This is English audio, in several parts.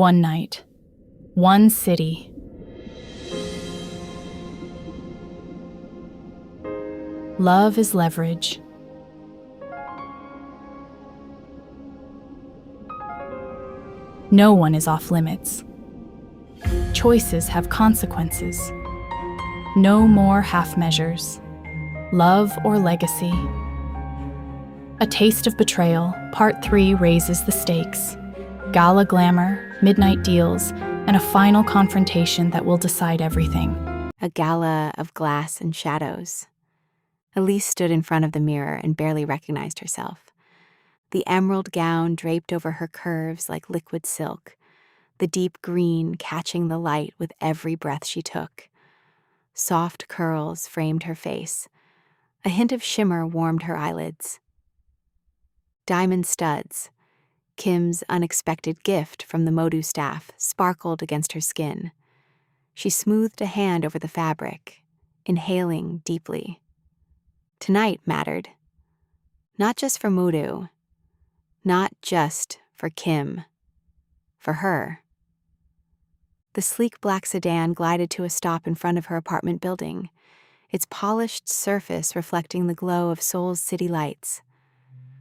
One night, one city. Love is leverage. No one is off limits. Choices have consequences. No more half measures. Love or legacy. A Taste of Betrayal, Part 3 raises the stakes. Gala glamour, midnight deals, and a final confrontation that will decide everything. A gala of glass and shadows. Elise stood in front of the mirror and barely recognized herself. The emerald gown draped over her curves like liquid silk, the deep green catching the light with every breath she took. Soft curls framed her face. A hint of shimmer warmed her eyelids. Diamond studs, Kim's unexpected gift from the Modu staff, sparkled against her skin. She smoothed a hand over the fabric, inhaling deeply. Tonight mattered. Not just for Modu, not just for Kim, for her. The sleek black sedan glided to a stop in front of her apartment building, its polished surface reflecting the glow of Seoul's city lights.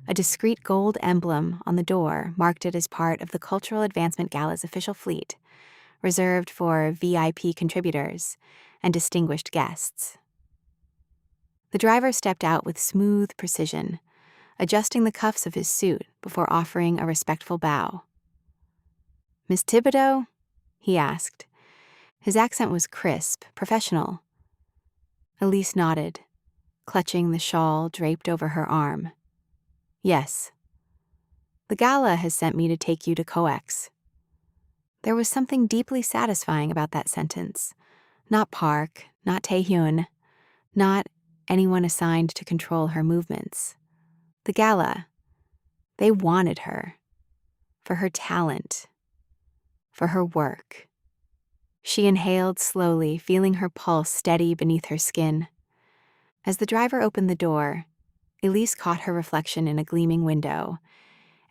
A discreet gold emblem on the door marked it as part of the Cultural Advancement Gala's official fleet, reserved for VIP contributors and distinguished guests. The driver stepped out with smooth precision, adjusting the cuffs of his suit before offering a respectful bow. "Miss Thibodeau?" he asked. His accent was crisp, professional. Elise nodded, clutching the shawl draped over her arm. "Yes. The gala has sent me to take you to COEX." There was something deeply satisfying about that sentence. Not Park, not Hyun, not anyone assigned to control her movements. The gala. They wanted her. For her talent. For her work. She inhaled slowly, feeling her pulse steady beneath her skin. As the driver opened the door, Elise caught her reflection in a gleaming window,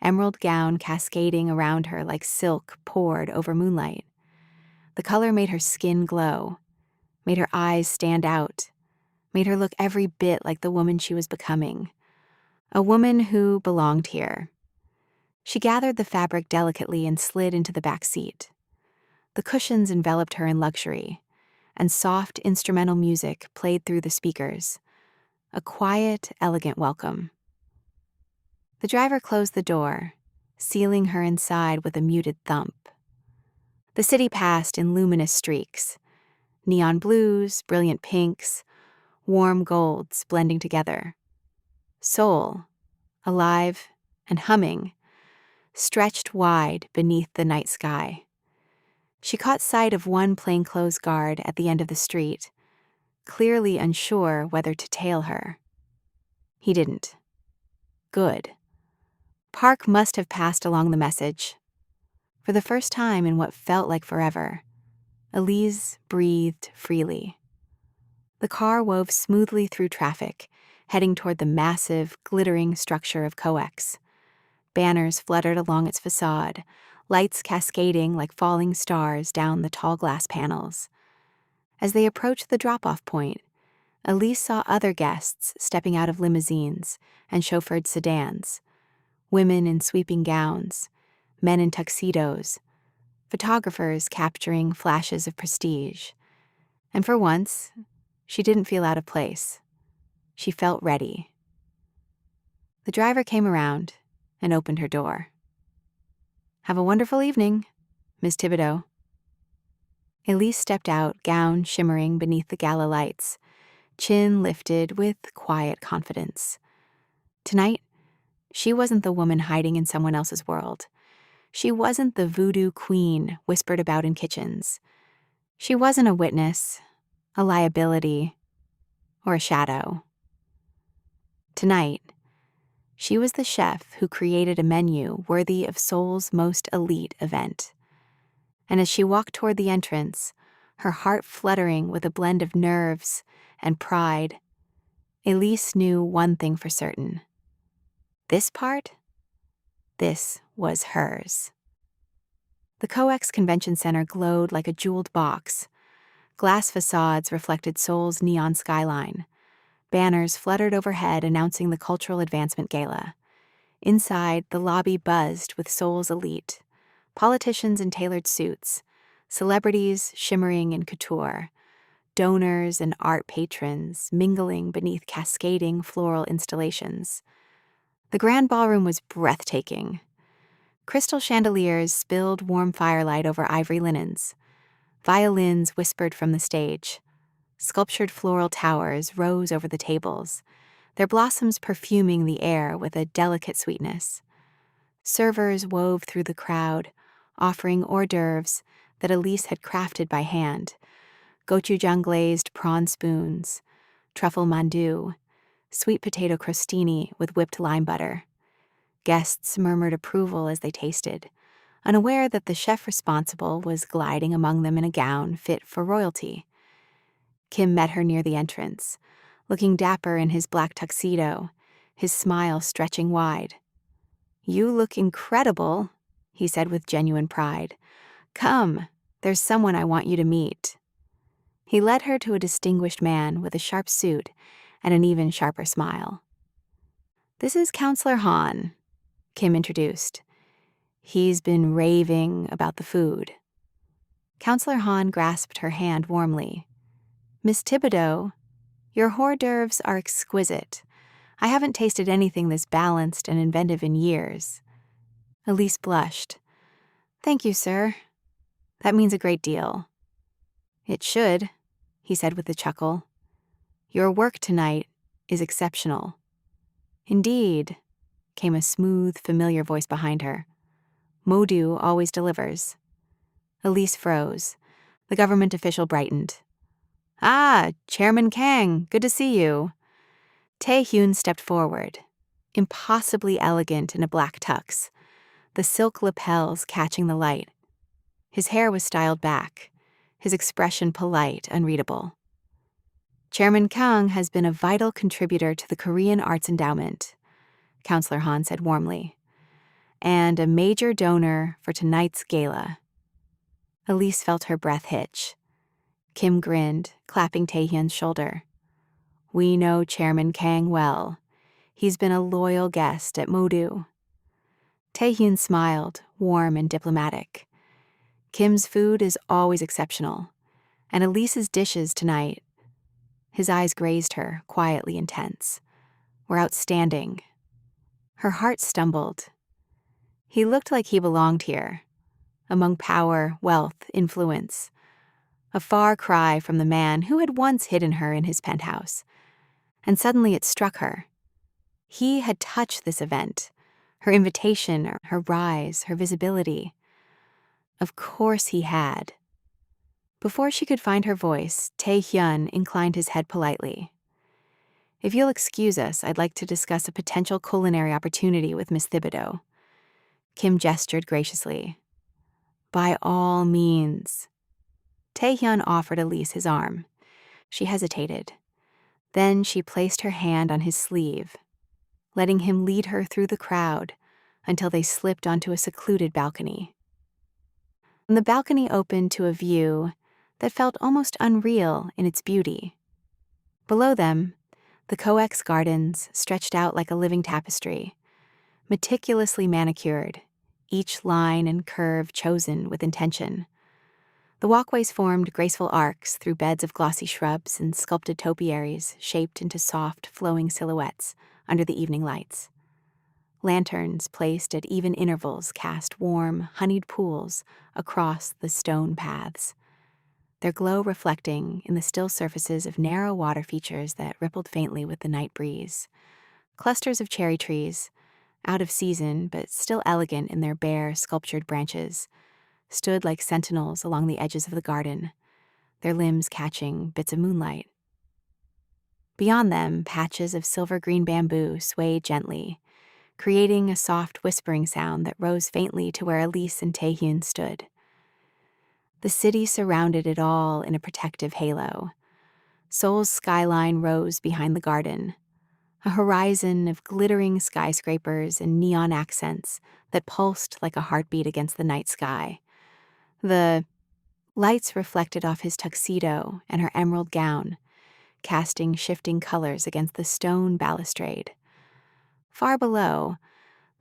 emerald gown cascading around her like silk poured over moonlight. The color made her skin glow, made her eyes stand out, made her look every bit like the woman she was becoming. A woman who belonged here. She gathered the fabric delicately and slid into the back seat. The cushions enveloped her in luxury, and soft instrumental music played through the speakers. A quiet, elegant welcome. The driver closed the door, sealing her inside with a muted thump. The city passed in luminous streaks, neon blues, brilliant pinks, warm golds blending together. Seoul, alive and humming, stretched wide beneath the night sky. She caught sight of one plainclothes guard at the end of the street, clearly unsure whether to tail her. He didn't. Good. Park must have passed along the message. For the first time in what felt like forever, Elise breathed freely. The car wove smoothly through traffic, heading toward the massive, glittering structure of COEX. Banners fluttered along its facade, lights cascading like falling stars down the tall glass panels. As they approached the drop-off point, Elise saw other guests stepping out of limousines and chauffeured sedans, women in sweeping gowns, men in tuxedos, photographers capturing flashes of prestige. And for once, she didn't feel out of place. She felt ready. The driver came around and opened her door. "Have a wonderful evening, Miss Thibodeau." Elise stepped out, gown shimmering beneath the gala lights, chin lifted with quiet confidence. Tonight, she wasn't the woman hiding in someone else's world. She wasn't the voodoo queen whispered about in kitchens. She wasn't a witness, a liability, or a shadow. Tonight, she was the chef who created a menu worthy of Seoul's most elite event. And as she walked toward the entrance, her heart fluttering with a blend of nerves and pride, Elise knew one thing for certain. This part? This was hers. The COEX Convention Center glowed like a jeweled box. Glass facades reflected Seoul's neon skyline. Banners fluttered overhead announcing the Cultural Advancement Gala. Inside, the lobby buzzed with Seoul's elite. Politicians in tailored suits, celebrities shimmering in couture, donors and art patrons mingling beneath cascading floral installations. The grand ballroom was breathtaking. Crystal chandeliers spilled warm firelight over ivory linens. Violins whispered from the stage. Sculptured floral towers rose over the tables, their blossoms perfuming the air with a delicate sweetness. Servers wove through the crowd, offering hors d'oeuvres that Elise had crafted by hand: gochujang-glazed prawn spoons, truffle mandu, sweet potato crostini with whipped lime butter. Guests murmured approval as they tasted, unaware that the chef responsible was gliding among them in a gown fit for royalty. Kim met her near the entrance, looking dapper in his black tuxedo, his smile stretching wide. "You look incredible," he said with genuine pride. "Come, there's someone I want you to meet." He led her to a distinguished man with a sharp suit and an even sharper smile. "This is Counselor Han," Kim introduced. "He's been raving about the food." Counselor Han grasped her hand warmly. "Miss Thibodeau, your hors d'oeuvres are exquisite. I haven't tasted anything this balanced and inventive in years." Elise blushed. "Thank you, sir. That means a great deal." "It should," he said with a chuckle. "Your work tonight is exceptional." "Indeed," came a smooth, familiar voice behind her. "Modu always delivers." Elise froze. The government official brightened. "Ah, Chairman Kang, good to see you." Hyun stepped forward, impossibly elegant in a black tux, the silk lapels catching the light. His hair was styled back, his expression polite, unreadable. "Chairman Kang has been a vital contributor to the Korean Arts Endowment," Counselor Han said warmly, "and a major donor for tonight's gala." Elise felt her breath hitch. Kim grinned, clapping Taehyun's shoulder. "We know Chairman Kang well. He's been a loyal guest at Modu." Taehyun smiled, warm and diplomatic. "Kim's food is always exceptional, and Elise's dishes tonight," his eyes grazed her, quietly intense, "were outstanding." Her heart stumbled. He looked like he belonged here, among power, wealth, influence. A far cry from the man who had once hidden her in his penthouse. And suddenly it struck her. He had touched this event, her invitation, her rise, her visibility. Of course he had. Before she could find her voice, Taehyun inclined his head politely. "If you'll excuse us, I'd like to discuss a potential culinary opportunity with Miss Thibodeau." Kim gestured graciously. "By all means." Taehyun offered Elise his arm. She hesitated. Then she placed her hand on his sleeve, letting him lead her through the crowd until they slipped onto a secluded balcony. And the balcony opened to a view that felt almost unreal in its beauty. Below them, the COEX gardens stretched out like a living tapestry, meticulously manicured, each line and curve chosen with intention. The walkways formed graceful arcs through beds of glossy shrubs and sculpted topiaries shaped into soft, flowing silhouettes under the evening lights. Lanterns placed at even intervals cast warm, honeyed pools across the stone paths, their glow reflecting in the still surfaces of narrow water features that rippled faintly with the night breeze. Clusters of cherry trees, out of season but still elegant in their bare, sculptured branches, stood like sentinels along the edges of the garden, their limbs catching bits of moonlight. Beyond them, patches of silver-green bamboo swayed gently, creating a soft whispering sound that rose faintly to where Elise and Taehyun stood. The city surrounded it all in a protective halo. Seoul's skyline rose behind the garden, a horizon of glittering skyscrapers and neon accents that pulsed like a heartbeat against the night sky. The lights reflected off his tuxedo and her emerald gown, casting shifting colors against the stone balustrade. Far below,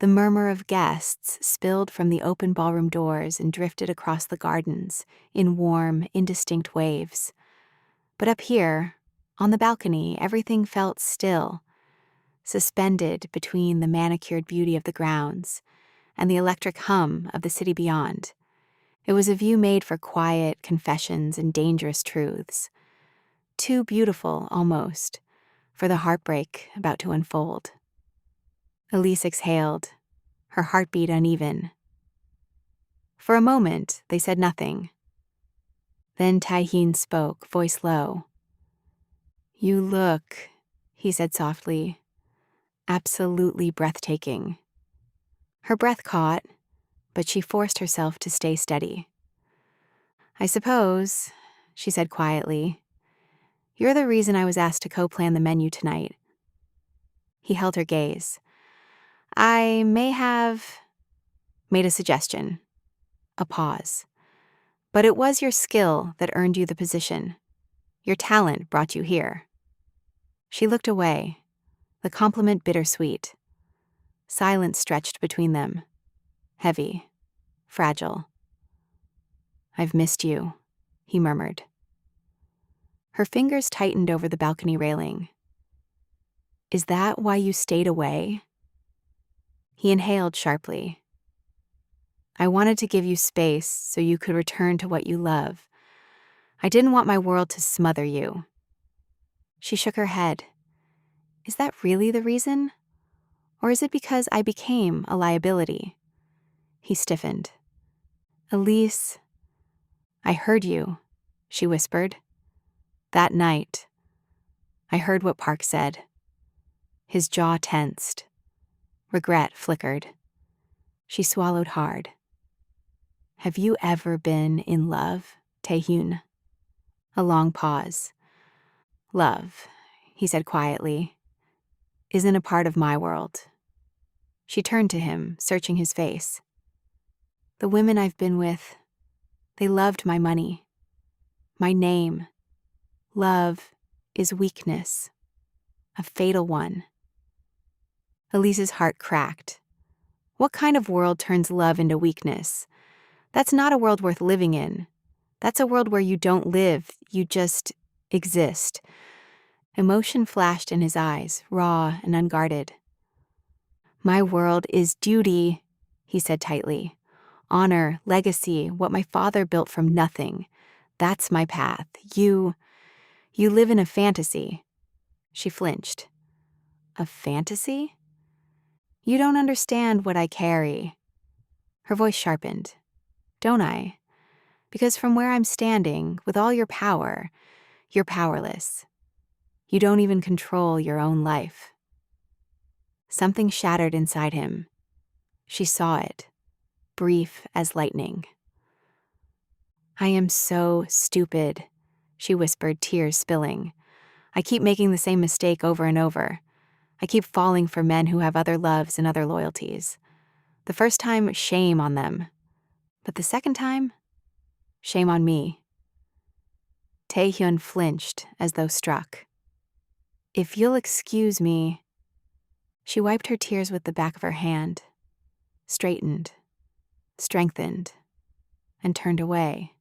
the murmur of guests spilled from the open ballroom doors and drifted across the gardens in warm, indistinct waves. But up here, on the balcony, everything felt still, suspended between the manicured beauty of the grounds and the electric hum of the city beyond. It was a view made for quiet confessions and dangerous truths. Too beautiful, almost, for the heartbreak about to unfold. Elise exhaled, her heartbeat uneven. For a moment, they said nothing. Then Taehyun spoke, voice low. "You look," he said softly, "absolutely breathtaking." Her breath caught, but she forced herself to stay steady. "I suppose," she said quietly, "you're the reason I was asked to co-plan the menu tonight." He held her gaze. "I may have made a suggestion." A pause. "But it was your skill that earned you the position. Your talent brought you here." She looked away, the compliment bittersweet. Silence stretched between them, heavy, fragile. "I've missed you," he murmured. Her fingers tightened over the balcony railing. "Is that why you stayed away?" He inhaled sharply. "I wanted to give you space so you could return to what you love. I didn't want my world to smother you." She shook her head. "Is that really the reason? Or is it because I became a liability?" He stiffened. "Elise, I heard you," she whispered. "That night, I heard what Park said." His jaw tensed. Regret flickered. She swallowed hard. "Have you ever been in love, Taehyun?" A long pause. "Love," he said quietly, "isn't a part of my world." She turned to him, searching his face. "The women I've been with, they loved my money, my name. Love is weakness, a fatal one." Elise's heart cracked. What kind of world turns love into weakness? That's not a world worth living in. That's a world where you don't live, you just exist. Emotion flashed in his eyes, raw and unguarded. "My world is duty," he said tightly. "Honor, legacy, what my father built from nothing. That's my path. You live in a fantasy." She flinched. "A fantasy?" "You don't understand what I carry." Her voice sharpened. "Don't I? Because from where I'm standing, with all your power, you're powerless. You don't even control your own life." Something shattered inside him. She saw it, brief as lightning. "I am so stupid," she whispered, tears spilling. "I keep making the same mistake over and over. I keep falling for men who have other loves and other loyalties. The first time, shame on them. But the second time, shame on me." Taehyun flinched as though struck. "If you'll excuse me." She wiped her tears with the back of her hand, straightened, strengthened, and turned away.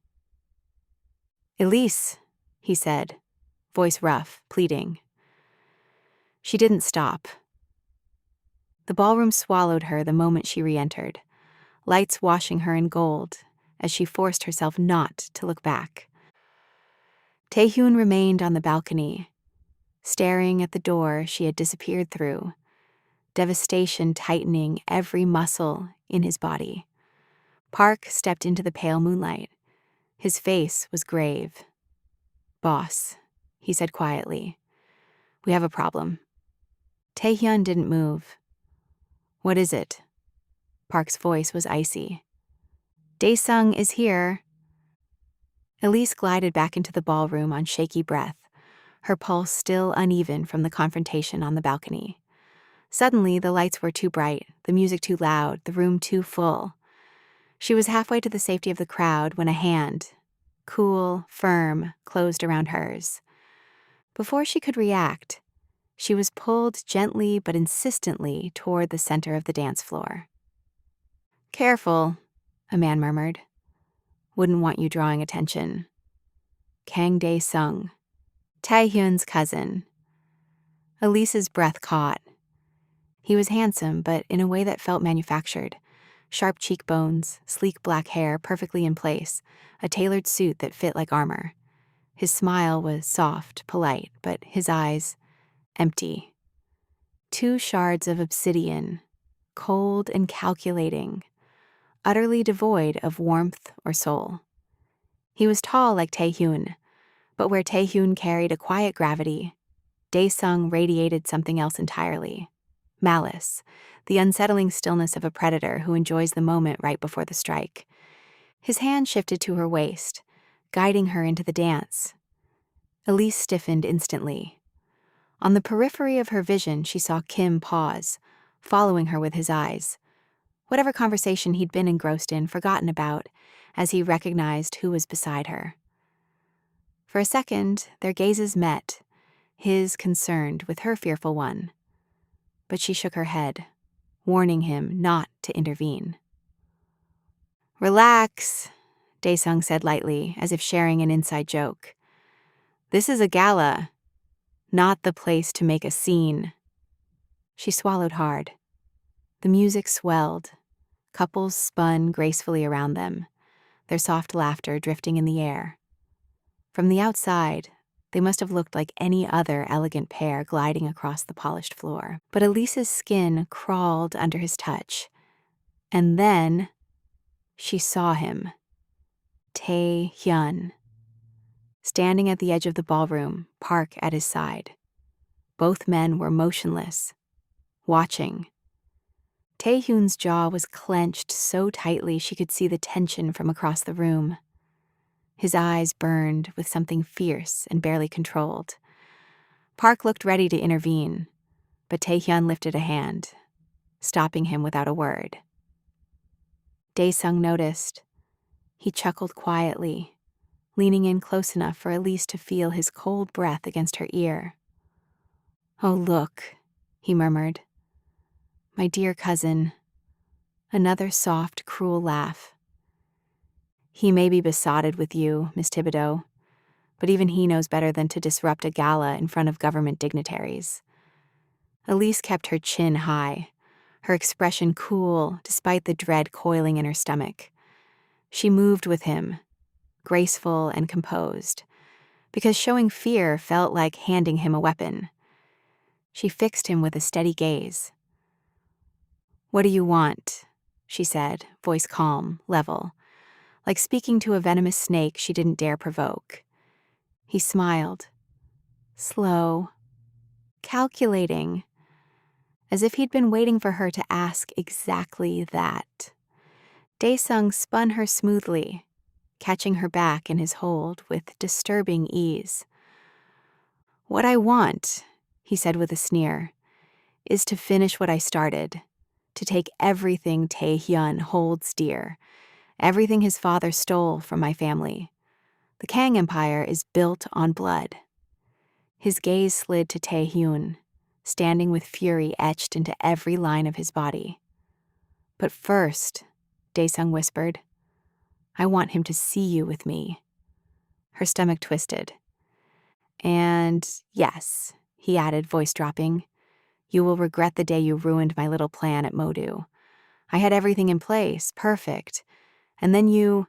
"Elise," he said, voice rough, pleading. She didn't stop. The ballroom swallowed her the moment she re-entered, lights washing her in gold as she forced herself not to look back. Taehyun remained on the balcony, staring at the door she had disappeared through, devastation tightening every muscle in his body. Park stepped into the pale moonlight. His face was grave. "Boss," he said quietly, "we have a problem." Taehyun didn't move. "What is it?" Park's voice was icy. "Daesung is here." Elise glided back into the ballroom on shaky breath, her pulse still uneven from the confrontation on the balcony. Suddenly, the lights were too bright, the music too loud, the room too full. She was halfway to the safety of the crowd when a hand, cool, firm, closed around hers. Before she could react, she was pulled gently but insistently toward the center of the dance floor. "Careful," a man murmured. "Wouldn't want you drawing attention." Kang Dae-sung, Taehyun's cousin. Elise's breath caught. He was handsome, but in a way that felt manufactured. Sharp cheekbones, sleek black hair perfectly in place, a tailored suit that fit like armor. His smile was soft, polite, but his eyes, empty. Two shards of obsidian, cold and calculating, utterly devoid of warmth or soul. He was tall like Taehyun, but where Taehyun carried a quiet gravity, Dae-sung radiated something else entirely. Malice, the unsettling stillness of a predator who enjoys the moment right before the strike. His hand shifted to her waist, guiding her into the dance. Elise stiffened instantly. On the periphery of her vision, she saw Kim pause, following her with his eyes. Whatever conversation he'd been engrossed in, forgotten about, as he recognized who was beside her. For a second, their gazes met, his concerned with her fearful one. But she shook her head, warning him not to intervene. "Relax," Dae-sung said lightly, as if sharing an inside joke. "This is a gala, not the place to make a scene." She swallowed hard. The music swelled. Couples spun gracefully around them, their soft laughter drifting in the air. From the outside, they must have looked like any other elegant pair gliding across the polished floor. But Elise's skin crawled under his touch. And then she saw him. Tae-hyun. Standing at the edge of the ballroom, Park at his side. Both men were motionless, watching. Taehyun's jaw was clenched so tightly she could see the tension from across the room. His eyes burned with something fierce and barely controlled. Park looked ready to intervene, but Taehyun lifted a hand, stopping him without a word. Dae-sung noticed. He chuckled quietly, leaning in close enough for Elise to feel his cold breath against her ear. "Oh, look," he murmured. "My dear cousin." Another soft, cruel laugh. "He may be besotted with you, Miss Thibodeau, but even he knows better than to disrupt a gala in front of government dignitaries." Elise kept her chin high, her expression cool despite the dread coiling in her stomach. She moved with him, graceful and composed, because showing fear felt like handing him a weapon. She fixed him with a steady gaze. "What do you want?" she said, voice calm, level, like speaking to a venomous snake she didn't dare provoke. He smiled, slow, calculating, as if he'd been waiting for her to ask exactly that. Dae-sung spun her smoothly, catching her back in his hold with disturbing ease. "What I want," he said with a sneer, "is to finish what I started, to take everything Tae-hyun holds dear, everything his father stole from my family. The Kang Empire is built on blood." His gaze slid to Tae-hyun, standing with fury etched into every line of his body. "But first," Dae-sung whispered, "I want him to see you with me." Her stomach twisted. "And yes," he added, voice dropping, "you will regret the day you ruined my little plan at Modu. I had everything in place, perfect. And then you,"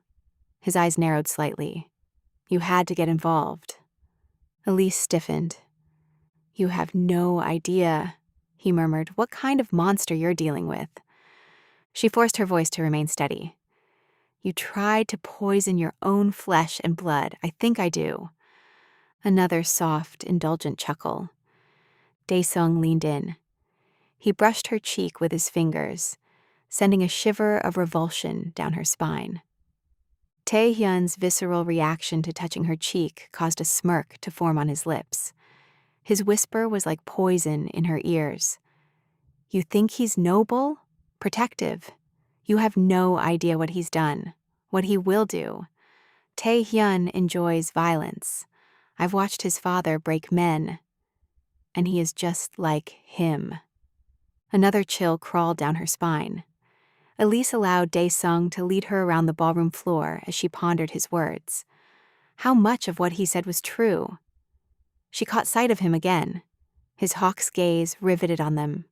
his eyes narrowed slightly, "you had to get involved." Elise stiffened. "You have no idea," he murmured, "what kind of monster you're dealing with." She forced her voice to remain steady. "You tried to poison your own flesh and blood. I think I do." Another soft, indulgent chuckle. Dae-sung leaned in. He brushed her cheek with his fingers, sending a shiver of revulsion down her spine. Tae-hyun's visceral reaction to touching her cheek caused a smirk to form on his lips. His whisper was like poison in her ears. "You think he's noble? Protective? You have no idea what he's done, what he will do. Tae-hyun enjoys violence. I've watched his father break men, and he is just like him. Another chill crawled down her spine. Elise allowed Dae-sung to lead her around the ballroom floor as she pondered his words. How much of what he said was true? She caught sight of him again, his hawk's gaze riveted on them.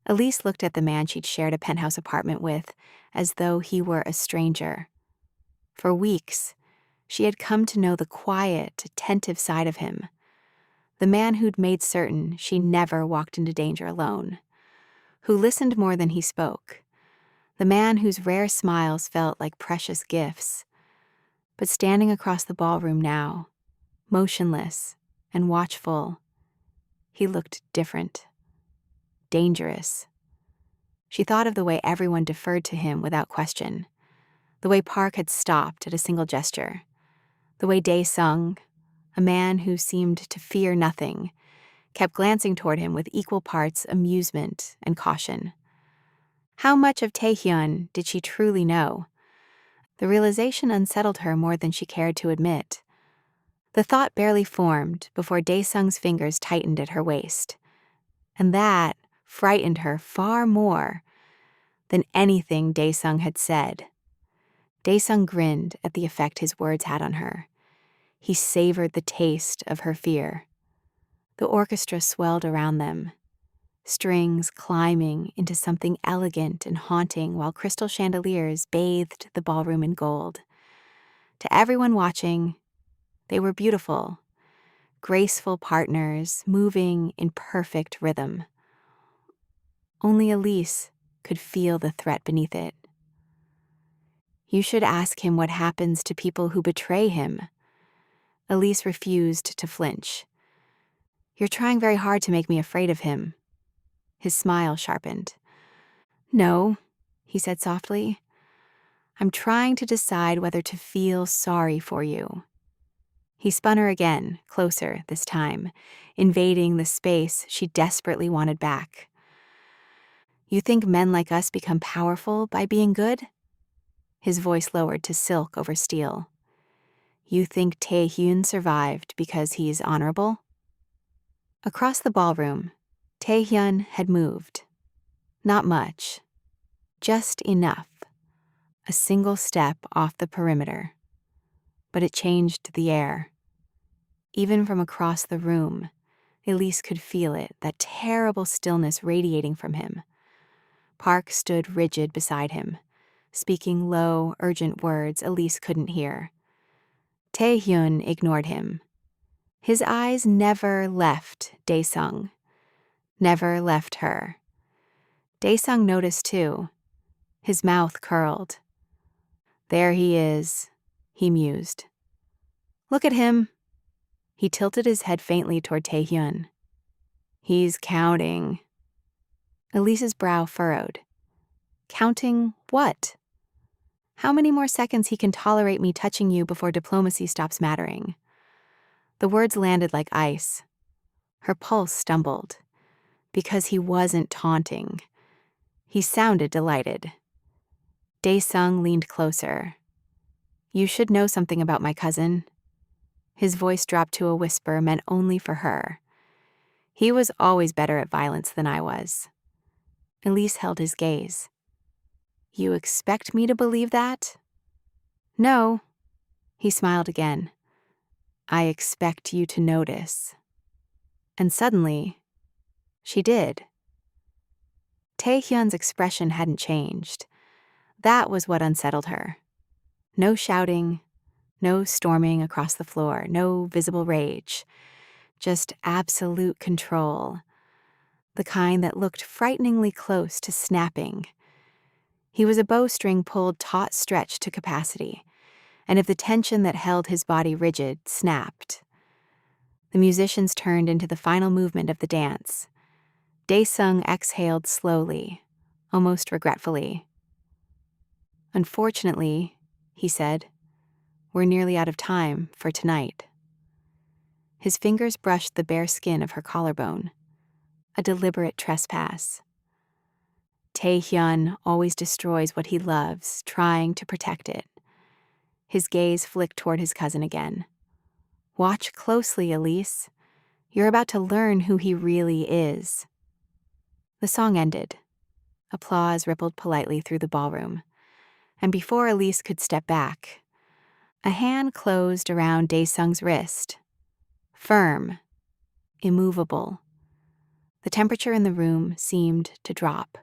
Elise looked at the man she'd shared a penthouse apartment with as though he were a stranger. For weeks, she had come to know the quiet, attentive side of him, the man who'd made certain she never walked into danger alone, who listened more than he spoke, the man whose rare smiles felt like precious gifts. But standing across the ballroom now, motionless and watchful, he looked different, dangerous. She thought of the way everyone deferred to him without question, the way Park had stopped at a single gesture, the way Dae-sung, a man who seemed to fear nothing, kept glancing toward him with equal parts amusement and caution. How much of Tae-hyun did she truly know? The realization unsettled her more than she cared to admit. The thought barely formed before Dae-sung's fingers tightened at her waist, and that frightened her far more than anything Dae-sung had said. Dae-sung grinned at the effect his words had on her. He savored the taste of her fear. The orchestra swelled around them, strings climbing into something elegant and haunting while crystal chandeliers bathed the ballroom in gold. To everyone watching, they were beautiful, graceful partners moving in perfect rhythm. Only Elise could feel the threat beneath it. You should ask him what happens to people who betray him. Elise refused to flinch. You're trying very hard to make me afraid of him. His smile sharpened. No, he said softly. I'm trying to decide whether to feel sorry for you. He spun her again, closer this time, invading the space she desperately wanted back. You think men like us become powerful by being good? His voice lowered to silk over steel. You think Tae-hyun survived because he's honorable? Across the ballroom, Tae-hyun had moved. Not much. Just enough. A single step off the perimeter. But it changed the air. Even from across the room, Elise could feel it, that terrible stillness radiating from him. Park stood rigid beside him, speaking low, urgent words Elise couldn't hear. Tae-hyun ignored him. His eyes never left Dae-sung, never left her. Dae-sung noticed too. His mouth curled. There he is, he mused. Look at him. He tilted his head faintly toward Tae-hyun. He's counting. Elise's brow furrowed. Counting what? How many more seconds he can tolerate me touching you before diplomacy stops mattering? The words landed like ice. Her pulse stumbled. Because he wasn't taunting. He sounded delighted. Dae-sung leaned closer. You should know something about my cousin. His voice dropped to a whisper meant only for her. He was always better at violence than I was. Elise held his gaze. You expect me to believe that? No. He smiled again. I expect you to notice. And suddenly, she did. Tae-hyun's expression hadn't changed. That was what unsettled her. No shouting, no storming across the floor, no visible rage. Just absolute control. The kind that looked frighteningly close to snapping. He was a bowstring pulled taut stretch to capacity, and if the tension that held his body rigid snapped. The musicians turned into the final movement of the dance. Dae-sung exhaled slowly, almost regretfully. Unfortunately, he said, we're nearly out of time for tonight. His fingers brushed the bare skin of her collarbone. A deliberate trespass. Tae-hyun always destroys what he loves, trying to protect it. His gaze flicked toward his cousin again. Watch closely, Elise. You're about to learn who he really is. The song ended. Applause rippled politely through the ballroom. And before Elise could step back, a hand closed around Daesung's wrist. Firm, immovable. The temperature in the room seemed to drop.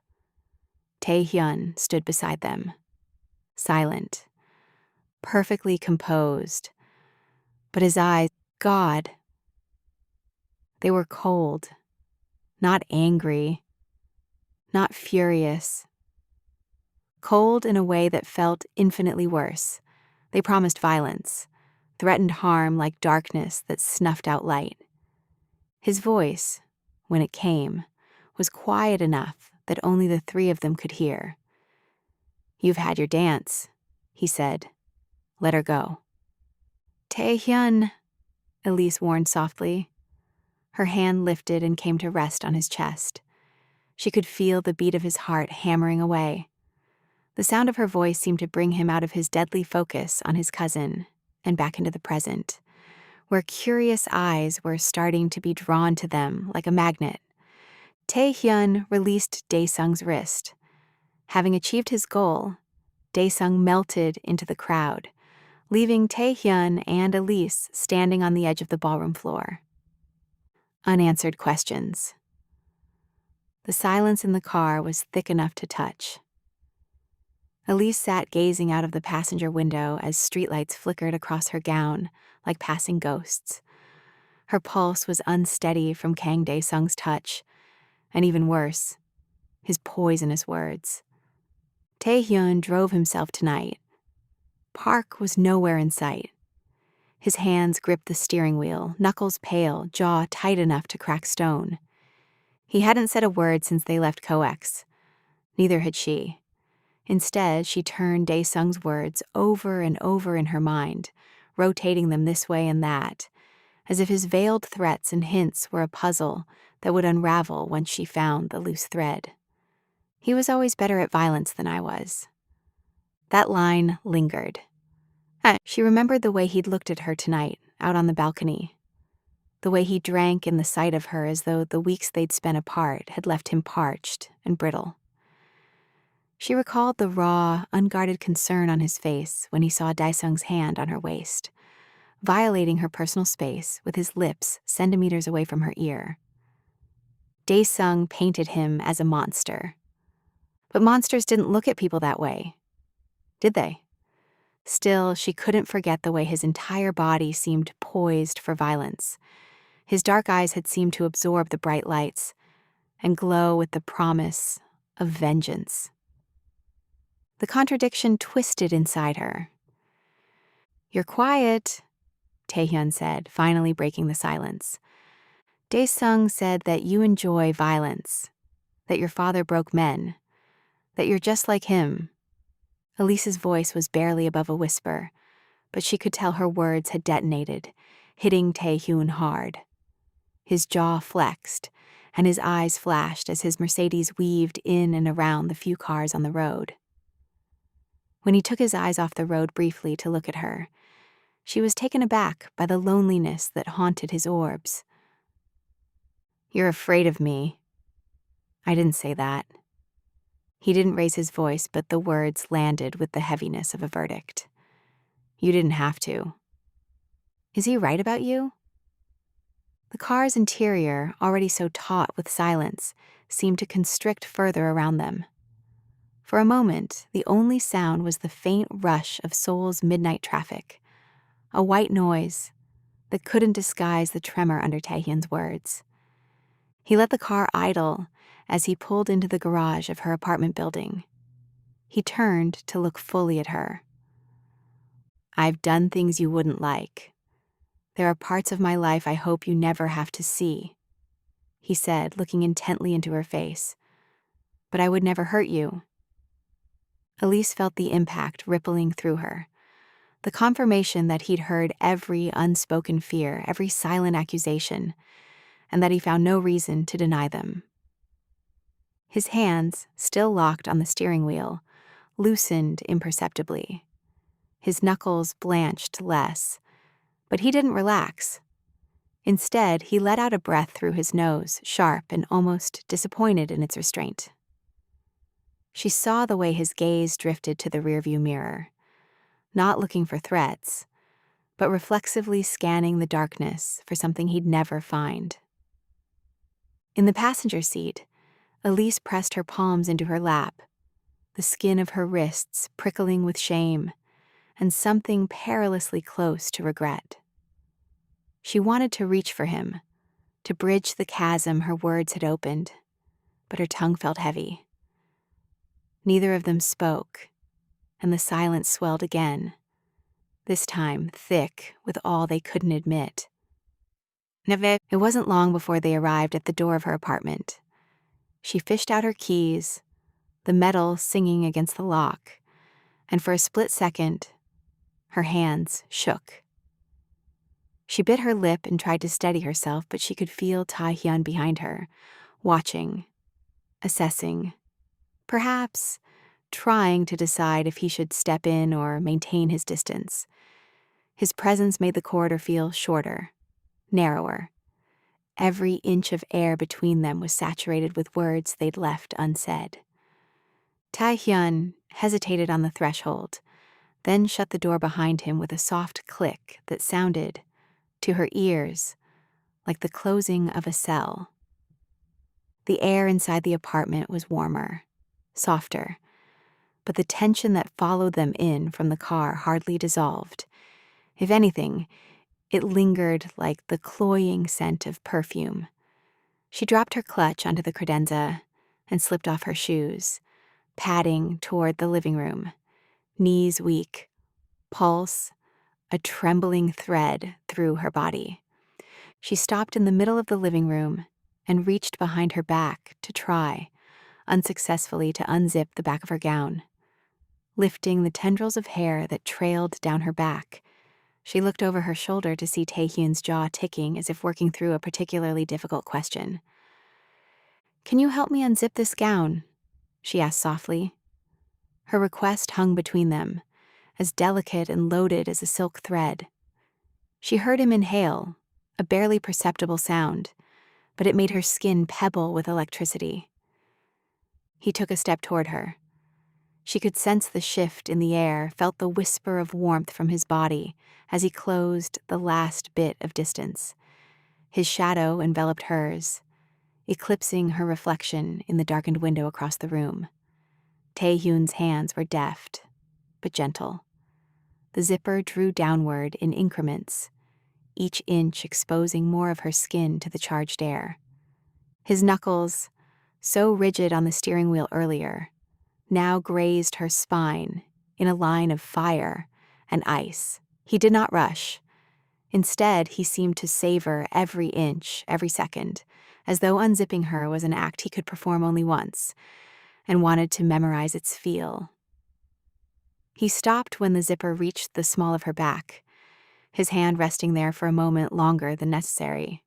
Tae-hyun stood beside them, silent, perfectly composed. But his eyes, God, they were cold, not angry, not furious. Cold in a way that felt infinitely worse. They promised violence, threatened harm like darkness that snuffed out light. His voice, when it came, was quiet enough that only the three of them could hear. "You've had your dance," he said. "Let her go." "Tae-hyun," Elise warned softly. Her hand lifted and came to rest on his chest. She could feel the beat of his heart hammering away. The sound of her voice seemed to bring him out of his deadly focus on his cousin and back into the present, where curious eyes were starting to be drawn to them like a magnet. Tae-hyun released Daesung's wrist. Having achieved his goal, Daesung melted into the crowd, leaving Tae-hyun and Elise standing on the edge of the ballroom floor. Unanswered questions. The silence in the car was thick enough to touch. Elise sat gazing out of the passenger window as streetlights flickered across her gown like passing ghosts. Her pulse was unsteady from Kang Daesung's touch, and even worse, his poisonous words. Tae-hyun drove himself tonight. Park was nowhere in sight. His hands gripped the steering wheel, knuckles pale, jaw tight enough to crack stone. He hadn't said a word since they left Coex. Neither had she. Instead, she turned Daesung's words over and over in her mind, rotating them this way and that, as if his veiled threats and hints were a puzzle that would unravel once she found the loose thread. "He was always better at violence than I was." That line lingered. She remembered the way he'd looked at her tonight, out on the balcony. The way he drank in the sight of her as though the weeks they'd spent apart had left him parched and brittle. She recalled the raw, unguarded concern on his face when he saw Daesung's hand on her waist, violating her personal space with his lips centimeters away from her ear. Daesung painted him as a monster. But monsters didn't look at people that way, did they? Still, she couldn't forget the way his entire body seemed poised for violence. His dark eyes had seemed to absorb the bright lights and glow with the promise of vengeance. The contradiction twisted inside her. "You're quiet," Taehyun said, finally breaking the silence. "Daesung said that you enjoy violence, that your father broke men, that you're just like him." Elise's voice was barely above a whisper, but she could tell her words had detonated, hitting Taehyun hard. His jaw flexed, and his eyes flashed as his Mercedes weaved in and around the few cars on the road. When he took his eyes off the road briefly to look at her, she was taken aback by the loneliness that haunted his orbs. "You're afraid of me." "I didn't say that." He didn't raise his voice, but the words landed with the heaviness of a verdict. "You didn't have to." "Is he right about you?" The car's interior, already so taut with silence, seemed to constrict further around them. For a moment, the only sound was the faint rush of Seoul's midnight traffic, a white noise that couldn't disguise the tremor under Taehyun's words. He let the car idle as he pulled into the garage of her apartment building. He turned to look fully at her. "I've done things you wouldn't like. There are parts of my life I hope you never have to see," he said, looking intently into her face. "But I would never hurt you." Elise felt the impact rippling through her, the confirmation that he'd heard every unspoken fear, every silent accusation, and that he found no reason to deny them. His hands, still locked on the steering wheel, loosened imperceptibly. His knuckles blanched less, but he didn't relax. Instead, he let out a breath through his nose, sharp and almost disappointed in its restraint. She saw the way his gaze drifted to the rearview mirror, not looking for threats, but reflexively scanning the darkness for something he'd never find. In the passenger seat, Elise pressed her palms into her lap, the skin of her wrists prickling with shame and something perilously close to regret. She wanted to reach for him, to bridge the chasm her words had opened, but her tongue felt heavy. Neither of them spoke, and the silence swelled again, this time thick with all they couldn't admit. It wasn't long before they arrived at the door of her apartment. She fished out her keys, the metal singing against the lock, and for a split second, her hands shook. She bit her lip and tried to steady herself, but she could feel Hyun behind her, watching, assessing, perhaps trying to decide if he should step in or maintain his distance. His presence made the corridor feel shorter, narrower. Every inch of air between them was saturated with words they'd left unsaid. Hyun hesitated on the threshold, then shut the door behind him with a soft click that sounded, to her ears, like the closing of a cell. The air inside the apartment was warmer, softer, but the tension that followed them in from the car hardly dissolved. If anything, it lingered like the cloying scent of perfume. She dropped her clutch onto the credenza and slipped off her shoes, padding toward the living room, knees weak, pulse a trembling thread through her body. She stopped in the middle of the living room and reached behind her back to try, unsuccessfully, to unzip the back of her gown. Lifting the tendrils of hair that trailed down her back, she looked over her shoulder to see Taehyun's jaw ticking as if working through a particularly difficult question. "Can you help me unzip this gown?" she asked softly. Her request hung between them, as delicate and loaded as a silk thread. She heard him inhale, a barely perceptible sound, but it made her skin pebble with electricity. He took a step toward her. She could sense the shift in the air, felt the whisper of warmth from his body as he closed the last bit of distance. His shadow enveloped hers, eclipsing her reflection in the darkened window across the room. Taehyun's hands were deft, but gentle. The zipper drew downward in increments, each inch exposing more of her skin to the charged air. His knuckles, so rigid on the steering wheel earlier, now grazed her spine in a line of fire and ice. He did not rush. Instead, he seemed to savor every inch, every second, as though unzipping her was an act he could perform only once, and wanted to memorize its feel. He stopped when the zipper reached the small of her back, his hand resting there for a moment longer than necessary.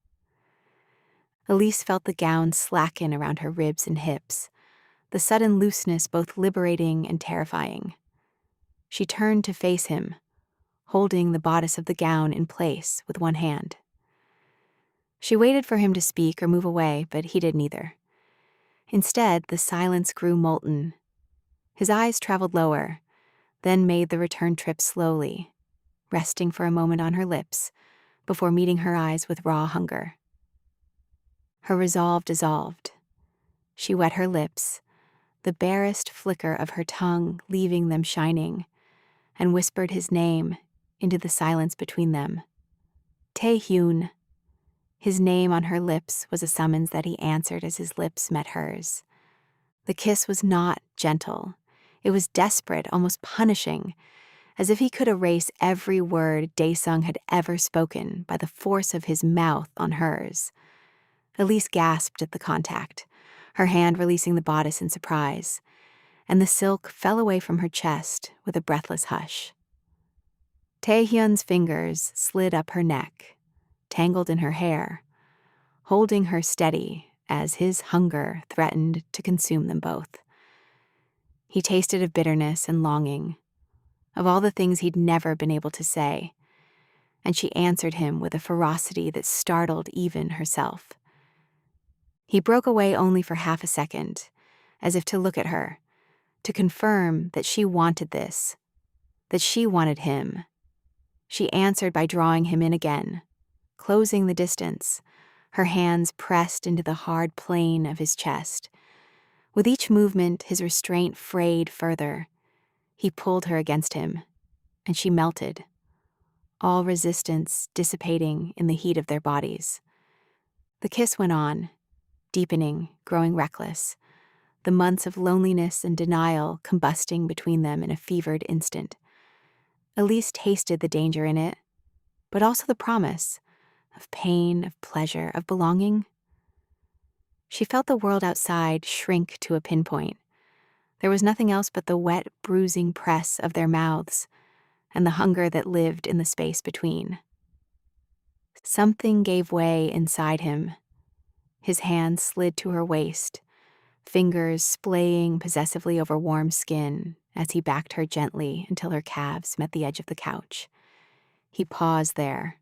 Elise felt the gown slacken around her ribs and hips, the sudden looseness both liberating and terrifying. She turned to face him, holding the bodice of the gown in place with one hand. She waited for him to speak or move away, but he did neither. Instead, the silence grew molten. His eyes traveled lower, then made the return trip slowly, resting for a moment on her lips before meeting her eyes with raw hunger. Her resolve dissolved. She wet her lips, the barest flicker of her tongue leaving them shining, and whispered his name into the silence between them. Taehyun. His name on her lips was a summons that he answered as his lips met hers. The kiss was not gentle. It was desperate, almost punishing, as if he could erase every word Daesung had ever spoken by the force of his mouth on hers. Elise gasped at the contact, her hand releasing the bodice in surprise, and the silk fell away from her chest with a breathless hush. Taehyun's fingers slid up her neck, tangled in her hair, holding her steady as his hunger threatened to consume them both. He tasted of bitterness and longing, of all the things he'd never been able to say, and she answered him with a ferocity that startled even herself. He broke away only for half a second, as if to look at her, to confirm that she wanted this, that she wanted him. She answered by drawing him in again, closing the distance, her hands pressed into the hard plane of his chest. With each movement, his restraint frayed further. He pulled her against him, and she melted, all resistance dissipating in the heat of their bodies. The kiss went on, deepening, growing reckless, the months of loneliness and denial combusting between them in a fevered instant. Elise tasted the danger in it, but also the promise of pain, of pleasure, of belonging. She felt the world outside shrink to a pinpoint. There was nothing else but the wet, bruising press of their mouths and the hunger that lived in the space between. Something gave way inside him. His hand slid to her waist, fingers splaying possessively over warm skin as he backed her gently until her calves met the edge of the couch. He paused there,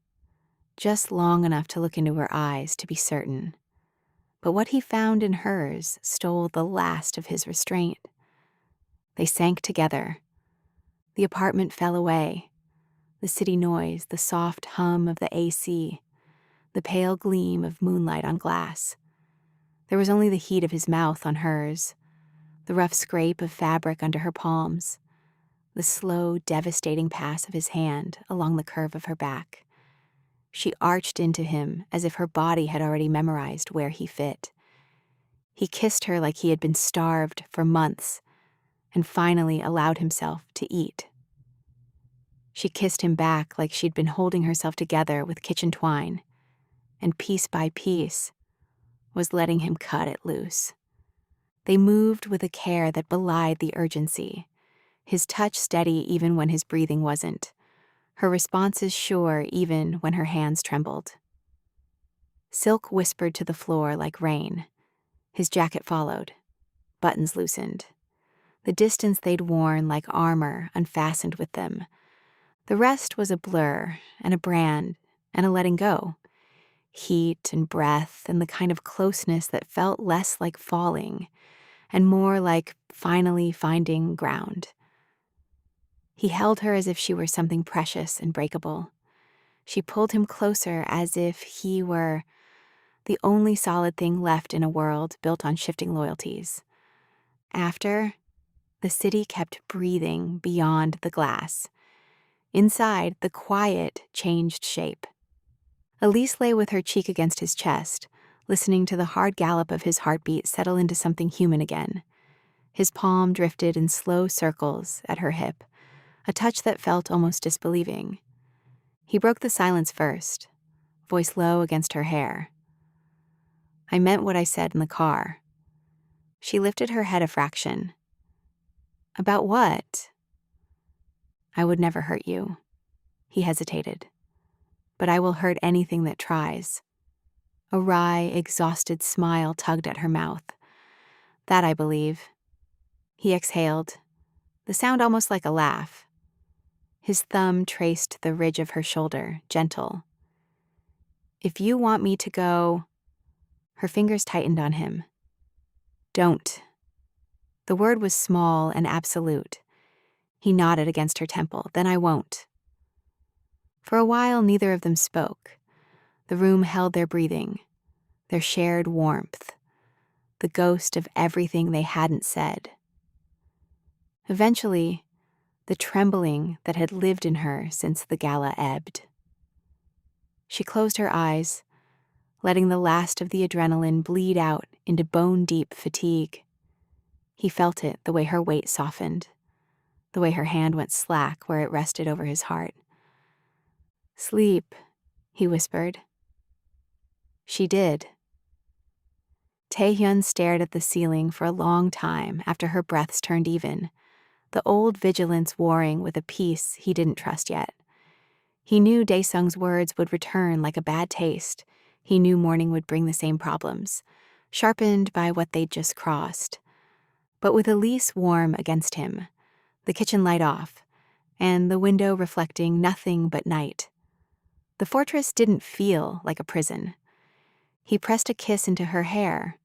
just long enough to look into her eyes to be certain. But what he found in hers stole the last of his restraint. They sank together. The apartment fell away. The city noise, the soft hum of the AC, the pale gleam of moonlight on glass. There was only the heat of his mouth on hers, the rough scrape of fabric under her palms, the slow, devastating pass of his hand along the curve of her back. She arched into him as if her body had already memorized where he fit. He kissed her like he had been starved for months, and finally allowed himself to eat. She kissed him back like she'd been holding herself together with kitchen twine, and piece by piece was letting him cut it loose. They moved with a care that belied the urgency, his touch steady even when his breathing wasn't, her responses sure even when her hands trembled. Silk whispered to the floor like rain. His jacket followed, buttons loosened. The distance they'd worn like armor unfastened with them. The rest was a blur and a brand and a letting go. Heat and breath and the kind of closeness that felt less like falling and more like finally finding ground. He held her as if she were something precious and breakable. She pulled him closer as if he were the only solid thing left in a world built on shifting loyalties. After, the city kept breathing beyond the glass. Inside, the quiet changed shape. Elise lay with her cheek against his chest, listening to the hard gallop of his heartbeat settle into something human again. His palm drifted in slow circles at her hip, a touch that felt almost disbelieving. He broke the silence first, voice low against her hair. I meant what I said in the car. She lifted her head a fraction. About what? I would never hurt you. He hesitated. But I will hurt anything that tries. A wry, exhausted smile tugged at her mouth. That I believe. He exhaled, the sound almost like a laugh. His thumb traced the ridge of her shoulder, gentle. If you want me to go... Her fingers tightened on him. Don't. The word was small and absolute. He nodded against her temple. Then I won't. For a while, neither of them spoke. The room held their breathing, their shared warmth, the ghost of everything they hadn't said. Eventually, the trembling that had lived in her since the gala ebbed. She closed her eyes, letting the last of the adrenaline bleed out into bone-deep fatigue. He felt it the way her weight softened, the way her hand went slack where it rested over his heart. Sleep, he whispered. She did. Taehyun stared at the ceiling for a long time after her breaths turned even, the old vigilance warring with a peace he didn't trust yet. He knew Daesung's words would return like a bad taste. He knew morning would bring the same problems. sharpened by what they'd just crossed. But with Elise warm against him, the kitchen light off, and the window reflecting nothing but night, the fortress didn't feel like a prison. He pressed a kiss into her hair,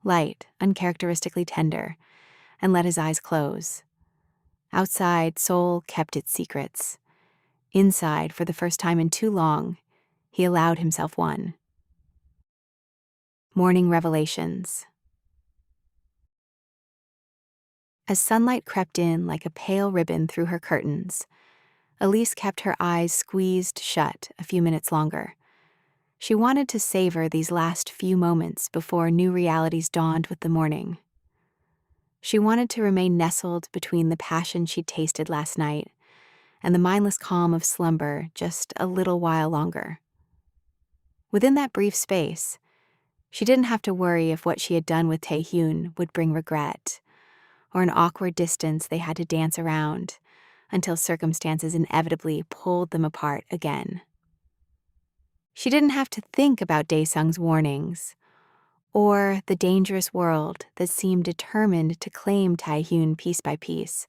light, uncharacteristically tender, and let his eyes close. Outside, Seoul kept its secrets. Inside, for the first time in too long, he allowed himself one. Morning revelations. As sunlight crept in like a pale ribbon through her curtains, Elise kept her eyes squeezed shut a few minutes longer. She wanted to savor these last few moments before new realities dawned with the morning. She wanted to remain nestled between the passion she'd tasted last night and the mindless calm of slumber just a little while longer. Within that brief space, she didn't have to worry if what she had done with Tae-hyun would bring regret, or an awkward distance they had to dance around until circumstances inevitably pulled them apart again. She didn't have to think about Daesung's warnings, or the dangerous world that seemed determined to claim Tae-hyun piece by piece,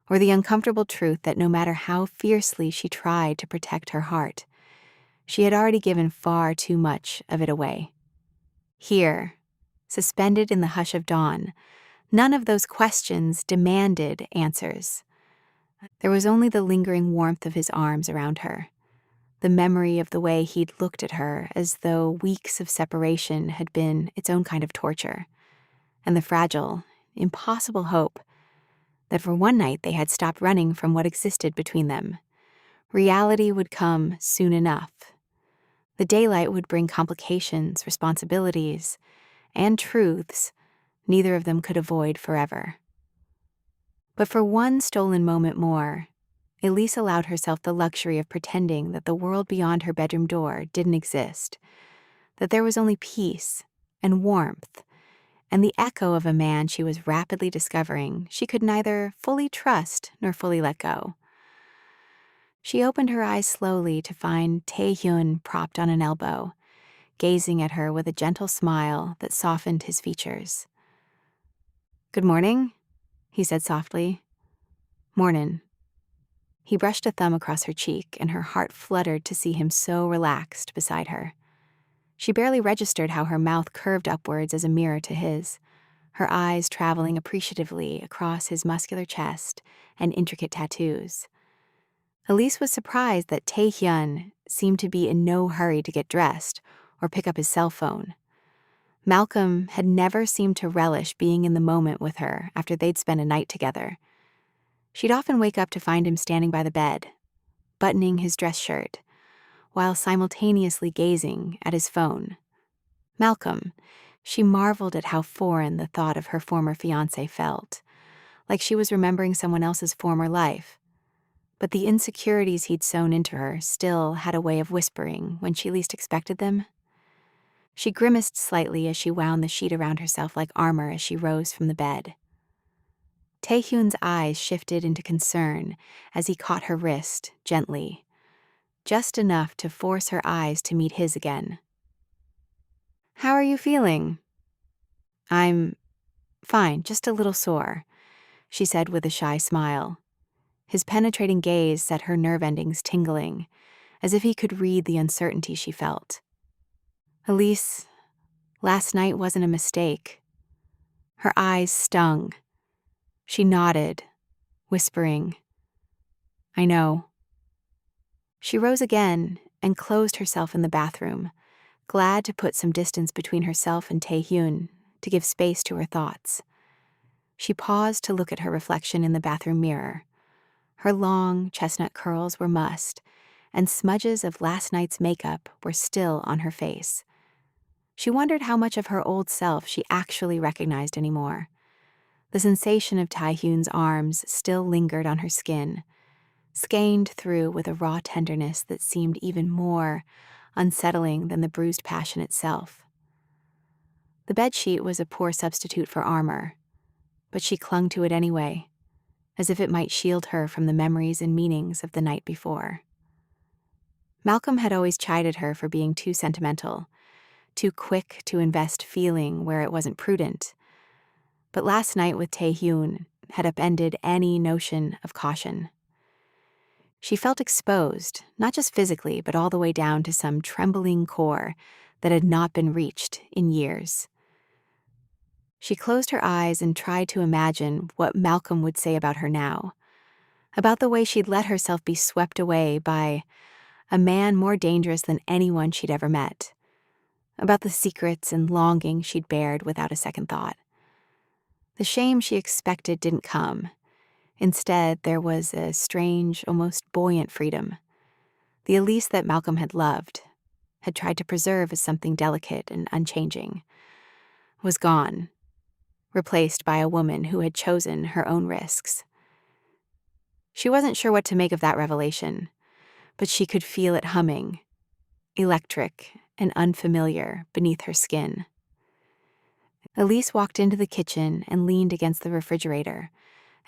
or the uncomfortable truth that no matter how fiercely she tried to protect her heart, she had already given far too much of it away. Here, suspended in the hush of dawn, none of those questions demanded answers. There was only the lingering warmth of his arms around her, the memory of the way he'd looked at her as though weeks of separation had been its own kind of torture, and the fragile, impossible hope that for one night they had stopped running from what existed between them. Reality would come soon enough. The daylight would bring complications, responsibilities, and truths neither of them could avoid forever. But for one stolen moment more, Elise allowed herself the luxury of pretending that the world beyond her bedroom door didn't exist, that there was only peace and warmth, and the echo of a man she was rapidly discovering she could neither fully trust nor fully let go. She opened her eyes slowly to find Tae-hyun propped on an elbow, gazing at her with a gentle smile that softened his features. "Good morning," he said softly. "Mornin'." He brushed a thumb across her cheek, and her heart fluttered to see him so relaxed beside her. She barely registered how her mouth curved upwards as a mirror to his, her eyes traveling appreciatively across his muscular chest and intricate tattoos. Elise was surprised that Tae-hyun seemed to be in no hurry to get dressed or pick up his cell phone. Malcolm had never seemed to relish being in the moment with her after they'd spent a night together. She'd often wake up to find him standing by the bed, buttoning his dress shirt, while simultaneously gazing at his phone. Malcolm, she marveled at how foreign the thought of her former fiancé felt, like she was remembering someone else's former life. But the insecurities he'd sown into her still had a way of whispering when she least expected them. She grimaced slightly as she wound the sheet around herself like armor as she rose from the bed. Tae-hyun's eyes shifted into concern as he caught her wrist gently, just enough to force her eyes to meet his again. "How are you feeling?" "I'm fine, just a little sore," she said with a shy smile. His penetrating gaze set her nerve endings tingling, as if he could read the uncertainty she felt. "Elise, last night wasn't a mistake." Her eyes stung. She nodded, whispering, "I know." She rose again and closed herself in the bathroom, glad to put some distance between herself and Tae-hyun to give space to her thoughts. She paused to look at her reflection in the bathroom mirror. Her long, chestnut curls were mussed, and smudges of last night's makeup were still on her face. She wondered how much of her old self she actually recognized anymore. The sensation of Tae-hyun's arms still lingered on her skin, skeined through with a raw tenderness that seemed even more unsettling than the bruised passion itself. The bedsheet was a poor substitute for armor, but she clung to it anyway, as if it might shield her from the memories and meanings of the night before. Malcolm had always chided her for being too sentimental, too quick to invest feeling where it wasn't prudent. But last night with Hyun had upended any notion of caution. She felt exposed, not just physically, but all the way down to some trembling core that had not been reached in years. She closed her eyes and tried to imagine what Malcolm would say about her now, about the way she'd let herself be swept away by a man more dangerous than anyone she'd ever met, about the secrets and longing she'd bared without a second thought. The shame she expected didn't come. Instead, there was a strange, almost buoyant freedom. The Elise that Malcolm had loved, had tried to preserve as something delicate and unchanging, was gone, replaced by a woman who had chosen her own risks. She wasn't sure what to make of that revelation, but she could feel it humming, electric and unfamiliar beneath her skin. Elise walked into the kitchen and leaned against the refrigerator,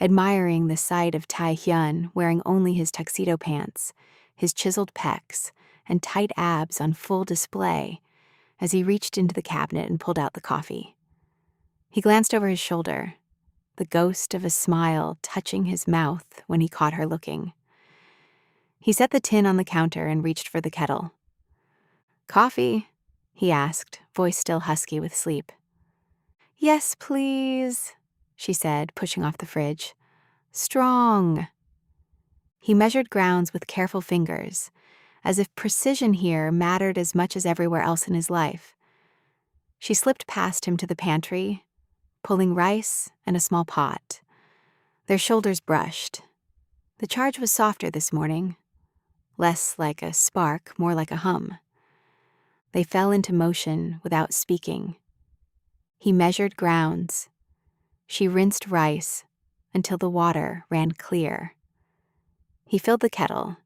admiring the sight of Hyun wearing only his tuxedo pants, his chiseled pecs, and tight abs on full display as he reached into the cabinet and pulled out the coffee. He glanced over his shoulder, the ghost of a smile touching his mouth when he caught her looking. He set the tin on the counter and reached for the kettle. "Coffee?" he asked, voice still husky with sleep. "Yes, please," she said, pushing off the fridge. "Strong." He measured grounds with careful fingers, as if precision here mattered as much as everywhere else in his life. She slipped past him to the pantry, pulling rice and a small pot. Their shoulders brushed. The charge was softer this morning, less like a spark, more like a hum. They fell into motion without speaking. He measured grounds. She rinsed rice until the water ran clear. He filled the kettle.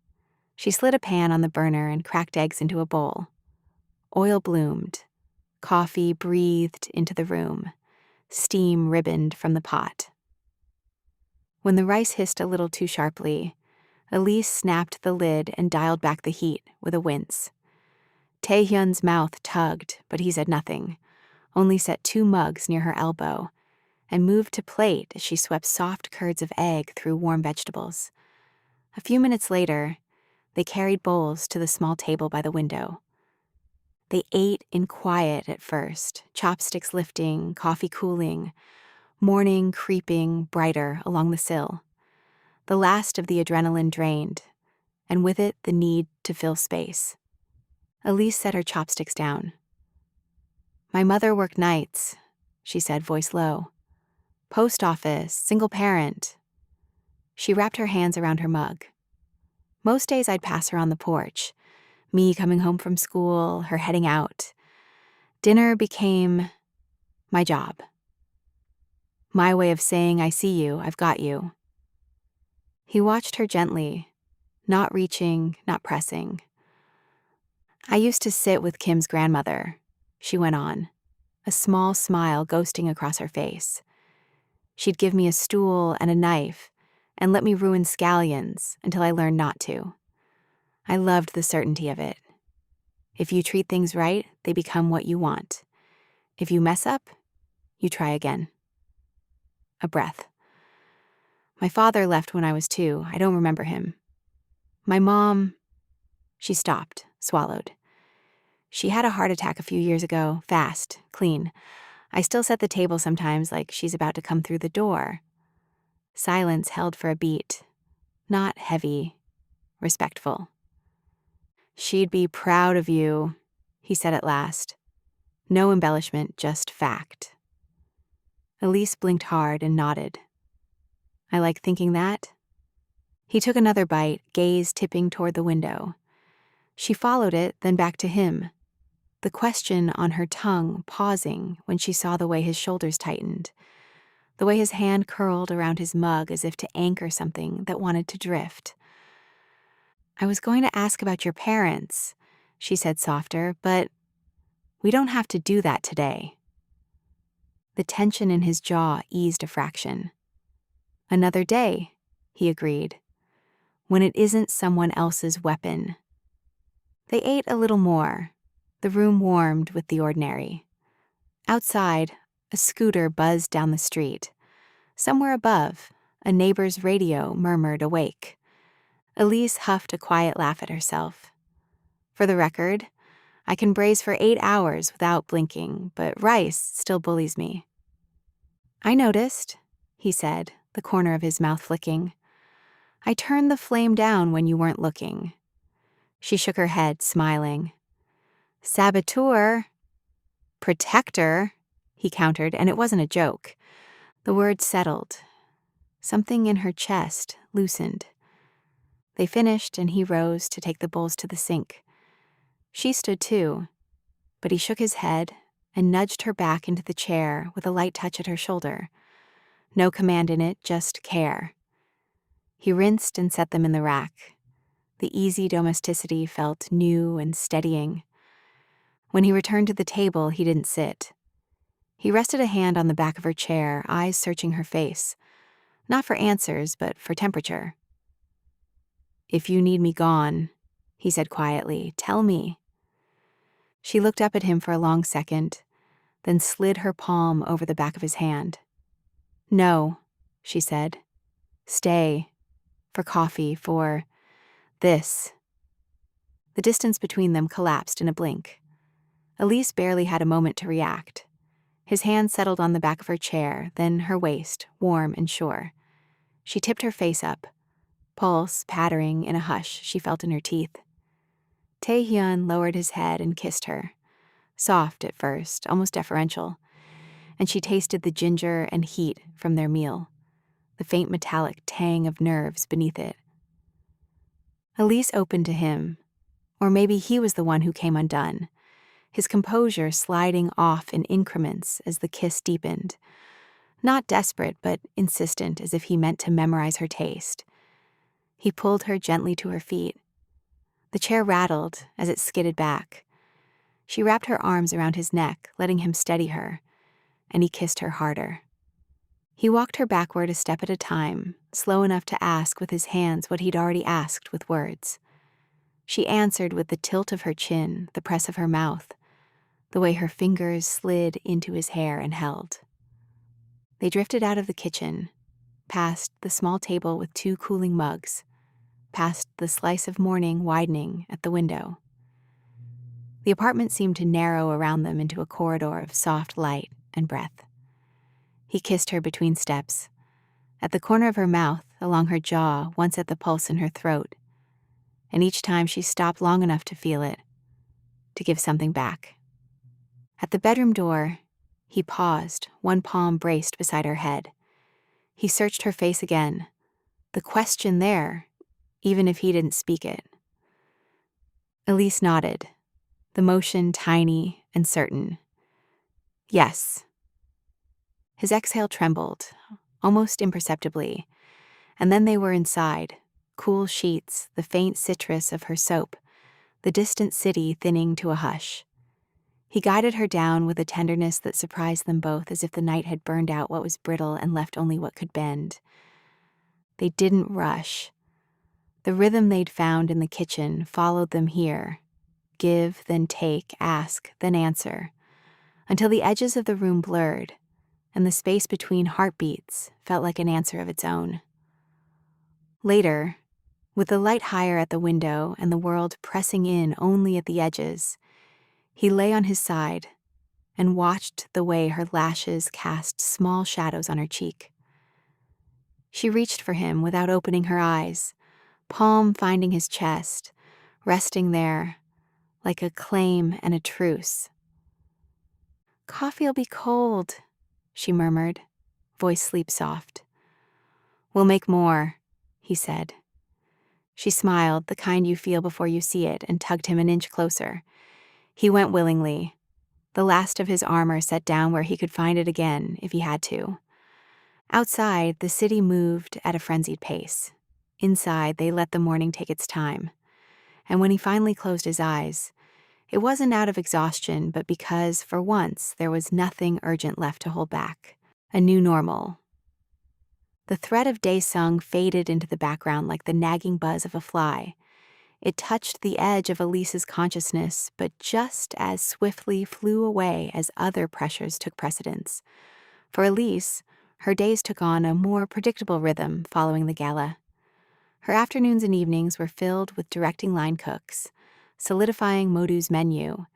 She slid a pan on the burner and cracked eggs into a bowl. Oil bloomed. Coffee breathed into the room. Steam ribboned from the pot. When the rice hissed a little too sharply, Elise snapped the lid and dialed back the heat with a wince. Taehyun's mouth tugged, but he said nothing, only set 2 mugs near her elbow, and moved to plate as she swept soft curds of egg through warm vegetables. A few minutes later, they carried bowls to the small table by the window. They ate in quiet at first, chopsticks lifting, coffee cooling, morning creeping brighter along the sill. The last of the adrenaline drained, and with it the need to fill space. Elise set her chopsticks down. "My mother worked nights," she said, voice low. "Post office, single parent." She wrapped her hands around her mug. Most days I'd pass her on the porch, me coming home from school, her heading out. Dinner became my job. My way of saying, "I see you, I've got you." He watched her gently, not reaching, not pressing. "I used to sit with Kim's grandmother," she went on, a small smile ghosting across her face. "She'd give me a stool and a knife and let me ruin scallions until I learned not to. I loved the certainty of it. If you treat things right, they become what you want. If you mess up, you try again." A breath. "My father left when I was 2. I don't remember him. My mom..." She stopped, swallowed. "She had a heart attack a few years ago, fast, clean. I still set the table sometimes like she's about to come through the door." Silence held for a beat, not heavy, respectful. "She'd be proud of you," he said at last. No embellishment, just fact. Elise blinked hard and nodded. "I like thinking that." He took another bite, gaze tipping toward the window. She followed it, then back to him, the question on her tongue pausing when she saw the way his shoulders tightened, the way his hand curled around his mug as if to anchor something that wanted to drift. "I was going to ask about your parents," she said softer, "but we don't have to do that today." The tension in his jaw eased a fraction. "Another day," he agreed, "when it isn't someone else's weapon." They ate a little more, The room warmed with the ordinary. Outside, a scooter buzzed down the street. Somewhere above, a neighbor's radio murmured awake. Elise huffed a quiet laugh at herself. For the record, I can braise for 8 hours without blinking, but rice still bullies me. I noticed, he said, the corner of his mouth flicking. I turned the flame down when you weren't looking. She shook her head, smiling. Saboteur. Protector, he countered, and it wasn't a joke. The word settled. Something in her chest loosened. They finished, and he rose to take the bowls to the sink. She stood too, but he shook his head and nudged her back into the chair with a light touch at her shoulder. No command in it, just care. He rinsed and set them in the rack. The easy domesticity felt new and steadying. When he returned to the table, he didn't sit. He rested a hand on the back of her chair, eyes searching her face. Not for answers, but for temperature. If you need me gone, he said quietly, tell me. She looked up at him for a long second, then slid her palm over the back of his hand. No, she said. Stay. For coffee, for this. The distance between them collapsed in a blink. Elise barely had a moment to react. His hand settled on the back of her chair, then her waist, warm and sure. She tipped her face up, pulse pattering in a hush she felt in her teeth. Hyun lowered his head and kissed her. Soft at first, almost deferential. And she tasted the ginger and heat from their meal, the faint metallic tang of nerves beneath it. Elise opened to him, or maybe he was the one who came undone, his composure sliding off in increments as the kiss deepened. Not desperate, but insistent, as if he meant to memorize her taste. He pulled her gently to her feet. The chair rattled as it skidded back. She wrapped her arms around his neck, letting him steady her, and he kissed her harder. He walked her backward a step at a time, slow enough to ask with his hands what he'd already asked with words. She answered with the tilt of her chin, the press of her mouth, the way her fingers slid into his hair and held. They drifted out of the kitchen, past the small table with 2 cooling mugs, past the slice of morning widening at the window. The apartment seemed to narrow around them into a corridor of soft light and breath. He kissed her between steps, at the corner of her mouth, along her jaw, once at the pulse in her throat, and each time she stopped long enough to feel it, to give something back. At the bedroom door, he paused, one palm braced beside her head. He searched her face again, the question there, even if he didn't speak it. Elise nodded, the motion tiny and certain. Yes. His exhale trembled, almost imperceptibly, and then they were inside, cool sheets, the faint citrus of her soap, the distant city thinning to a hush. He guided her down with a tenderness that surprised them both, as if the night had burned out what was brittle and left only what could bend. They didn't rush. The rhythm they'd found in the kitchen followed them here. Give, then take, ask, then answer, until the edges of the room blurred, and the space between heartbeats felt like an answer of its own. Later, with the light higher at the window and the world pressing in only at the edges, he lay on his side and watched the way her lashes cast small shadows on her cheek. She reached for him without opening her eyes, palm finding his chest, resting there like a claim and a truce. "Coffee'll be cold," she murmured, voice sleep-soft. "We'll make more," he said. She smiled, the kind you feel before you see it, and tugged him an inch closer. He went willingly, the last of his armor set down where he could find it again if he had to. Outside, the city moved at a frenzied pace. Inside, they let the morning take its time. And when he finally closed his eyes, it wasn't out of exhaustion, but because, for once, there was nothing urgent left to hold back. A new normal. The thread of day sung faded into the background like the nagging buzz of a fly. It touched the edge of Elise's consciousness, but just as swiftly flew away as other pressures took precedence. For Elise, her days took on a more predictable rhythm following the gala. Her afternoons and evenings were filled with directing line cooks, solidifying Modu's menu,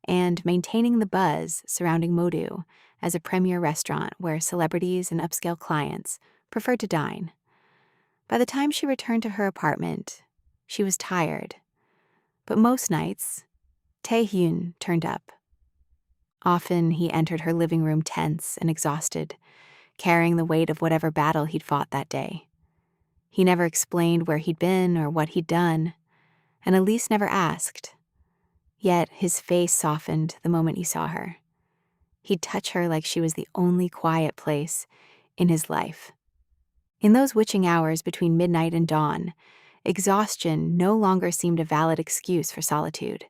and maintaining the buzz surrounding Modu as a premier restaurant where celebrities and upscale clients preferred to dine. By the time she returned to her apartment, she was tired. But most nights, Hyun turned up. Often he entered her living room tense and exhausted, carrying the weight of whatever battle he'd fought that day. He never explained where he'd been or what he'd done, and Elise never asked. Yet his face softened the moment he saw her. He'd touch her like she was the only quiet place in his life. In those witching hours between midnight and dawn, exhaustion no longer seemed a valid excuse for solitude.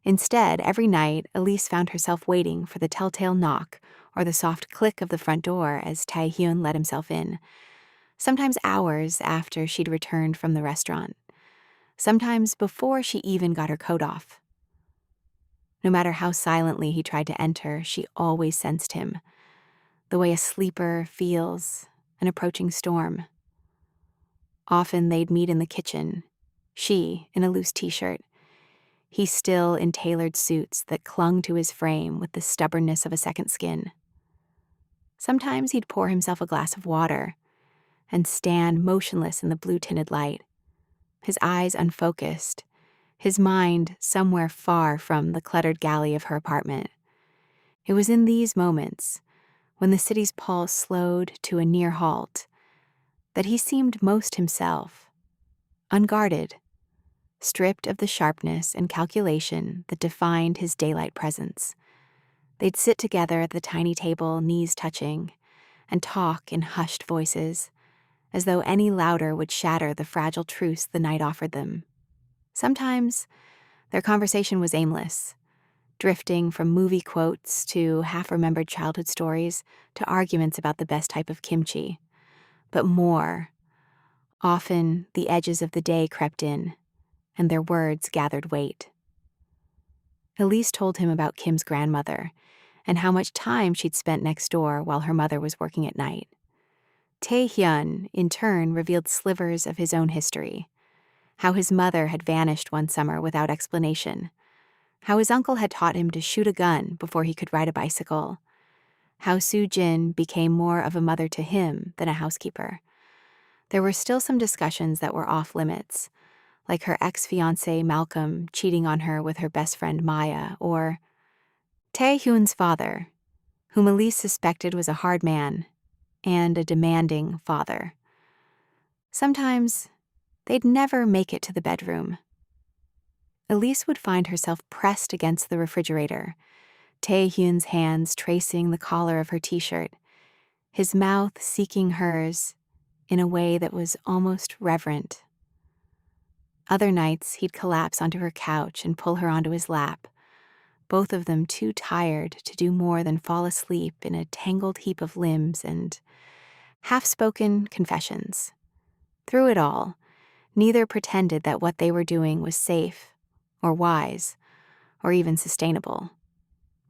Instead, every night, Elise found herself waiting for the telltale knock or the soft click of the front door as Tae-hyun let himself in, sometimes hours after she'd returned from the restaurant, sometimes before she even got her coat off. No matter how silently he tried to enter, she always sensed him, the way a sleeper feels an approaching storm. Often they'd meet in the kitchen, she in a loose t-shirt, he still in tailored suits that clung to his frame with the stubbornness of a second skin. Sometimes he'd pour himself a glass of water and stand motionless in the blue-tinted light, his eyes unfocused, his mind somewhere far from the cluttered galley of her apartment. It was in these moments, when the city's pulse slowed to a near halt, that he seemed most himself, unguarded, stripped of the sharpness and calculation that defined his daylight presence. They'd sit together at the tiny table, knees touching, and talk in hushed voices, as though any louder would shatter the fragile truce the night offered them. Sometimes their conversation was aimless, drifting from movie quotes to half-remembered childhood stories to arguments about the best type of kimchi. But more, often the edges of the day crept in, and their words gathered weight. Elise told him about Kim's grandmother and how much time she'd spent next door while her mother was working at night. Tae-hyun, in turn, revealed slivers of his own history, how his mother had vanished one summer without explanation, how his uncle had taught him to shoot a gun before he could ride a bicycle, how Soo-jin became more of a mother to him than a housekeeper. There were still some discussions that were off limits, like her ex-fiancé Malcolm cheating on her with her best friend Maya, or Tae-hyun's father, whom Elise suspected was a hard man and a demanding father. Sometimes they'd never make it to the bedroom. Elise would find herself pressed against the refrigerator, Tae-hyun's hands tracing the collar of her t-shirt, his mouth seeking hers in a way that was almost reverent. Other nights, he'd collapse onto her couch and pull her onto his lap, both of them too tired to do more than fall asleep in a tangled heap of limbs and half-spoken confessions. Through it all, neither pretended that what they were doing was safe or wise or even sustainable.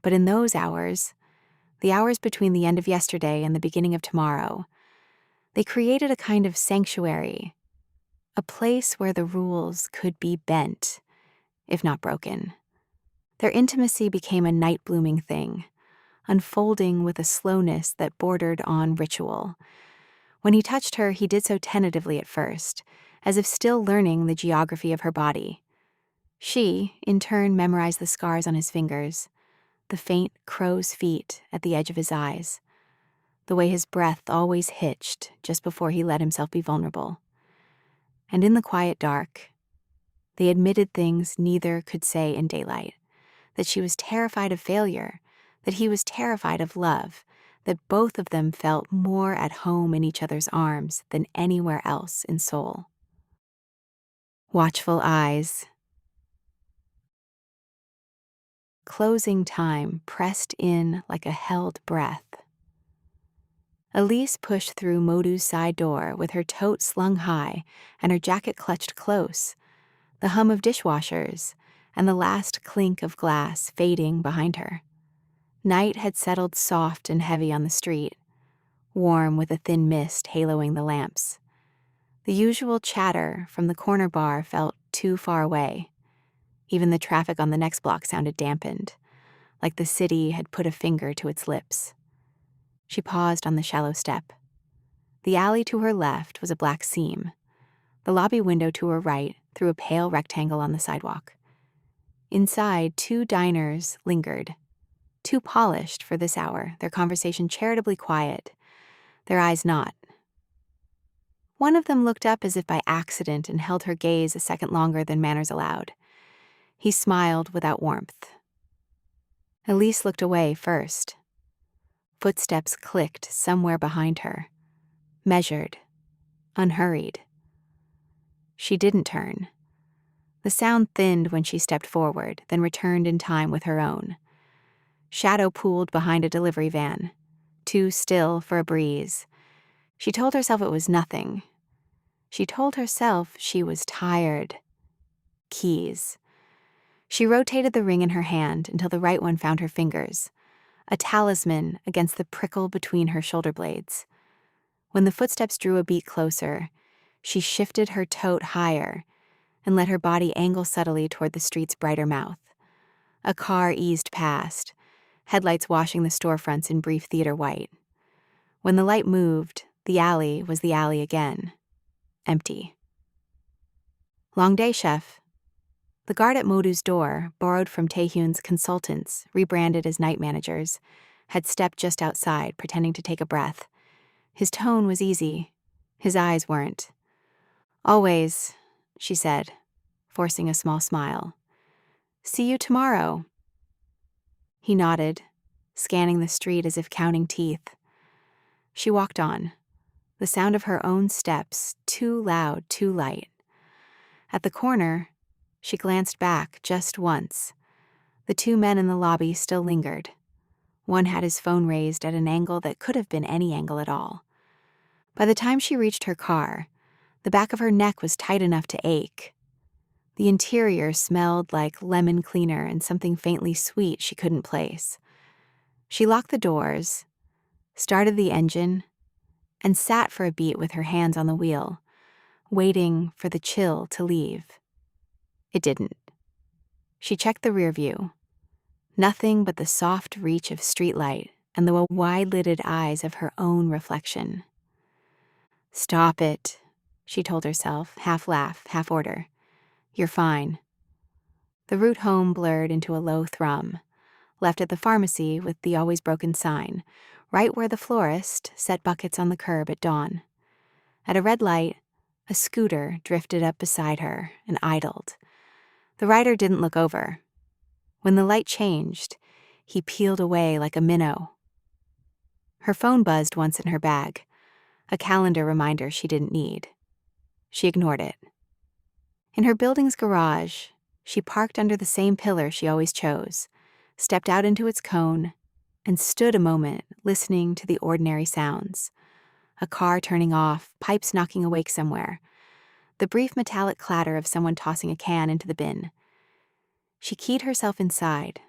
But in those hours, the hours between the end of yesterday and the beginning of tomorrow, they created a kind of sanctuary, a place where the rules could be bent, if not broken. Their intimacy became a night-blooming thing, unfolding with a slowness that bordered on ritual. When he touched her, he did so tentatively at first, as if still learning the geography of her body. She, in turn, memorized the scars on his fingers, the faint crow's feet at the edge of his eyes, the way his breath always hitched just before he let himself be vulnerable. And in the quiet dark, they admitted things neither could say in daylight, that she was terrified of failure, that he was terrified of love, that both of them felt more at home in each other's arms than anywhere else in Seoul. Watchful eyes. Closing time pressed in like a held breath. Elise pushed through Modu's side door with her tote slung high and her jacket clutched close, the hum of dishwashers, and the last clink of glass fading behind her. Night had settled soft and heavy on the street, warm with a thin mist haloing the lamps. The usual chatter from the corner bar felt too far away. Even the traffic on the next block sounded dampened, like the city had put a finger to its lips. She paused on the shallow step. The alley to her left was a black seam. The lobby window to her right threw a pale rectangle on the sidewalk. Inside, 2 diners lingered. Too polished for this hour, their conversation charitably quiet, their eyes not. One of them looked up as if by accident and held her gaze a second longer than manners allowed. He smiled without warmth. Elise looked away first. Footsteps clicked somewhere behind her, measured, unhurried. She didn't turn. The sound thinned when she stepped forward, then returned in time with her own. Shadow pooled behind a delivery van, too still for a breeze. She told herself it was nothing. She told herself she was tired. Keys. She rotated the ring in her hand until the right one found her fingers, a talisman against the prickle between her shoulder blades. When the footsteps drew a beat closer, she shifted her tote higher and let her body angle subtly toward the street's brighter mouth. A car eased past, headlights washing the storefronts in brief theater white. When the light moved, the alley was the alley again. Empty. Long day, chef. The guard at Modu's door, borrowed from Taehyun's consultants, rebranded as night managers, had stepped just outside, pretending to take a breath. His tone was easy. His eyes weren't. Always, she said, forcing a small smile. See you tomorrow. He nodded, scanning the street as if counting teeth. She walked on, the sound of her own steps too loud, too light. At the corner, she glanced back just once. The 2 men in the lobby still lingered. One had his phone raised at an angle that could have been any angle at all. By the time she reached her car, the back of her neck was tight enough to ache. The interior smelled like lemon cleaner and something faintly sweet she couldn't place. She locked the doors, started the engine, and sat for a beat with her hands on the wheel, waiting for the chill to leave. It didn't. She checked the rear view. Nothing but the soft reach of streetlight and the wide-lidded eyes of her own reflection. Stop it, she told herself, half laugh, half order. You're fine. The route home blurred into a low thrum, left at the pharmacy with the always broken sign, right where the florist set buckets on the curb at dawn. At a red light, a scooter drifted up beside her and idled. The rider didn't look over. When the light changed, he peeled away like a minnow. Her phone buzzed once in her bag, a calendar reminder she didn't need. She ignored it. In her building's garage, she parked under the same pillar she always chose, stepped out into its cone, and stood a moment listening to the ordinary sounds. A car turning off, pipes knocking awake somewhere, the brief metallic clatter of someone tossing a can into the bin. She keyed herself inside,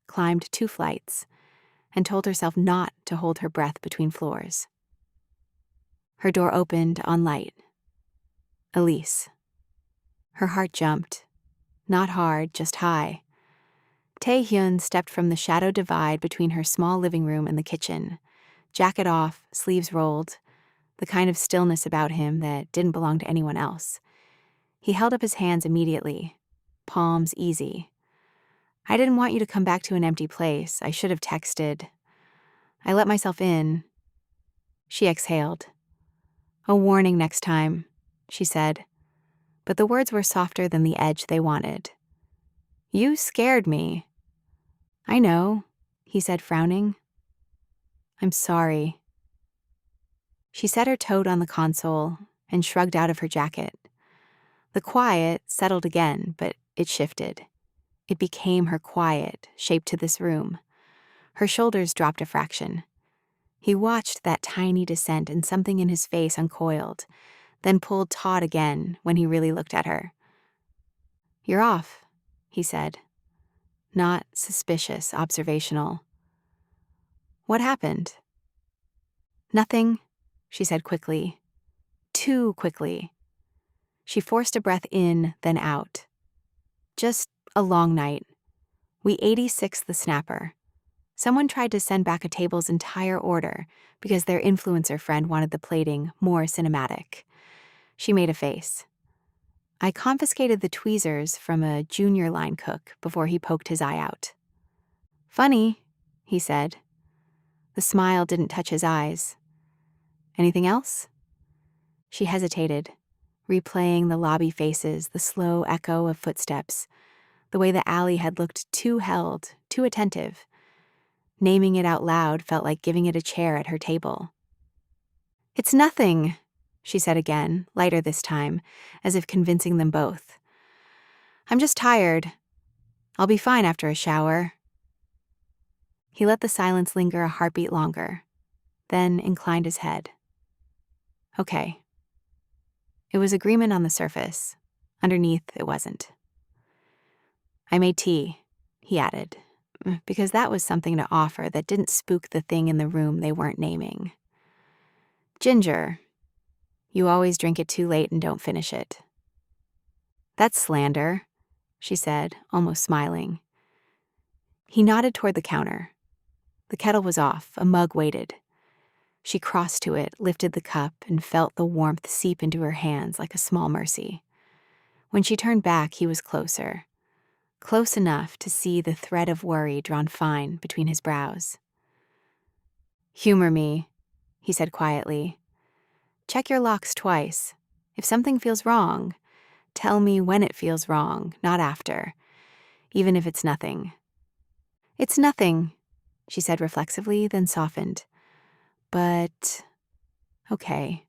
climbed 2 flights, and told herself not to hold her breath between floors. Her door opened on light. Elise. Her heart jumped. Not hard, just high. Tae-hyun stepped from the shadow divide between her small living room and the kitchen, jacket off, sleeves rolled, the kind of stillness about him that didn't belong to anyone else. He held up his hands immediately, palms easy. I didn't want you to come back to an empty place. I should have texted. I let myself in. She exhaled. A warning next time, she said, but the words were softer than the edge they wanted. You scared me. I know, he said, frowning. I'm sorry. She set her tote on the console and shrugged out of her jacket. The quiet settled again, but it shifted. It became her quiet, shaped to this room. Her shoulders dropped a fraction. He watched that tiny descent and something in his face uncoiled, then pulled taut again when he really looked at her. "You're off," he said. Not suspicious, observational. "What happened?" "Nothing," she said quickly. Too quickly. She forced a breath in, then out. "Just a long night. We 86 the snapper. Someone tried to send back a table's entire order because their influencer friend wanted the plating more cinematic." She made a face. "I confiscated the tweezers from a junior line cook before he poked his eye out." "Funny," he said. The smile didn't touch his eyes. "Anything else?" She hesitated, replaying the lobby faces, the slow echo of footsteps, the way the alley had looked too held, too attentive. Naming it out loud felt like giving it a chair at her table. "It's nothing," she said again, lighter this time, as if convincing them both. "I'm just tired. I'll be fine after a shower." He let the silence linger a heartbeat longer, then inclined his head. "Okay." It was agreement on the surface. Underneath, it wasn't. "I made tea," he added, because that was something to offer that didn't spook the thing in the room they weren't naming. "Ginger. You always drink it too late and don't finish it." "That's slander," she said, almost smiling. He nodded toward the counter. The kettle was off, a mug waited. She crossed to it, lifted the cup, and felt the warmth seep into her hands like a small mercy. When she turned back, he was closer. Close enough to see the thread of worry drawn fine between his brows. "Humor me," he said quietly. "Check your locks twice. If something feels wrong, tell me when it feels wrong, not after, even if it's nothing." "It's nothing," she said reflexively, then softened. "But okay."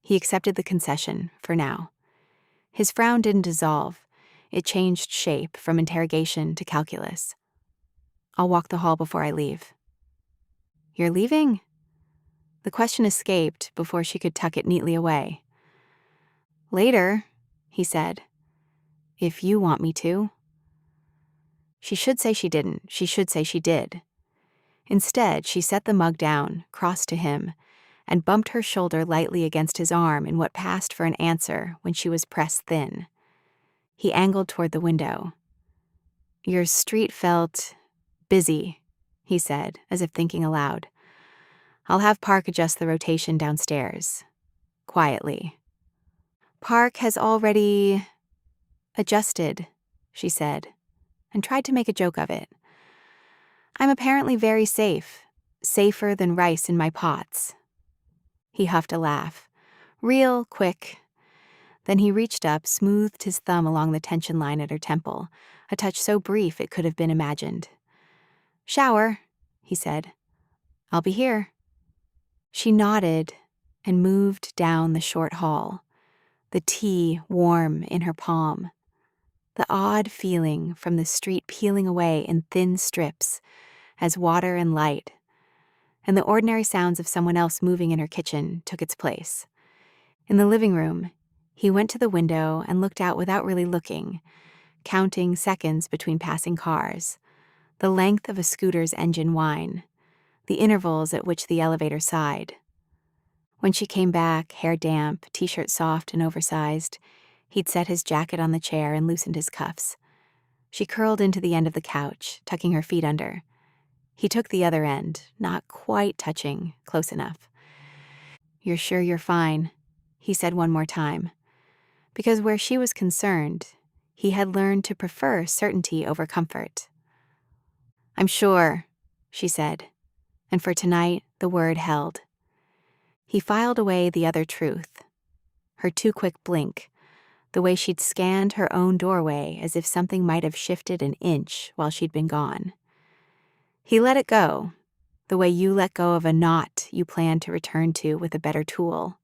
He accepted the concession, for now. His frown didn't dissolve. It changed shape from interrogation to calculus. "I'll walk the hall before I leave." "You're leaving?" The question escaped before she could tuck it neatly away. "Later," he said. "If you want me to." She should say she didn't. She should say she did. Instead, she set the mug down, crossed to him, and bumped her shoulder lightly against his arm in what passed for an answer when she was pressed thin. He angled toward the window. "Your street felt busy," he said, as if thinking aloud. "I'll have Park adjust the rotation downstairs." Quietly. "Park has already adjusted," she said, and tried to make a joke of it. "I'm apparently very safe, safer than rice in my pots." He huffed a laugh. Real quick. Then he reached up, smoothed his thumb along the tension line at her temple, a touch so brief it could have been imagined. "Shower," he said. "I'll be here." She nodded and moved down the short hall, the tea warm in her palm. The odd feeling from the street peeling away in thin strips as water and light, and the ordinary sounds of someone else moving in her kitchen took its place. In the living room, he went to the window and looked out without really looking, counting seconds between passing cars, the length of a scooter's engine whine, the intervals at which the elevator sighed. When she came back, hair damp, t-shirt soft and oversized, he'd set his jacket on the chair and loosened his cuffs. She curled into the end of the couch, tucking her feet under. He took the other end, not quite touching, close enough. "You're sure you're fine?" he said one more time. Because where she was concerned, he had learned to prefer certainty over comfort. "I'm sure," she said, and for tonight, the word held. He filed away the other truth. Her too quick blink, the way she'd scanned her own doorway as if something might have shifted an inch while she'd been gone. He let it go, the way you let go of a knot you plan to return to with a better tool.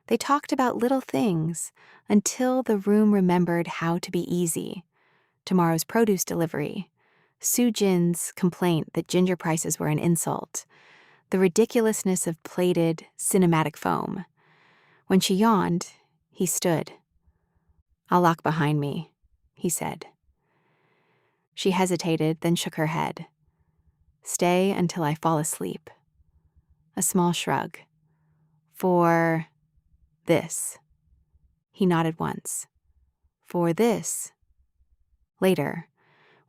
They talked about little things until the room remembered how to be easy. Tomorrow's produce delivery, Soo Jin's complaint that ginger prices were an insult, the ridiculousness of plated, cinematic foam. When she yawned, he stood. "I'll lock behind me," he said. She hesitated, then shook her head. "Stay until I fall asleep." A small shrug. "For this." He nodded once. "For this." Later,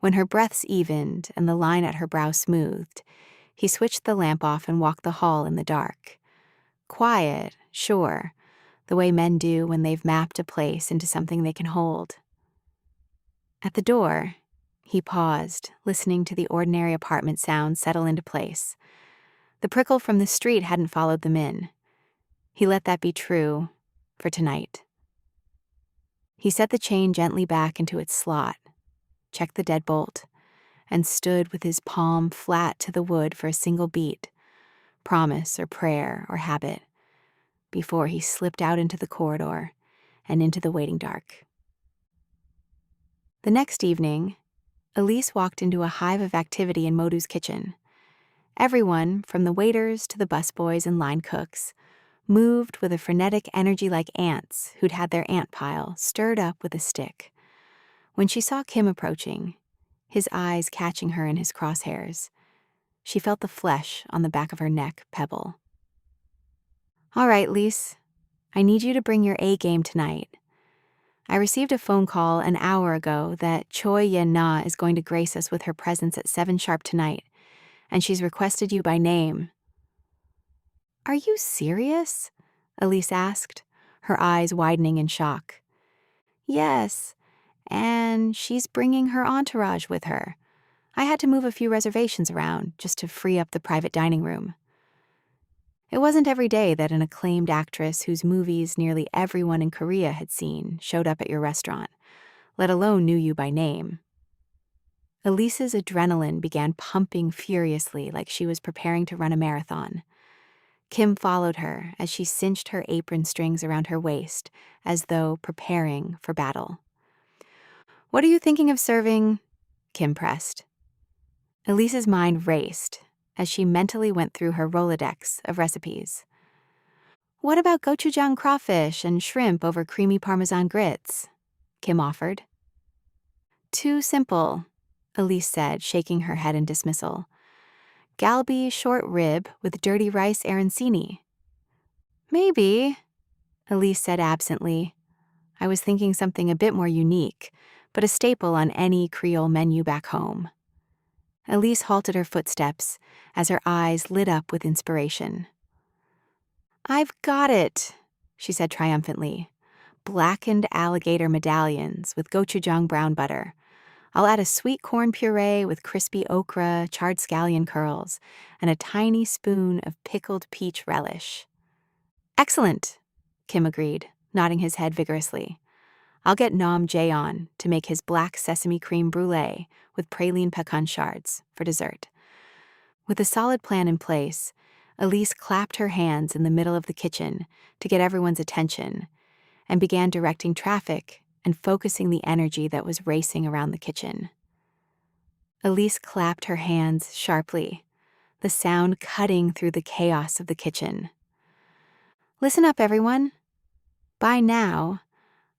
when her breaths evened and the line at her brow smoothed, he switched the lamp off and walked the hall in the dark. Quiet, sure, the way men do when they've mapped a place into something they can hold. At the door, he paused, listening to the ordinary apartment sounds settle into place. The prickle from the street hadn't followed them in. He let that be true for tonight. He set the chain gently back into its slot, checked the deadbolt, and stood with his palm flat to the wood for a single beat, promise or prayer or habit, before he slipped out into the corridor and into the waiting dark. The next evening, Elise walked into a hive of activity in Modu's kitchen. Everyone, from the waiters to the busboys and line cooks, moved with a frenetic energy like ants who'd had their ant pile stirred up with a stick. When she saw Kim approaching, his eyes catching her in his crosshairs, she felt the flesh on the back of her neck pebble. "All right, Lise, I need you to bring your A game tonight. I received a phone call an hour ago that Choi Yen-na is going to grace us with her presence at 7 sharp tonight, and she's requested you by name." "Are you serious?" Elise asked, her eyes widening in shock. "Yes, and she's bringing her entourage with her. I had to move a few reservations around just to free up the private dining room." It wasn't every day that an acclaimed actress whose movies nearly everyone in Korea had seen showed up at your restaurant, let alone knew you by name. Elise's adrenaline began pumping furiously like she was preparing to run a marathon. Kim followed her as she cinched her apron strings around her waist, as though preparing for battle. "What are you thinking of serving?" Kim pressed. Elise's mind raced as she mentally went through her Rolodex of recipes. "What about gochujang crawfish and shrimp over creamy Parmesan grits?" Kim offered. "Too simple," Elise said, shaking her head in dismissal. "Galbi short rib with dirty rice arancini." "Maybe," Elise said absently. "I was thinking something a bit more unique, but a staple on any Creole menu back home." Elise halted her footsteps as her eyes lit up with inspiration. "I've got it," she said triumphantly. "Blackened alligator medallions with gochujang brown butter. I'll add a sweet corn puree with crispy okra, charred scallion curls, and a tiny spoon of pickled peach relish." "Excellent," Kim agreed, nodding his head vigorously. "I'll get Nam Jaeon to make his black sesame cream brulee with praline pecan shards for dessert." With a solid plan in place, Elise clapped her hands in the middle of the kitchen to get everyone's attention and began directing traffic and focusing the energy that was racing around the kitchen. Elise clapped her hands sharply, the sound cutting through the chaos of the kitchen. "Listen up, everyone. By now,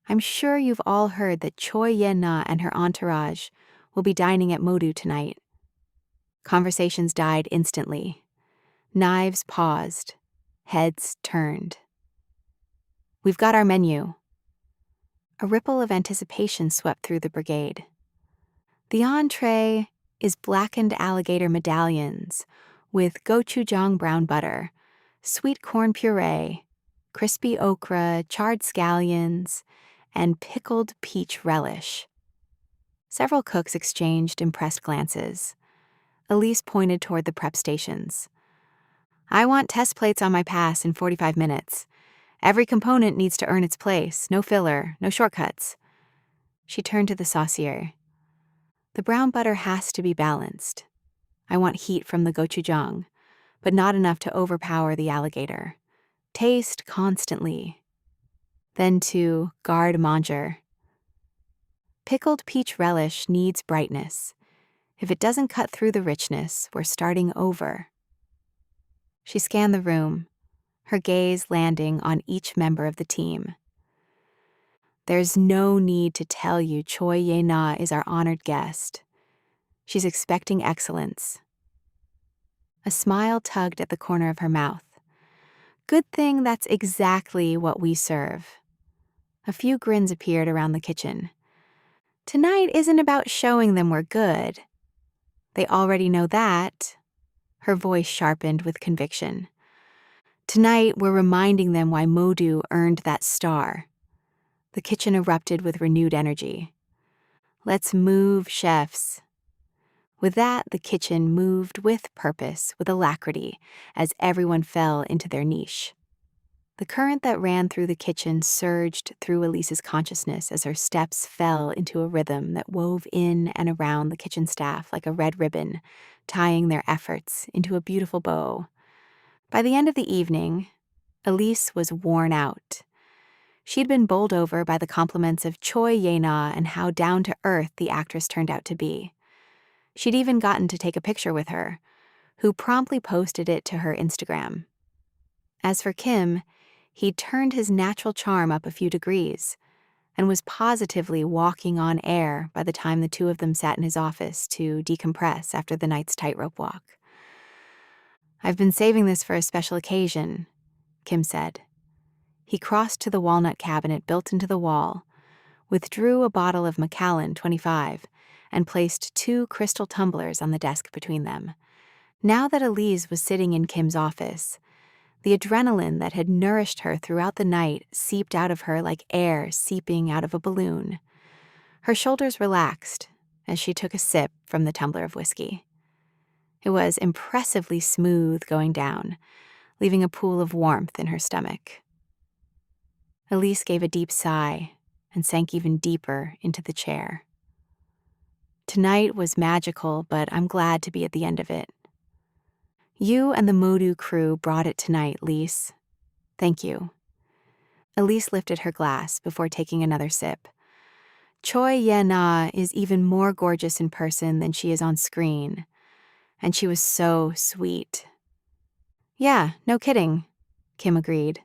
I'm sure you've all heard that Choi Yen-na and her entourage will be dining at Modu tonight." Conversations died instantly. Knives paused. Heads turned. "We've got our menu." A ripple of anticipation swept through the brigade. "The entree is blackened alligator medallions with gochujang brown butter, sweet corn puree, crispy okra, charred scallions, and pickled peach relish." Several cooks exchanged impressed glances. Elise pointed toward the prep stations. "I want test plates on my pass in 45 minutes. Every component needs to earn its place, no filler, no shortcuts." She turned to the saucier. "The brown butter has to be balanced. I want heat from the gochujang, but not enough to overpower the alligator. Taste constantly." Then to garde manger. "Pickled peach relish needs brightness. If it doesn't cut through the richness, we're starting over." She scanned the room, her gaze landing on each member of the team. There's no need to tell you Choi Ye-na is our honored guest. She's expecting excellence. A smile tugged at the corner of her mouth. Good thing that's exactly what we serve. A few grins appeared around the kitchen. Tonight isn't about showing them we're good. They already know that. Her voice sharpened with conviction. Tonight, we're reminding them why Modu earned that star. The kitchen erupted with renewed energy. Let's move, chefs. With that, the kitchen moved with purpose, with alacrity, as everyone fell into their niche. The current that ran through the kitchen surged through Elise's consciousness as her steps fell into a rhythm that wove in and around the kitchen staff like a red ribbon, tying their efforts into a beautiful bow. By the end of the evening, Elise was worn out. She'd been bowled over by the compliments of Choi Ye-na and how down-to-earth the actress turned out to be. She'd even gotten to take a picture with her, who promptly posted it to her Instagram. As for Kim, he'd turned his natural charm up a few degrees and was positively walking on air by the time the two of them sat in his office to decompress after the night's tightrope walk. "I've been saving this for a special occasion," Kim said. He crossed to the walnut cabinet built into the wall, withdrew a bottle of Macallan 25, and placed 2 crystal tumblers on the desk between them. Now that Elise was sitting in Kim's office, the adrenaline that had nourished her throughout the night seeped out of her like air seeping out of a balloon. Her shoulders relaxed as she took a sip from the tumbler of whiskey. It was impressively smooth going down, leaving a pool of warmth in her stomach. Elise gave a deep sigh and sank even deeper into the chair. Tonight was magical, but I'm glad to be at the end of it. You and the Modu crew brought it tonight, Lise. Thank you. Elise lifted her glass before taking another sip. Choi Ye-na is even more gorgeous in person than she is on screen, and she was so sweet. Yeah, no kidding, Kim agreed.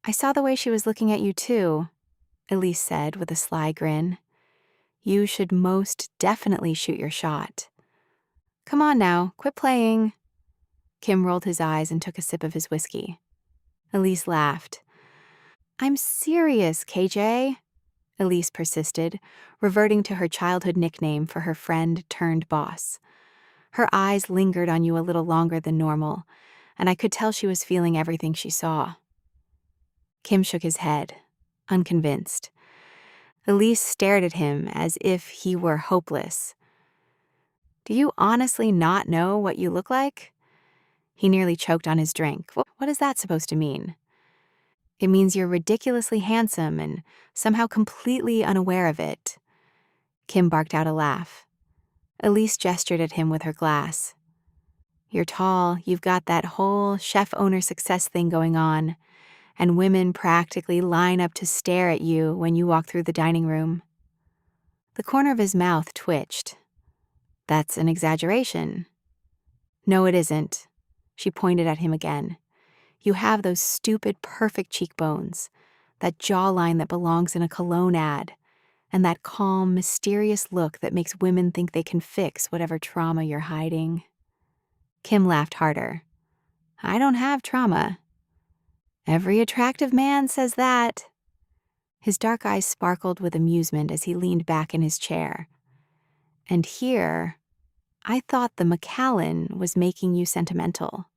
I saw the way she was looking at you too, Elise said with a sly grin. You should most definitely shoot your shot. Come on now, quit playing. Kim rolled his eyes and took a sip of his whiskey. Elise laughed. I'm serious, KJ, Elise persisted, reverting to her childhood nickname for her friend turned boss. Her eyes lingered on you a little longer than normal, and I could tell she was feeling everything she saw. Kim shook his head, unconvinced. Elise stared at him as if he were hopeless. Do you honestly not know what you look like? He nearly choked on his drink. What is that supposed to mean? It means you're ridiculously handsome and somehow completely unaware of it. Kim barked out a laugh. Elise gestured at him with her glass. You're tall, you've got that whole chef-owner success thing going on, and women practically line up to stare at you when you walk through the dining room. The corner of his mouth twitched. That's an exaggeration. No, it isn't. She pointed at him again. You have those stupid, perfect cheekbones, that jawline that belongs in a cologne ad, and that calm, mysterious look that makes women think they can fix whatever trauma you're hiding. Kim laughed harder. I don't have trauma. Every attractive man says that. His dark eyes sparkled with amusement as he leaned back in his chair. And here, I thought the Macallan was making you sentimental.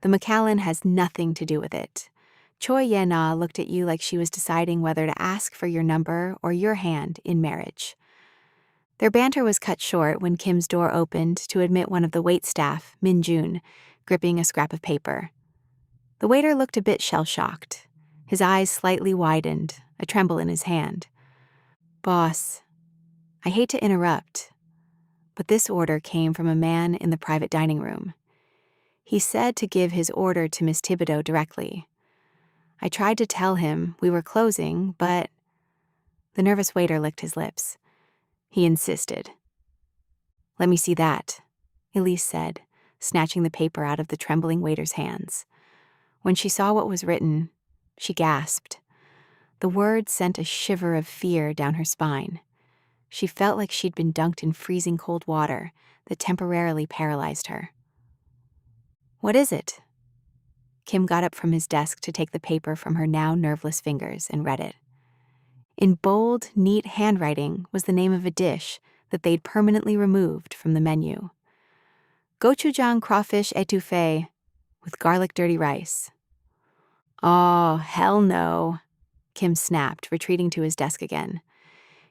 The Macallan has nothing to do with it. Choi Ye-na looked at you like she was deciding whether to ask for your number or your hand in marriage. Their banter was cut short when Kim's door opened to admit one of the waitstaff, Min-jun, gripping a scrap of paper. The waiter looked a bit shell-shocked. His eyes slightly widened, a tremble in his hand. Boss, I hate to interrupt, but this order came from a man in the private dining room. He said to give his order to Miss Thibodeau directly. I tried to tell him we were closing, but... The nervous waiter licked his lips. He insisted. Let me see that, Elise said, snatching the paper out of the trembling waiter's hands. When she saw what was written, she gasped. The words sent a shiver of fear down her spine. She felt like she'd been dunked in freezing cold water that temporarily paralyzed her. "What is it?" Kim got up from his desk to take the paper from her now nerveless fingers and read it. In bold, neat handwriting was the name of a dish that they'd permanently removed from the menu. Gochujang crawfish étouffée with garlic dirty rice. "Oh, hell no," Kim snapped, retreating to his desk again.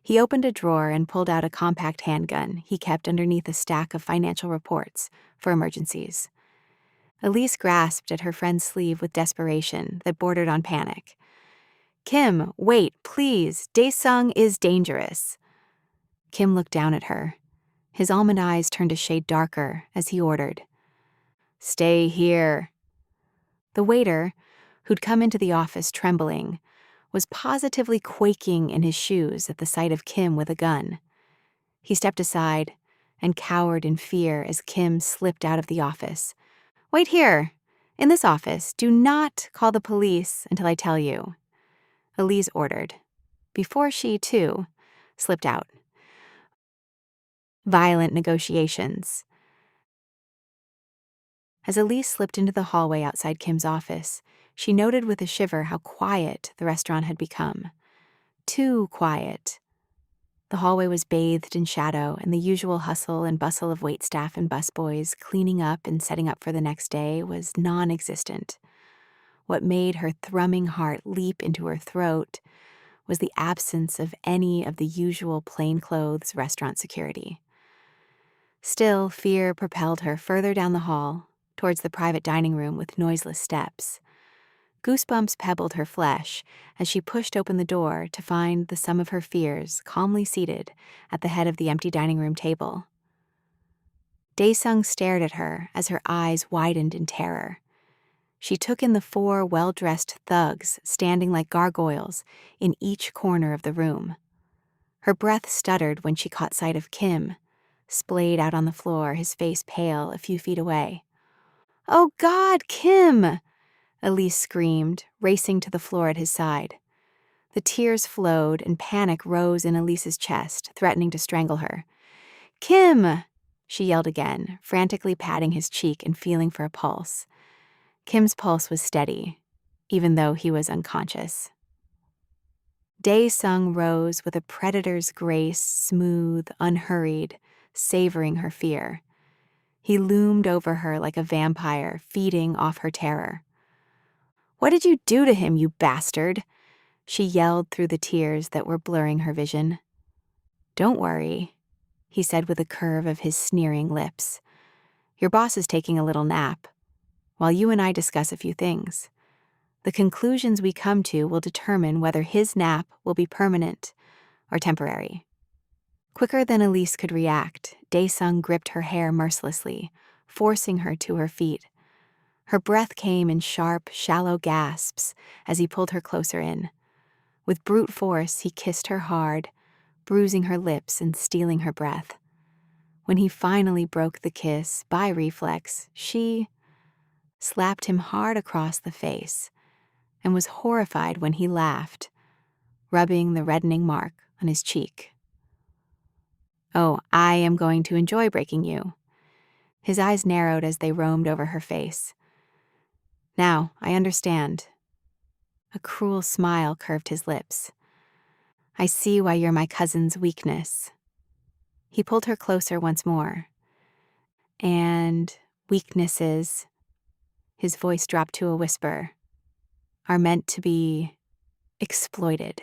He opened a drawer and pulled out a compact handgun he kept underneath a stack of financial reports for emergencies. Elise grasped at her friend's sleeve with desperation that bordered on panic. "Kim, wait, please. Daesung is dangerous." Kim looked down at her. His almond eyes turned a shade darker as he ordered, "Stay here." The waiter, who'd come into the office trembling, was positively quaking in his shoes at the sight of Kim with a gun. He stepped aside and cowered in fear as Kim slipped out of the office. "Wait here. In this office, do not call the police until I tell you," Elise ordered, before she, too, slipped out. Violent negotiations. As Elise slipped into the hallway outside Kim's office, she noted with a shiver how quiet the restaurant had become. Too quiet. The hallway was bathed in shadow, and the usual hustle and bustle of waitstaff and busboys cleaning up and setting up for the next day was non-existent. What made her thrumming heart leap into her throat was the absence of any of the usual plainclothes restaurant security. Still, fear propelled her further down the hall, towards the private dining room with noiseless steps. Goosebumps pebbled her flesh as she pushed open the door to find the sum of her fears calmly seated at the head of the empty dining room table. Daesung stared at her as her eyes widened in terror. She took in the 4 well-dressed thugs standing like gargoyles in each corner of the room. Her breath stuttered when she caught sight of Kim, splayed out on the floor, his face pale a few feet away. "Oh God, Kim!" Elise screamed, racing to the floor at his side. The tears flowed and panic rose in Elise's chest, threatening to strangle her. "Kim!" she yelled again, frantically patting his cheek and feeling for a pulse. Kim's pulse was steady, even though he was unconscious. Daesung rose with a predator's grace, smooth, unhurried, savoring her fear. He loomed over her like a vampire, feeding off her terror. "What did you do to him, you bastard?" she yelled through the tears that were blurring her vision. "Don't worry," he said with a curve of his sneering lips. "Your boss is taking a little nap, while you and I discuss a few things. The conclusions we come to will determine whether his nap will be permanent or temporary." Quicker than Elise could react, Daesung gripped her hair mercilessly, forcing her to her feet. Her breath came in sharp, shallow gasps as he pulled her closer in. With brute force, he kissed her hard, bruising her lips and stealing her breath. When he finally broke the kiss, by reflex, she slapped him hard across the face and was horrified when he laughed, rubbing the reddening mark on his cheek. "Oh, I am going to enjoy breaking you." His eyes narrowed as they roamed over her face. "Now, I understand." A cruel smile curved his lips. "I see why you're my cousin's weakness." He pulled her closer once more. "And weaknesses," his voice dropped to a whisper, "are meant to be exploited."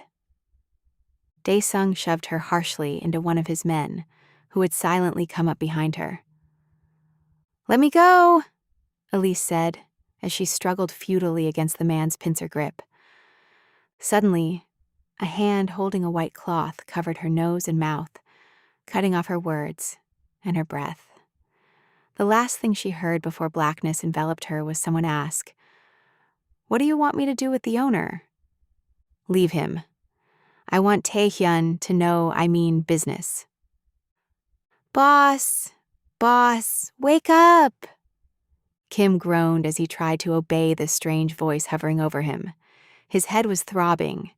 Daesung shoved her harshly into one of his men, who had silently come up behind her. "Let me go," Elise said, as she struggled futilely against the man's pincer grip. Suddenly, a hand holding a white cloth covered her nose and mouth, cutting off her words and her breath. The last thing she heard before blackness enveloped her was someone ask, "What do you want me to do with the owner?" "Leave him. I want Tae-hyun to know I mean business." Boss, wake up!" Kim groaned as he tried to obey the strange voice hovering over him. His head was throbbing,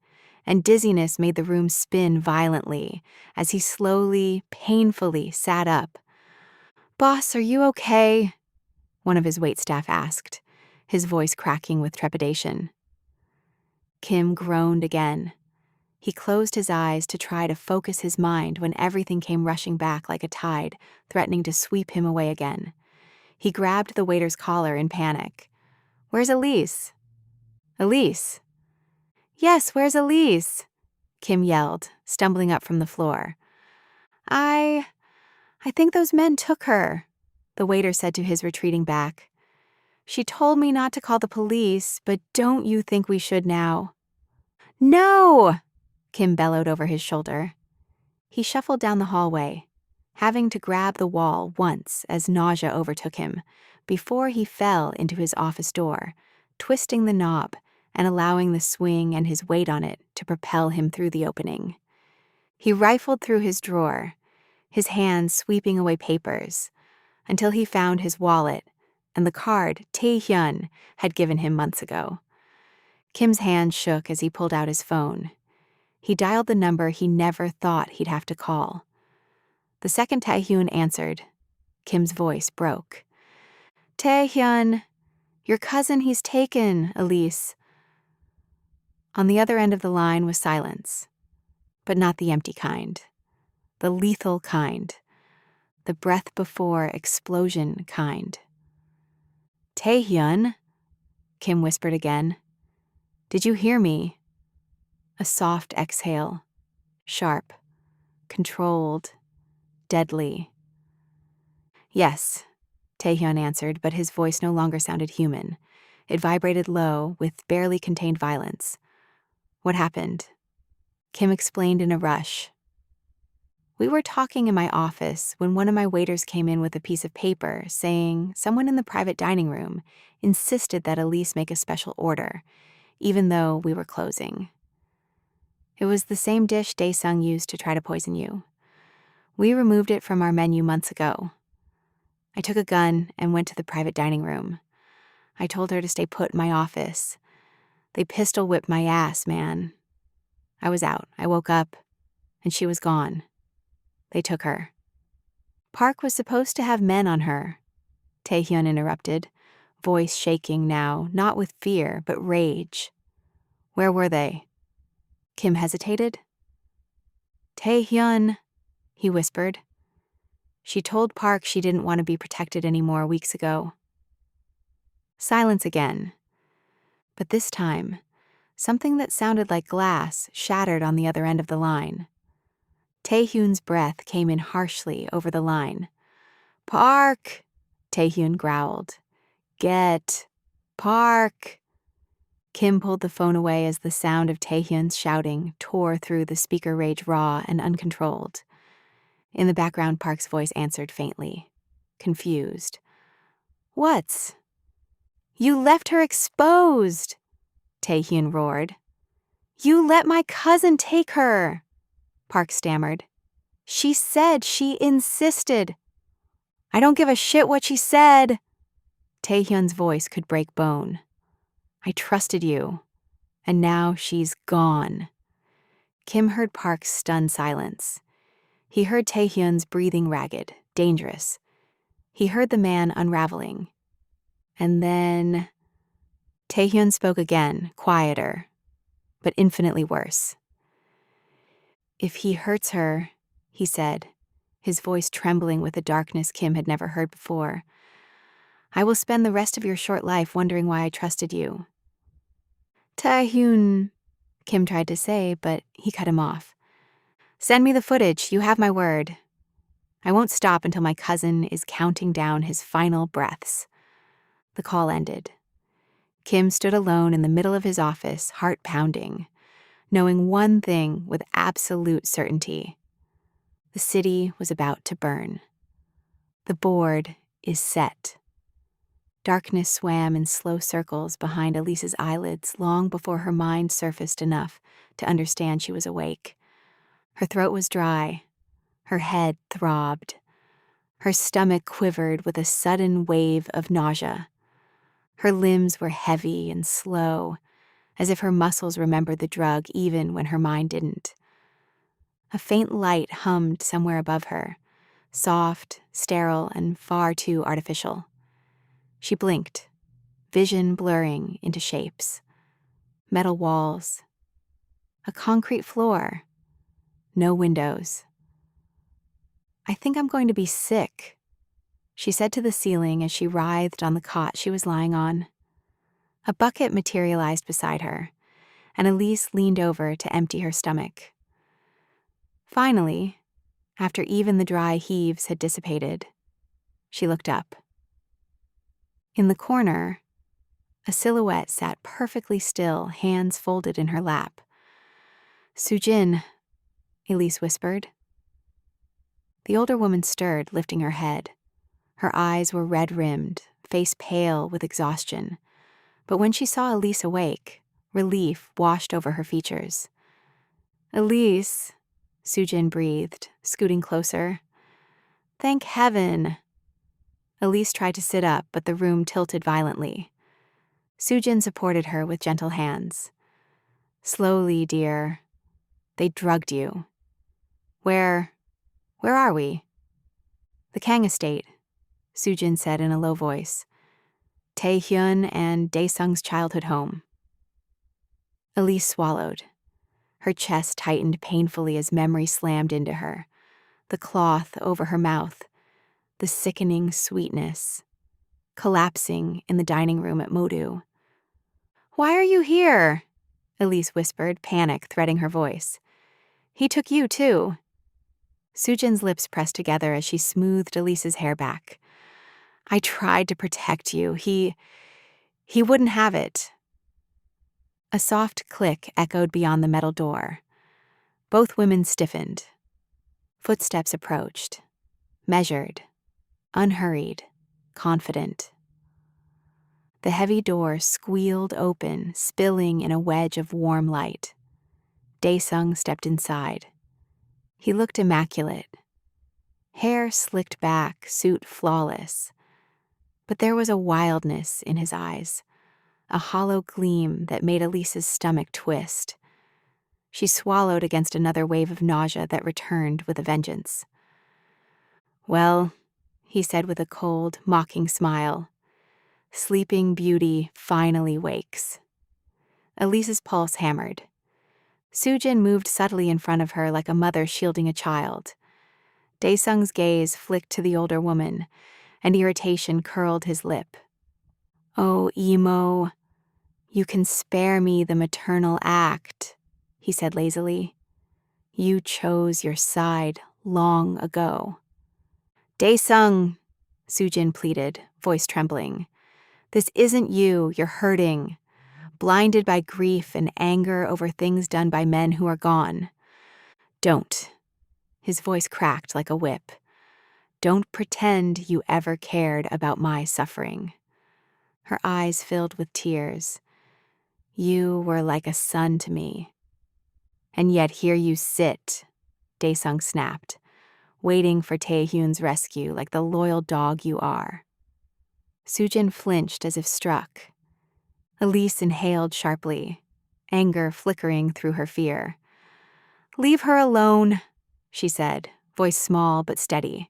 and dizziness made the room spin violently as he slowly, painfully sat up. "Boss, are you okay?" one of his waitstaff asked, his voice cracking with trepidation. Kim groaned again. He closed his eyes to try to focus his mind when everything came rushing back like a tide, threatening to sweep him away again. He grabbed the waiter's collar in panic. "Where's Elise?" "Elise?" "Yes, where's Elise?" Kim yelled, stumbling up from the floor. I think those men took her," the waiter said to his retreating back. "She told me not to call the police, but don't you think we should now?" "No!" Kim bellowed over his shoulder. He shuffled down the hallway, having to grab the wall once as nausea overtook him, before he fell into his office door, twisting the knob and allowing the swing and his weight on it to propel him through the opening. He rifled through his drawer, his hands sweeping away papers, until he found his wallet and the card Hyun had given him months ago. Kim's hand shook as he pulled out his phone. He dialed the number he never thought he'd have to call. The second Taehyun answered, Kim's voice broke. "Taehyun, your cousin he's taken, Elise." On the other end of the line was silence, but not the empty kind. The lethal kind. The breath before explosion kind. "Taehyun," Kim whispered again. "Did you hear me?" A soft exhale. Sharp. Controlled. Deadly. "Yes," Taehyun answered, but his voice no longer sounded human. It vibrated low, with barely contained violence. "What happened?" Kim explained in a rush. "We were talking in my office when one of my waiters came in with a piece of paper saying someone in the private dining room insisted that Elise make a special order, even though we were closing. It was the same dish Daesung used to try to poison you. We removed it from our menu months ago. I took a gun and went to the private dining room. I told her to stay put in my office. They pistol whipped my ass, man. I was out. I woke up, and she was gone. They took her." "Park was supposed to have men on her," Taehyun interrupted, voice shaking now, not with fear, but rage. "Where were they?" Kim hesitated. "Taehyun," he whispered. "She told Park she didn't want to be protected anymore weeks ago." Silence again. But this time, something that sounded like glass shattered on the other end of the line. Taehyun's breath came in harshly over the line. "Park," Taehyun growled. "Get Park." Kim pulled the phone away as the sound of Taehyun's shouting tore through the speaker rage raw and uncontrolled. In the background, Park's voice answered faintly, confused. "What's?" "You left her exposed," Taehyun roared. "You let my cousin take her," Park stammered. "She said she insisted." "I don't give a shit what she said." Taehyun's voice could break bone. "I trusted you, and now she's gone." Kim heard Park's stunned silence. He heard Taehyun's breathing ragged, dangerous. He heard the man unraveling. And then Taehyun spoke again, quieter, but infinitely worse. "If he hurts her," he said, his voice trembling with a darkness Kim had never heard before, "I will spend the rest of your short life wondering why I trusted you." "Taehyun," Kim tried to say, but he cut him off. "Send me the footage, you have my word. I won't stop until my cousin is counting down his final breaths." The call ended. Kim stood alone in the middle of his office, heart pounding, knowing one thing with absolute certainty. The city was about to burn. The board is set. Darkness swam in slow circles behind Elise's eyelids long before her mind surfaced enough to understand she was awake. Her throat was dry. Her head throbbed. Her stomach quivered with a sudden wave of nausea. Her limbs were heavy and slow, as if her muscles remembered the drug even when her mind didn't. A faint light hummed somewhere above her, soft, sterile, and far too artificial. She blinked, vision blurring into shapes. Metal walls. A concrete floor. No windows. "I think I'm going to be sick," she said to the ceiling as she writhed on the cot she was lying on. A bucket materialized beside her, and Elise leaned over to empty her stomach. Finally, after even the dry heaves had dissipated, she looked up. In the corner, a silhouette sat perfectly still, hands folded in her lap. "Sujin," Elise whispered. The older woman stirred, lifting her head. Her eyes were red-rimmed, face pale with exhaustion. But when she saw Elise awake, relief washed over her features. "Elise," Sujin breathed, scooting closer. "Thank heaven." Elise tried to sit up, but the room tilted violently. Sujin supported her with gentle hands. "Slowly, dear. They drugged you. Where are we?" "The Kang estate," Sujin said in a low voice. "Tae-hyun and Dae-sung's childhood home." Elise swallowed. Her chest tightened painfully as memory slammed into her. The cloth over her mouth, the sickening sweetness, collapsing in the dining room at Modu. "Why are you here?" Elise whispered, panic threading her voice. "He took you, too." Sujin's lips pressed together as she smoothed Elise's hair back. "I tried to protect you. He wouldn't have it." A soft click echoed beyond the metal door. Both women stiffened. Footsteps approached, measured, unhurried, confident. The heavy door squealed open, spilling in a wedge of warm light. Dae-sung stepped inside. He looked immaculate. Hair slicked back, suit flawless. But there was a wildness in his eyes, a hollow gleam that made Elise's stomach twist. She swallowed against another wave of nausea that returned with a vengeance. "Well," he said with a cold, mocking smile, "Sleeping Beauty finally wakes." Elise's pulse hammered. Sujin moved subtly in front of her like a mother shielding a child. Dae-sung's gaze flicked to the older woman, and irritation curled his lip. "Oh, Emo, you can spare me the maternal act," he said lazily. "You chose your side long ago." "Dae-sung," Sujin pleaded, voice trembling. "This isn't you. You're hurting, blinded by grief and anger over things done by men who are gone. Don't." His voice cracked like a whip. "Don't pretend you ever cared about my suffering." Her eyes filled with tears. "You were like a son to me. And yet here you sit," Dae-sung snapped, "waiting for Tae-hyun's rescue like the loyal dog you are." Sujin flinched as if struck. Elise inhaled sharply, anger flickering through her fear. "Leave her alone," she said, voice small but steady.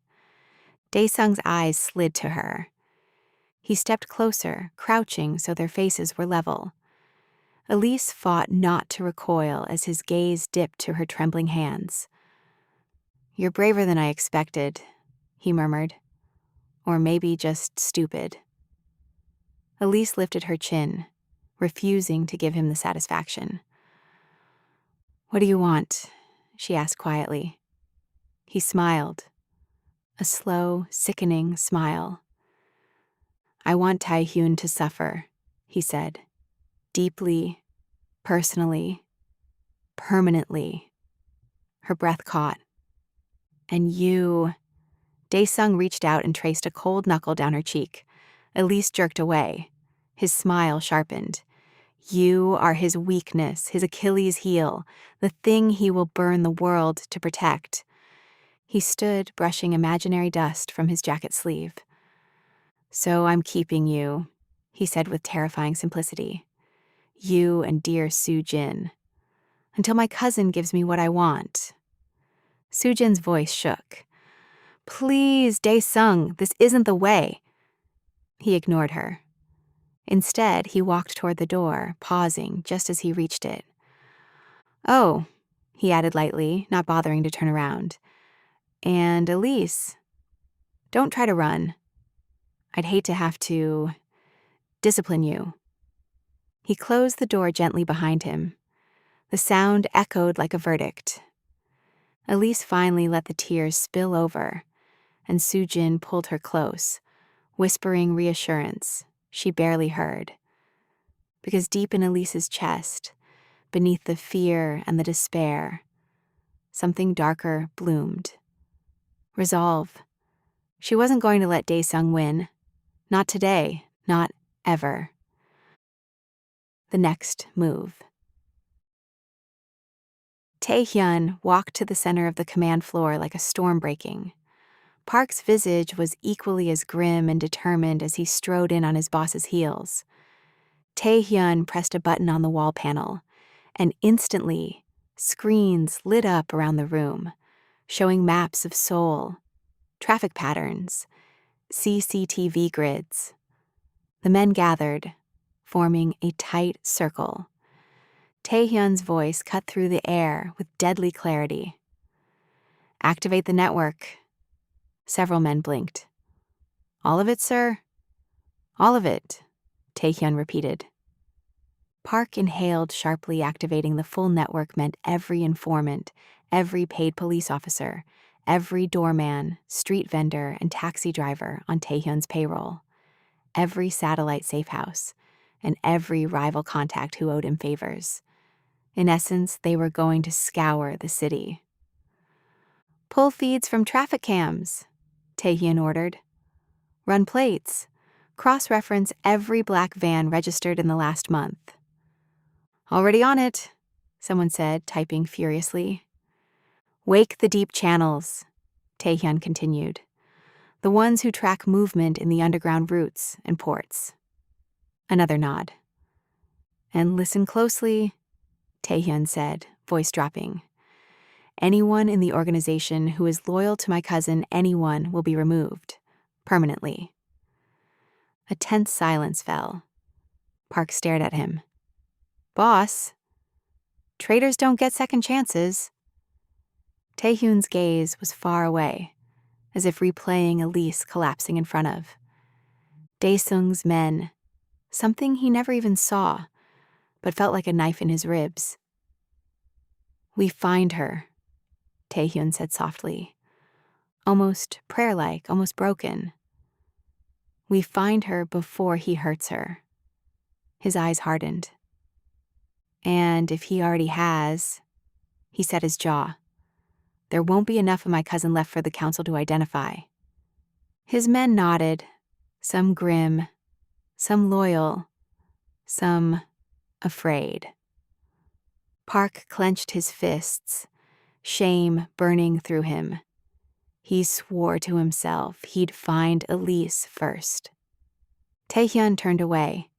Dae-sung's eyes slid to her. He stepped closer, crouching so their faces were level. Elise fought not to recoil as his gaze dipped to her trembling hands. "You're braver than I expected," he murmured. "Or maybe just stupid." Elise lifted her chin, refusing to give him the satisfaction. "What do you want?" she asked quietly. He smiled, a slow, sickening smile. "I want Tae-hyun to suffer," he said, "deeply, personally, permanently." Her breath caught. "And you..." Dae-sung reached out and traced a cold knuckle down her cheek. Elise jerked away. His smile sharpened. "You are his weakness, his Achilles heel, the thing he will burn the world to protect." He stood, brushing imaginary dust from his jacket sleeve. "So I'm keeping you," he said with terrifying simplicity. You and dear Soo-jin. Until my cousin gives me what I want. Soo-jin's voice shook. Please, Dae-sung, this isn't the way. He ignored her. Instead, he walked toward the door, pausing just as he reached it. Oh, he added lightly, not bothering to turn around. And Elise, don't try to run. I'd hate to have to discipline you. He closed the door gently behind him. The sound echoed like a verdict. Elise finally let the tears spill over, and Soo-jin pulled her close, whispering reassurance she barely heard. Because deep in Elise's chest, beneath the fear and the despair, something darker bloomed. Resolve. She wasn't going to let Dae-sung win. Not today, not ever. The next move. Tae-hyun walked to the center of the command floor like a storm breaking. Park's visage was equally as grim and determined as he strode in on his boss's heels. Tae-hyun pressed a button on the wall panel, and instantly, screens lit up around the room, showing maps of Seoul, traffic patterns, CCTV grids. The men gathered, forming a tight circle. Tae-hyun's voice cut through the air with deadly clarity. Activate the network. Several men blinked. All of it, sir? All of it, Tae-hyun repeated. Park inhaled sharply. Activating the full network meant every informant, every paid police officer, every doorman, street vendor, and taxi driver on Tae-hyun's payroll, every satellite safe house, and every rival contact who owed him favors. In essence, they were going to scour the city. Pull feeds from traffic cams, Tae-hyun ordered. Run plates. Cross-reference every black van registered in the last month. Already on it, someone said, typing furiously. Wake the deep channels, Tae-hyun continued. The ones who track movement in the underground routes and ports. Another nod. And listen closely, Tae-hyun said, voice dropping. Anyone in the organization who is loyal to my cousin, anyone will be removed, permanently. A tense silence fell. Park stared at him. Boss, traitors don't get second chances. Tae-hyun's gaze was far away, as if replaying Elise collapsing in front of. Dae-sung's men, something he never even saw, but felt like a knife in his ribs. We find her, Tae-hyun said softly, almost prayer-like, almost broken. We find her before he hurts her. His eyes hardened. And if he already has, he set his jaw. There won't be enough of my cousin left for the council to identify. His men nodded, some grim, some loyal, some afraid. Park clenched his fists, shame burning through him. He swore to himself he'd find Elise first. Tae-hyun turned away,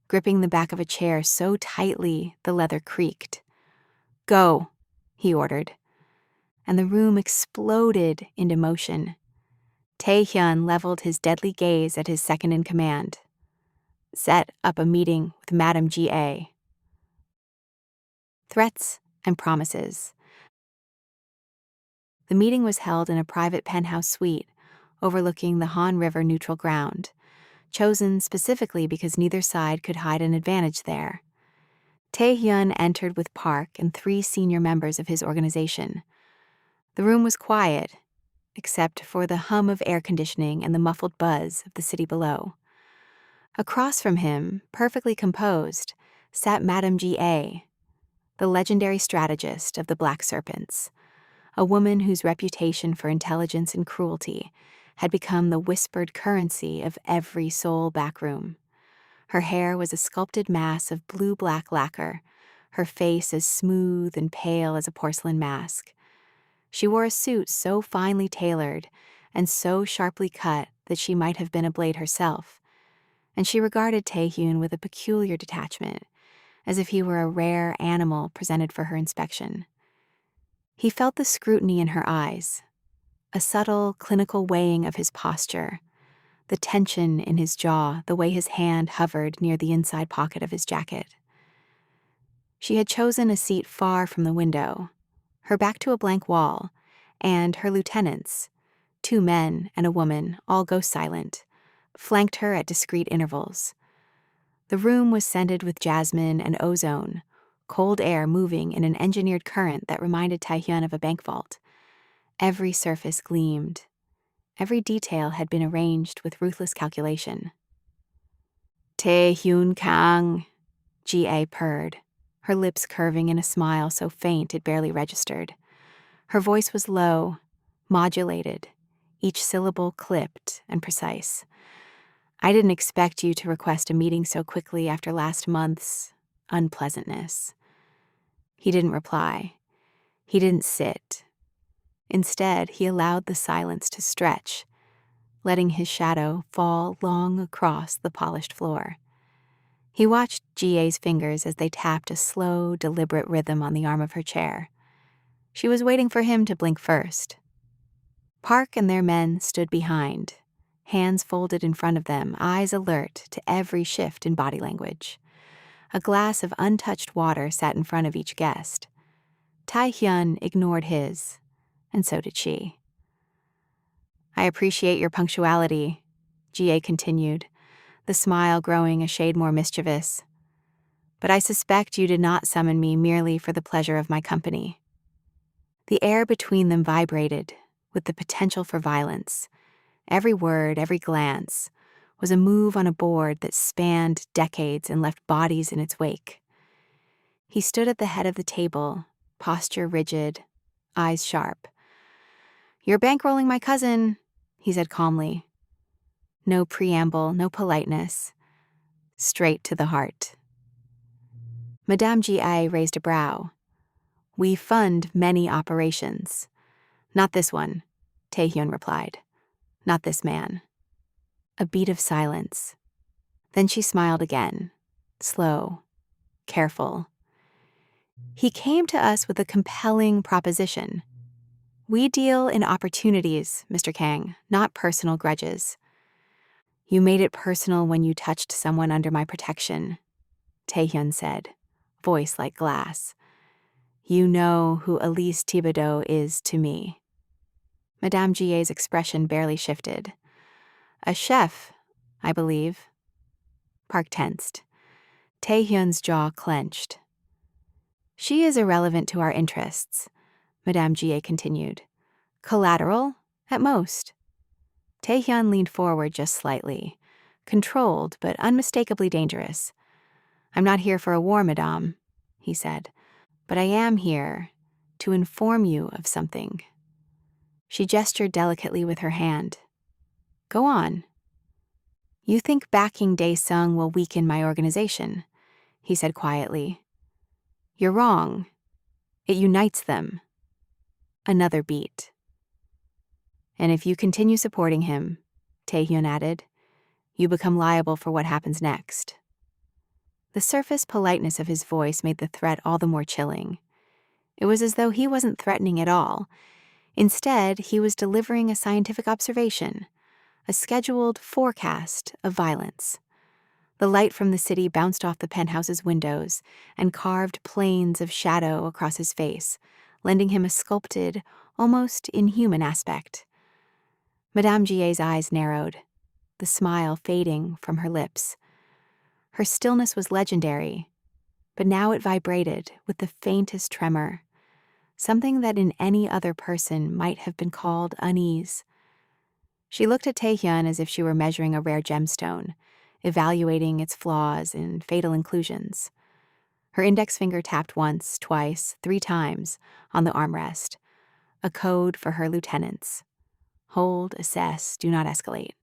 gripping the back of a chair so tightly the leather creaked. Go, he ordered, and the room exploded into motion. Tae-hyun leveled his deadly gaze at his second-in-command. Set up a meeting with Madam G.A. Threats and promises. The meeting was held in a private penthouse suite overlooking the Han River neutral ground, chosen specifically because neither side could hide an advantage there. Tae-hyun entered with Park and 3 senior members of his organization. The room was quiet, except for the hum of air conditioning and the muffled buzz of the city below. Across from him, perfectly composed, sat Madam G.A., the legendary strategist of the Black Serpents, a woman whose reputation for intelligence and cruelty had become the whispered currency of every Seoul backroom. Her hair was a sculpted mass of blue-black lacquer, her face as smooth and pale as a porcelain mask. She wore a suit so finely tailored and so sharply cut that she might have been a blade herself, and she regarded Tae-hyun with a peculiar detachment, as if he were a rare animal presented for her inspection. He felt the scrutiny in her eyes, a subtle, clinical weighing of his posture, the tension in his jaw, the way his hand hovered near the inside pocket of his jacket. She had chosen a seat far from the window, her back to a blank wall, and her lieutenants, 2 men and a woman, all ghost silent, flanked her at discreet intervals. The room was scented with jasmine and ozone, cold air moving in an engineered current that reminded Taehyun of a bank vault. Every surface gleamed. Every detail had been arranged with ruthless calculation. Taehyun Kang, G.A. purred, her lips curving in a smile so faint it barely registered. Her voice was low, modulated, each syllable clipped and precise. I didn't expect you to request a meeting so quickly after last month's unpleasantness. He didn't reply. He didn't sit. Instead, he allowed the silence to stretch, letting his shadow fall long across the polished floor. He watched G.A.'s fingers as they tapped a slow, deliberate rhythm on the arm of her chair. She was waiting for him to blink first. Park and their men stood behind, hands folded in front of them, eyes alert to every shift in body language. A glass of untouched water sat in front of each guest. Taehyun ignored his, and so did she. I appreciate your punctuality, G.A. continued, the smile growing a shade more mischievous. But I suspect you did not summon me merely for the pleasure of my company. The air between them vibrated with the potential for violence. Every word, every glance, was a move on a board that spanned decades and left bodies in its wake. He stood at the head of the table, posture rigid, eyes sharp. "You're bankrolling my cousin," he said calmly. No preamble, no politeness. Straight to the heart. Madame G.I. raised a brow. "We fund many operations. Not this one," Taehyun replied. "Not this man." A beat of silence. Then she smiled again, slow, careful. "He came to us with a compelling proposition. We deal in opportunities, Mr. Kang, not personal grudges. You made it personal when you touched someone under my protection," Taehyun said, voice like glass. "You know who Elise Thibodeau is to me." Madame G.A.'s expression barely shifted. "A chef, I believe." Park tensed. Taehyun's jaw clenched. "She is irrelevant to our interests," Madame G.A. continued. "Collateral, at most." Taehyun leaned forward just slightly, controlled but unmistakably dangerous. "I'm not here for a war, madame," he said, "but I am here to inform you of something." She gestured delicately with her hand. "Go on." "You think backing Dae-sung will weaken my organization," he said quietly. "You're wrong. It unites them." Another beat. "And if you continue supporting him," Taehyun added, "you become liable for what happens next." The surface politeness of his voice made the threat all the more chilling. It was as though he wasn't threatening at all. Instead, he was delivering a scientific observation, a scheduled forecast of violence. The light from the city bounced off the penthouse's windows and carved planes of shadow across his face, lending him a sculpted, almost inhuman aspect. Madame G.A.'s eyes narrowed, the smile fading from her lips. Her stillness was legendary, but now it vibrated with the faintest tremor, something that in any other person might have been called unease. She looked at Taehyun as if she were measuring a rare gemstone, evaluating its flaws and fatal inclusions. Her index finger tapped once, twice, 3 times on the armrest, a code for her lieutenants. Hold, assess, do not escalate.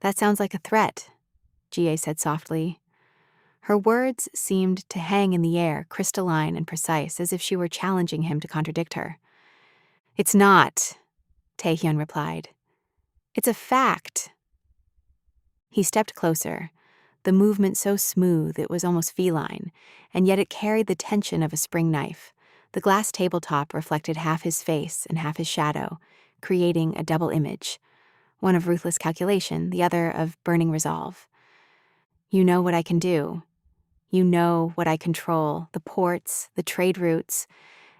"That sounds like a threat," G.A. said softly. Her words seemed to hang in the air, crystalline and precise, as if she were challenging him to contradict her. "It's not," Taehyun replied. "It's a fact." He stepped closer, the movement so smooth it was almost feline, and yet it carried the tension of a spring knife. The glass tabletop reflected half his face and half his shadow, creating a double image, one of ruthless calculation, the other of burning resolve. You know what I can do. You know what I control, the ports, the trade routes.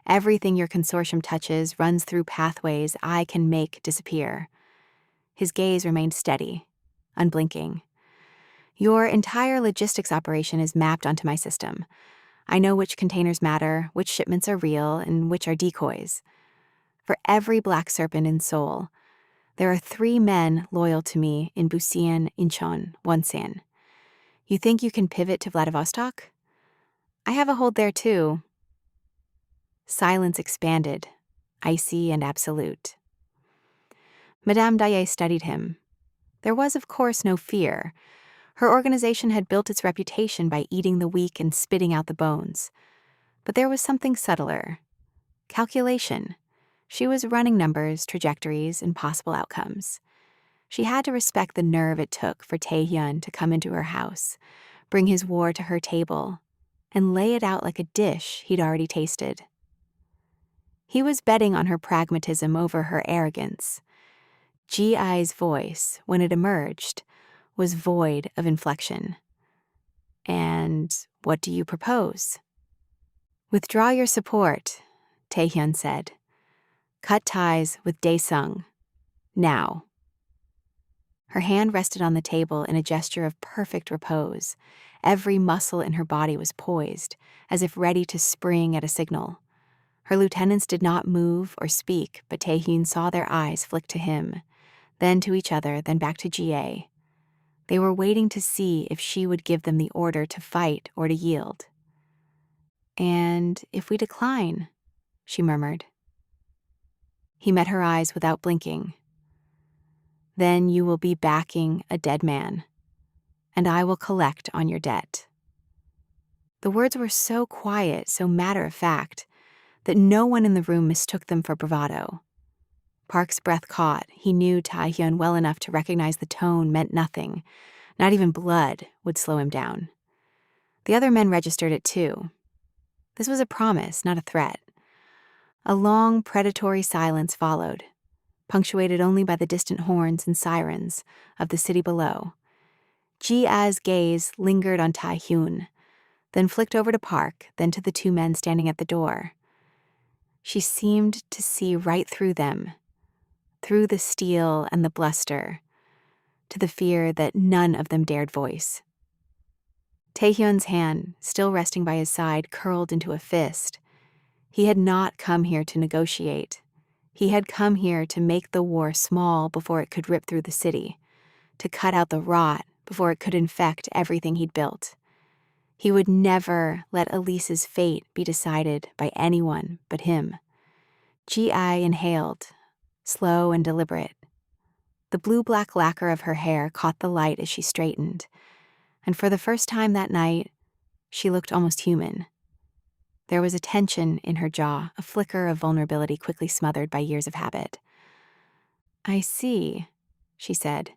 Everything your consortium touches runs through pathways I can make disappear. His gaze remained steady, unblinking. Your entire logistics operation is mapped onto my system. I know which containers matter, which shipments are real, and which are decoys. For every black serpent in Seoul, there are 3 men loyal to me in Busan, Incheon, Wonsan. You think you can pivot to Vladivostok? I have a hold there too. Silence expanded, icy and absolute. Madame Daye studied him. There was, of course, no fear. Her organization had built its reputation by eating the weak and spitting out the bones. But there was something subtler. Calculation. She was running numbers, trajectories, and possible outcomes. She had to respect the nerve it took for Tae-hyun to come into her house, bring his war to her table, and lay it out like a dish he'd already tasted. He was betting on her pragmatism over her arrogance. G.I.'s voice, when it emerged, was void of inflection. And what do you propose? Withdraw your support, Tae-hyun said. Cut ties with Dae-sung. Now. Her hand rested on the table in a gesture of perfect repose. Every muscle in her body was poised, as if ready to spring at a signal. Her lieutenants did not move or speak, but Tae-hyun saw their eyes flick to him, then to each other, then back to G.A. They were waiting to see if she would give them the order to fight or to yield. And if we decline, she murmured. He met her eyes without blinking. Then you will be backing a dead man, and I will collect on your debt. The words were so quiet, so matter-of-fact, that no one in the room mistook them for bravado. Park's breath caught. He knew Tae-hyun well enough to recognize the tone meant nothing. Not even blood would slow him down. The other men registered it too. This was a promise, not a threat. A long, predatory silence followed, punctuated only by the distant horns and sirens of the city below. Ji-a's gaze lingered on Tae-hyun, then flicked over to Park, then to the 2 men standing at the door. She seemed to see right through them, through the steel and the bluster, to the fear that none of them dared voice. Tae-hyun's hand, still resting by his side, curled into a fist. He had not come here to negotiate. He had come here to make the war small before it could rip through the city, to cut out the rot before it could infect everything he'd built. He would never let Elise's fate be decided by anyone but him. G.I. inhaled, slow and deliberate. The blue-black lacquer of her hair caught the light as she straightened, and for the first time that night, she looked almost human. There was a tension in her jaw, a flicker of vulnerability quickly smothered by years of habit. I see, she said.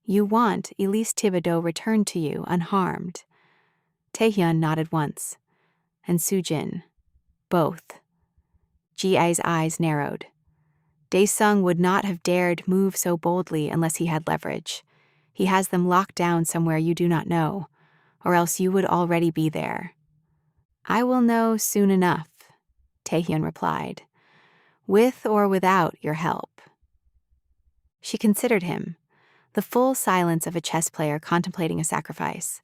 You want Elise Thibodeau returned to you unharmed. Tae-hyun nodded once, and Soo-jin, both. Ji-a's eyes narrowed. Dae-sung would not have dared move so boldly unless he had leverage. He has them locked down somewhere you do not know, or else you would already be there. I will know soon enough, Tae-hyun replied, with or without your help. She considered him, the full silence of a chess player contemplating a sacrifice.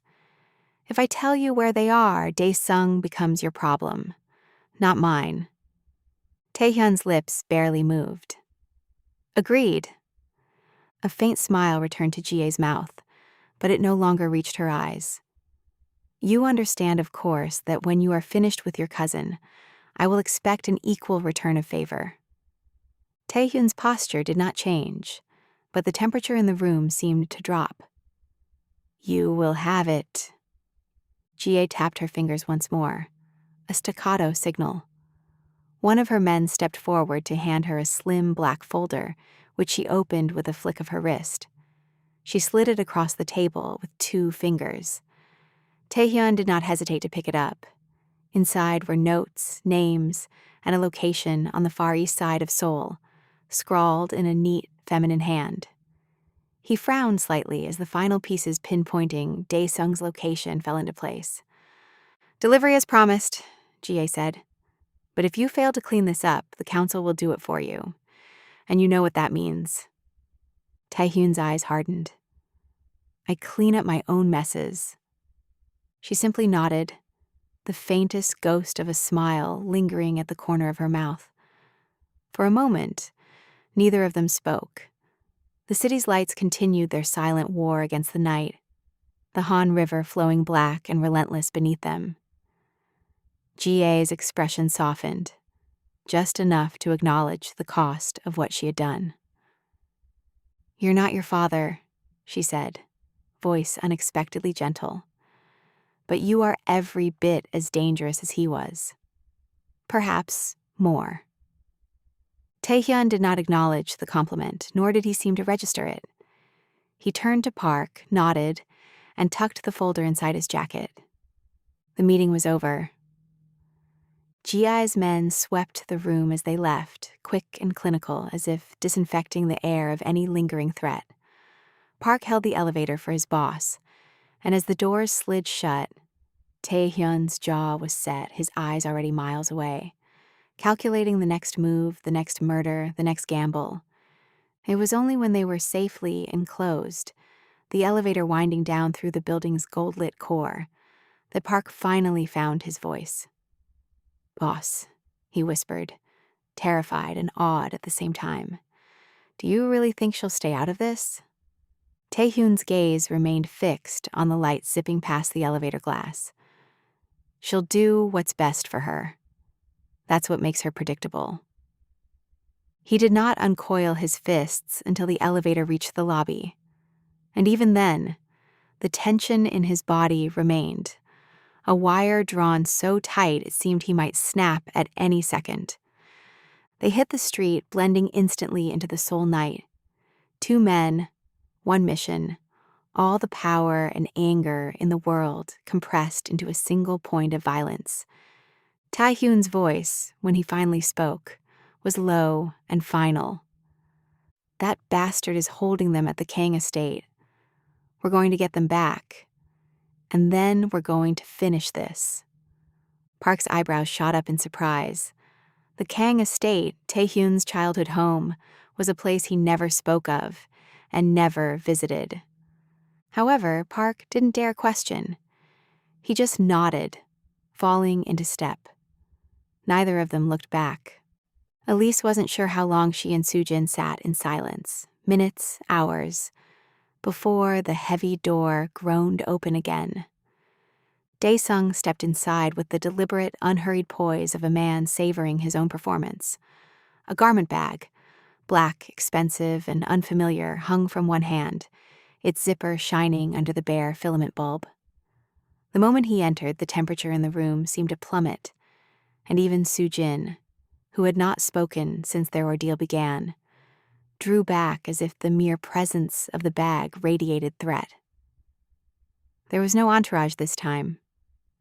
If I tell you where they are, Dae-sung becomes your problem, not mine. Tae-hyun's lips barely moved. Agreed. A faint smile returned to Ji-a's mouth, but it no longer reached her eyes. You understand, of course, that when you are finished with your cousin, I will expect an equal return of favor. Tae-hyun's posture did not change, but the temperature in the room seemed to drop. You will have it. Ji-a tapped her fingers once more, a staccato signal. One of her men stepped forward to hand her a slim black folder, which she opened with a flick of her wrist. She slid it across the table with 2 fingers. Taehyun did not hesitate to pick it up. Inside were notes, names, and a location on the far east side of Seoul, scrawled in a neat, feminine hand. He frowned slightly as the final pieces pinpointing Dae-sung's location fell into place. "Delivery as promised," Ji-ae said. "But if you fail to clean this up, the council will do it for you. And you know what that means." Taehyun's eyes hardened. "I clean up my own messes." She simply nodded, the faintest ghost of a smile lingering at the corner of her mouth. For a moment, neither of them spoke. The city's lights continued their silent war against the night, the Han River flowing black and relentless beneath them. G.A.'s expression softened, just enough to acknowledge the cost of what she had done. "You're not your father," she said, voice unexpectedly gentle. "But you are every bit as dangerous as he was. Perhaps more." Taehyun did not acknowledge the compliment, nor did he seem to register it. He turned to Park, nodded, and tucked the folder inside his jacket. The meeting was over. Ji-ae's men swept the room as they left, quick and clinical, as if disinfecting the air of any lingering threat. Park held the elevator for his boss, and as the doors slid shut, Taehyun's jaw was set, his eyes already miles away, calculating the next move, the next murder, the next gamble. It was only when they were safely enclosed, the elevator winding down through the building's gold-lit core, that Park finally found his voice. "Boss," he whispered, terrified and awed at the same time. "Do you really think she'll stay out of this?" Taehyun's gaze remained fixed on the light zipping past the elevator glass. "She'll do what's best for her. That's what makes her predictable." He did not uncoil his fists until the elevator reached the lobby. And even then, the tension in his body remained, a wire drawn so tight it seemed he might snap at any second. They hit the street, blending instantly into the Seoul night. 2 men, 1 mission, all the power and anger in the world compressed into a single point of violence. Taehyun's voice, when he finally spoke, was low and final. "That bastard is holding them at the Kang estate. We're going to get them back. And then we're going to finish this." Park's eyebrows shot up in surprise. The Kang estate, Taehyun's childhood home, was a place he never spoke of and never visited. However, Park didn't dare question. He just nodded, falling into step. Neither of them looked back. Elise wasn't sure how long she and Soojin sat in silence, minutes, hours, before the heavy door groaned open again. Dae-sung stepped inside with the deliberate, unhurried poise of a man savoring his own performance. A garment bag, black, expensive, and unfamiliar, hung from one hand, its zipper shining under the bare filament bulb. The moment he entered, the temperature in the room seemed to plummet, and even Soojin, who had not spoken since their ordeal began, drew back as if the mere presence of the bag radiated threat. There was no entourage this time,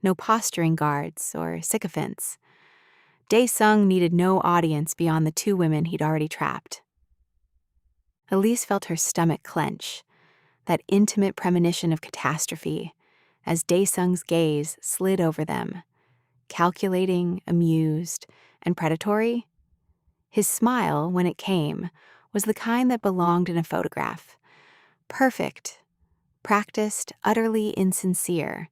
no posturing guards or sycophants. Dae-sung needed no audience beyond the 2 women he'd already trapped. Elise felt her stomach clench, that intimate premonition of catastrophe, as Dae-sung's gaze slid over them, calculating, amused, and predatory. His smile, when it came, was the kind that belonged in a photograph. Perfect, practiced, utterly insincere.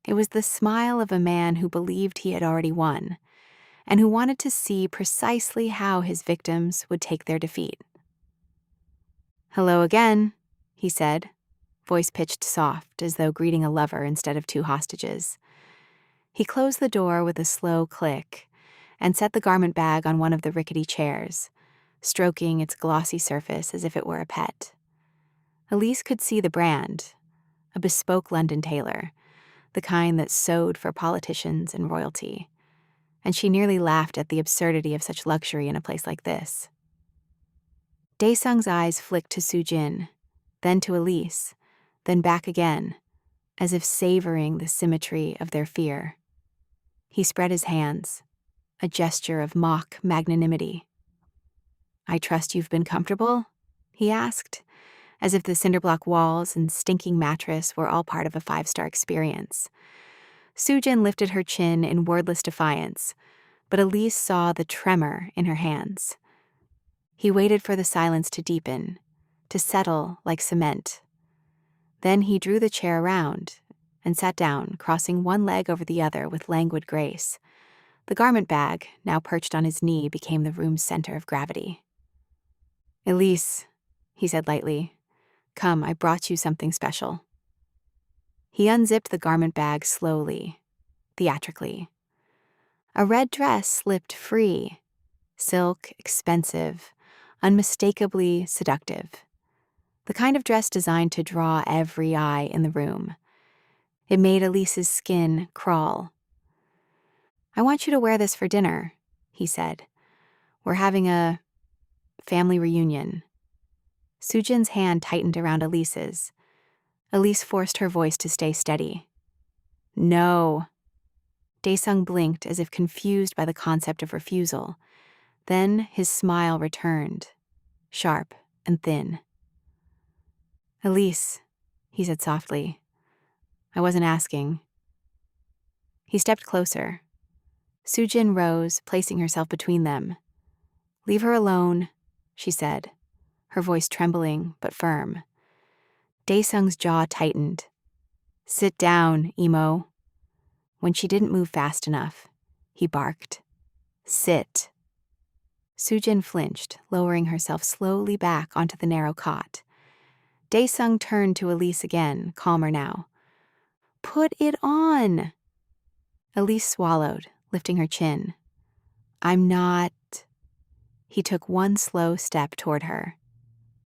It was the smile of a man who believed he had already won, and who wanted to see precisely how his victims would take their defeat. "Hello again," he said, voice pitched soft as though greeting a lover instead of 2 hostages. He closed the door with a slow click and set the garment bag on one of the rickety chairs, stroking its glossy surface as if it were a pet. Elise could see the brand, a bespoke London tailor, the kind that's sewed for politicians and royalty, and she nearly laughed at the absurdity of such luxury in a place like this. Dae-sung's eyes flicked to Soojin, then to Elise, then back again, as if savoring the symmetry of their fear. He spread his hands, a gesture of mock magnanimity. "I trust you've been comfortable?" he asked, as if the cinderblock walls and stinking mattress were all part of a 5-star experience. Soojin lifted her chin in wordless defiance, but Elise saw the tremor in her hands. He waited for the silence to deepen, to settle like cement. Then he drew the chair around and sat down, crossing one leg over the other with languid grace. The garment bag, now perched on his knee, became the room's center of gravity. "Elise," he said lightly, "come, I brought you something special." He unzipped the garment bag slowly, theatrically. A red dress slipped free, silk, expensive, unmistakably seductive. The kind of dress designed to draw every eye in the room. It made Elise's skin crawl. "I want you to wear this for dinner," he said. "We're having a family reunion." Soojin's hand tightened around Elise's. Elise forced her voice to stay steady. "No." Daesung blinked as if confused by the concept of refusal. Then his smile returned, sharp and thin. "Elise," he said softly, "I wasn't asking." He stepped closer. Soojin rose, placing herself between them. "Leave her alone," she said, her voice trembling but firm. Daesung's jaw tightened. "Sit down, emo." When she didn't move fast enough, he barked, "Sit." Soojin flinched, lowering herself slowly back onto the narrow cot. Daesung turned to Elise again, calmer now. "Put it on." Elise swallowed, lifting her chin. "I'm not." He took one slow step toward her,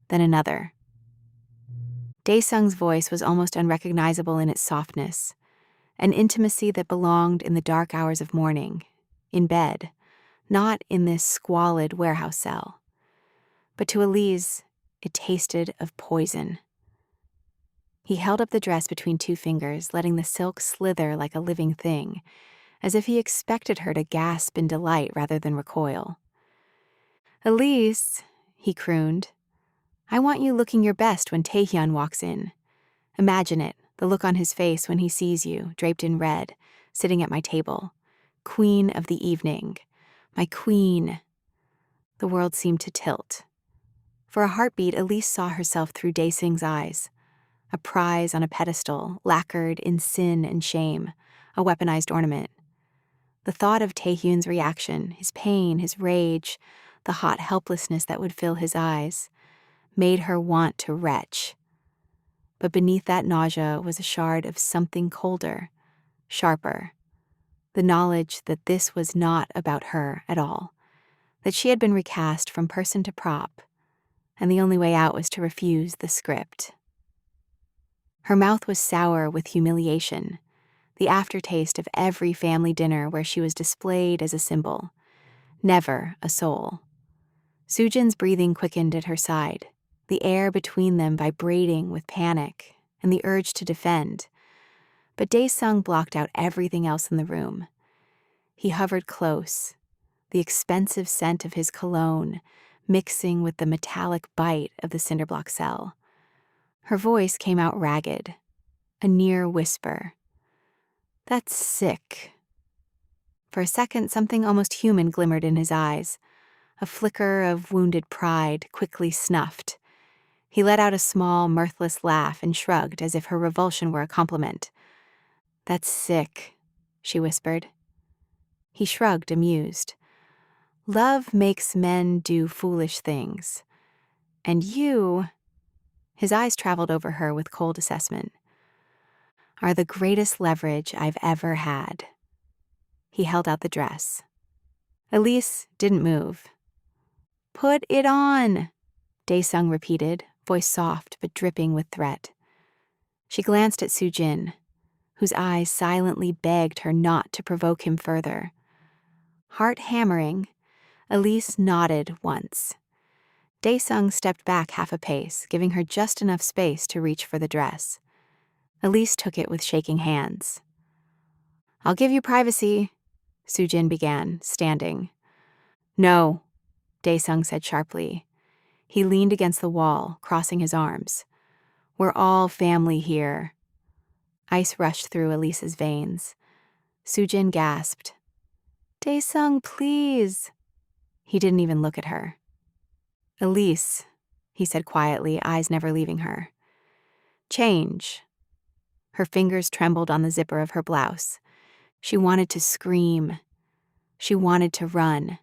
then another. Daesung's voice was almost unrecognizable in its softness, an intimacy that belonged in the dark hours of morning, in bed, not in this squalid warehouse cell. But to Elise, it tasted of poison. He held up the dress between two fingers, letting the silk slither like a living thing, as if he expected her to gasp in delight rather than recoil. "Elise," he crooned, "I want you looking your best when Taehyun walks in. Imagine it, the look on his face when he sees you, draped in red, sitting at my table. Queen of the evening. My queen." The world seemed to tilt. For a heartbeat, Elise saw herself through Daesung's eyes. A prize on a pedestal, lacquered in sin and shame, a weaponized ornament. The thought of Taehyun's reaction, his pain, his rage, the hot helplessness that would fill his eyes, made her want to retch. But beneath that nausea was a shard of something colder, sharper. The knowledge that this was not about her at all, that she had been recast from person to prop, and the only way out was to refuse the script. Her mouth was sour with humiliation, the aftertaste of every family dinner where she was displayed as a symbol, never a soul. Soojin's breathing quickened at her side, the air between them vibrating with panic and the urge to defend. But Daesung blocked out everything else in the room. He hovered close, the expensive scent of his cologne mixing with the metallic bite of the cinderblock cell. Her voice came out ragged, a near whisper. "That's sick." For a second, something almost human glimmered in his eyes, a flicker of wounded pride quickly snuffed. He let out a small, mirthless laugh and shrugged as if her revulsion were a compliment. "That's sick," she whispered. He shrugged, amused. "Love makes men do foolish things. And you," his eyes traveled over her with cold assessment, "are the greatest leverage I've ever had." He held out the dress. Elise didn't move. "Put it on," Daesung repeated, voice soft but dripping with threat. She glanced at Soojin, whose eyes silently begged her not to provoke him further. Heart hammering, Elise nodded once. Daesung stepped back half a pace, giving her just enough space to reach for the dress. Elise took it with shaking hands. "I'll give you privacy," Sujin began, standing. "No," Daesung said sharply. He leaned against the wall, crossing his arms. "We're all family here." Ice rushed through Elise's veins. Sujin gasped. "Daesung, please." He didn't even look at her. "Elise," he said quietly, eyes never leaving her. "Change." Her fingers trembled on the zipper of her blouse. She wanted to scream. She wanted to run.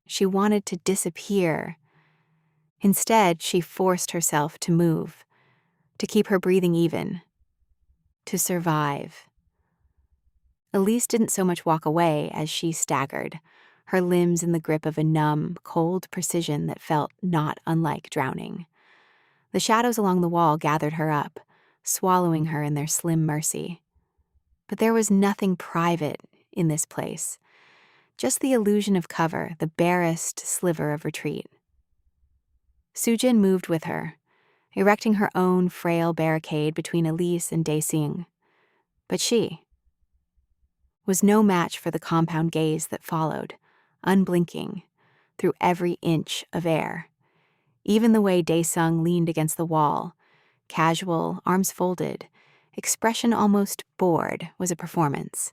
She wanted to disappear. Instead, she forced herself to move, to keep her breathing even, to survive. Elise didn't so much walk away as she staggered, her limbs in the grip of a numb, cold precision that felt not unlike drowning. The shadows along the wall gathered her up, swallowing her in their slim mercy. But there was nothing private in this place, just the illusion of cover, the barest sliver of retreat. Sujin moved with her, erecting her own frail barricade between Elise and Daesung. But she was no match for the compound gaze that followed, unblinking, through every inch of air. Even the way Daesung leaned against the wall, casual, arms folded, expression almost bored, was a performance.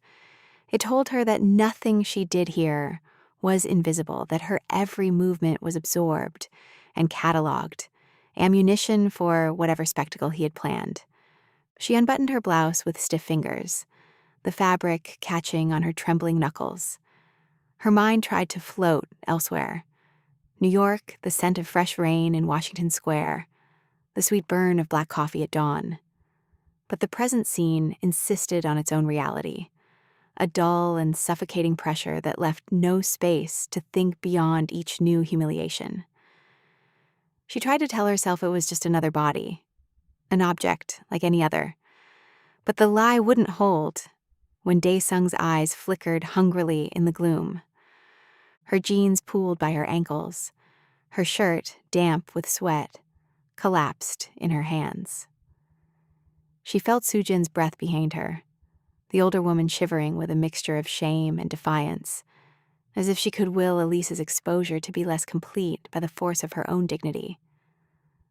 It told her that nothing she did here was invisible, that her every movement was absorbed and catalogued, ammunition for whatever spectacle he had planned. She unbuttoned her blouse with stiff fingers, the fabric catching on her trembling knuckles. Her mind tried to float elsewhere. New York, the scent of fresh rain in Washington Square, the sweet burn of black coffee at dawn. But the present scene insisted on its own reality, a dull and suffocating pressure that left no space to think beyond each new humiliation. She tried to tell herself it was just another body, an object like any other. But the lie wouldn't hold when Daesung's eyes flickered hungrily in the gloom. Her jeans pooled by her ankles, her shirt, damp with sweat, collapsed in her hands. She felt Sujin's breath behind her, the older woman shivering with a mixture of shame and defiance, as if she could will Elise's exposure to be less complete by the force of her own dignity.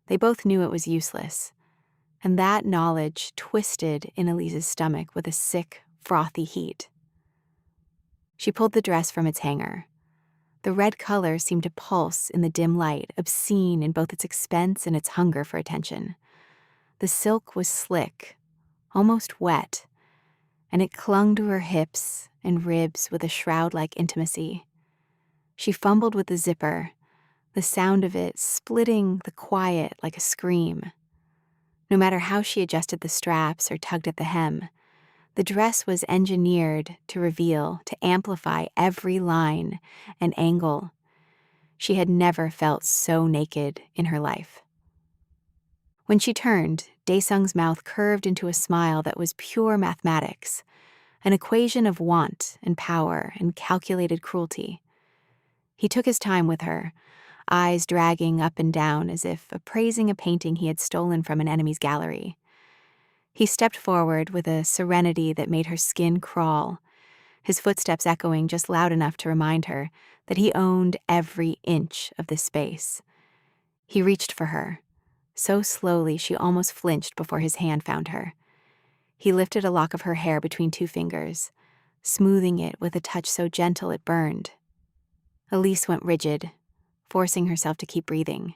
They both knew it was useless, and that knowledge twisted in Elise's stomach with a sick, frothy heat. She pulled the dress from its hanger. The red color seemed to pulse in the dim light, obscene in both its expense and its hunger for attention. The silk was slick, almost wet, and it clung to her hips and ribs with a shroud-like intimacy. She fumbled with the zipper, the sound of it splitting the quiet like a scream. No matter how she adjusted the straps or tugged at the hem, the dress was engineered to reveal, to amplify every line and angle. She had never felt so naked in her life. When she turned, Daesung's mouth curved into a smile that was pure mathematics, an equation of want and power and calculated cruelty. He took his time with her, eyes dragging up and down as if appraising a painting he had stolen from an enemy's gallery. He stepped forward with a serenity that made her skin crawl, his footsteps echoing just loud enough to remind her that he owned every inch of this space. He reached for her, so slowly she almost flinched before his hand found her. He lifted a lock of her hair between two fingers, smoothing it with a touch so gentle it burned. Elise went rigid, forcing herself to keep breathing,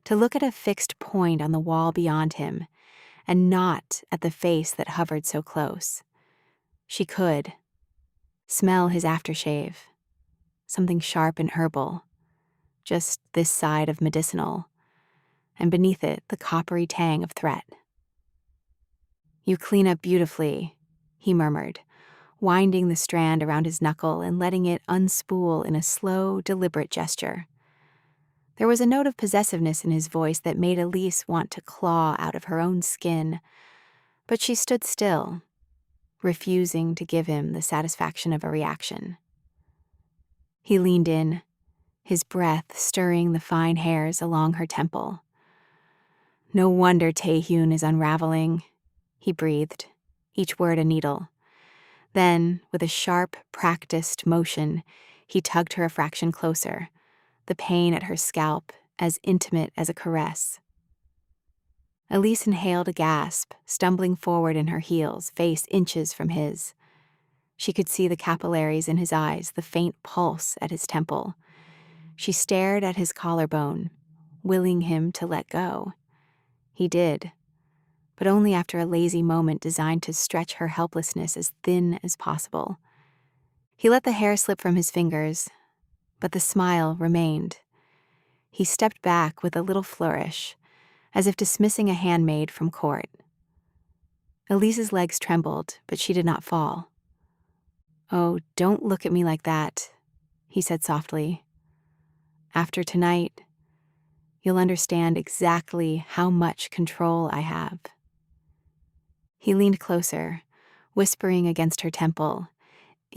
to look at a fixed point on the wall beyond him, and not at the face that hovered so close. She could smell his aftershave, something sharp and herbal, just this side of medicinal, and beneath it the coppery tang of threat. "You clean up beautifully," he murmured, winding the strand around his knuckle and letting it unspool in a slow, deliberate gesture. There was a note of possessiveness in his voice that made Elise want to claw out of her own skin, but she stood still, refusing to give him the satisfaction of a reaction. He leaned in, his breath stirring the fine hairs along her temple. No wonder Taehyun is unraveling, he breathed, each word a needle. Then, with a sharp, practiced motion, he tugged her a fraction closer, the pain at her scalp as intimate as a caress. Elise inhaled a gasp, stumbling forward in her heels, face inches from his. She could see the capillaries in his eyes, the faint pulse at his temple. She stared at his collarbone, willing him to let go. He did, but only after a lazy moment designed to stretch her helplessness as thin as possible. He let the hair slip from his fingers, but the smile remained. He stepped back with a little flourish, as if dismissing a handmaid from court. Elise's legs trembled, but she did not fall. "Oh, don't look at me like that," he said softly. "After tonight, you'll understand exactly how much control I have." He leaned closer, whispering against her temple.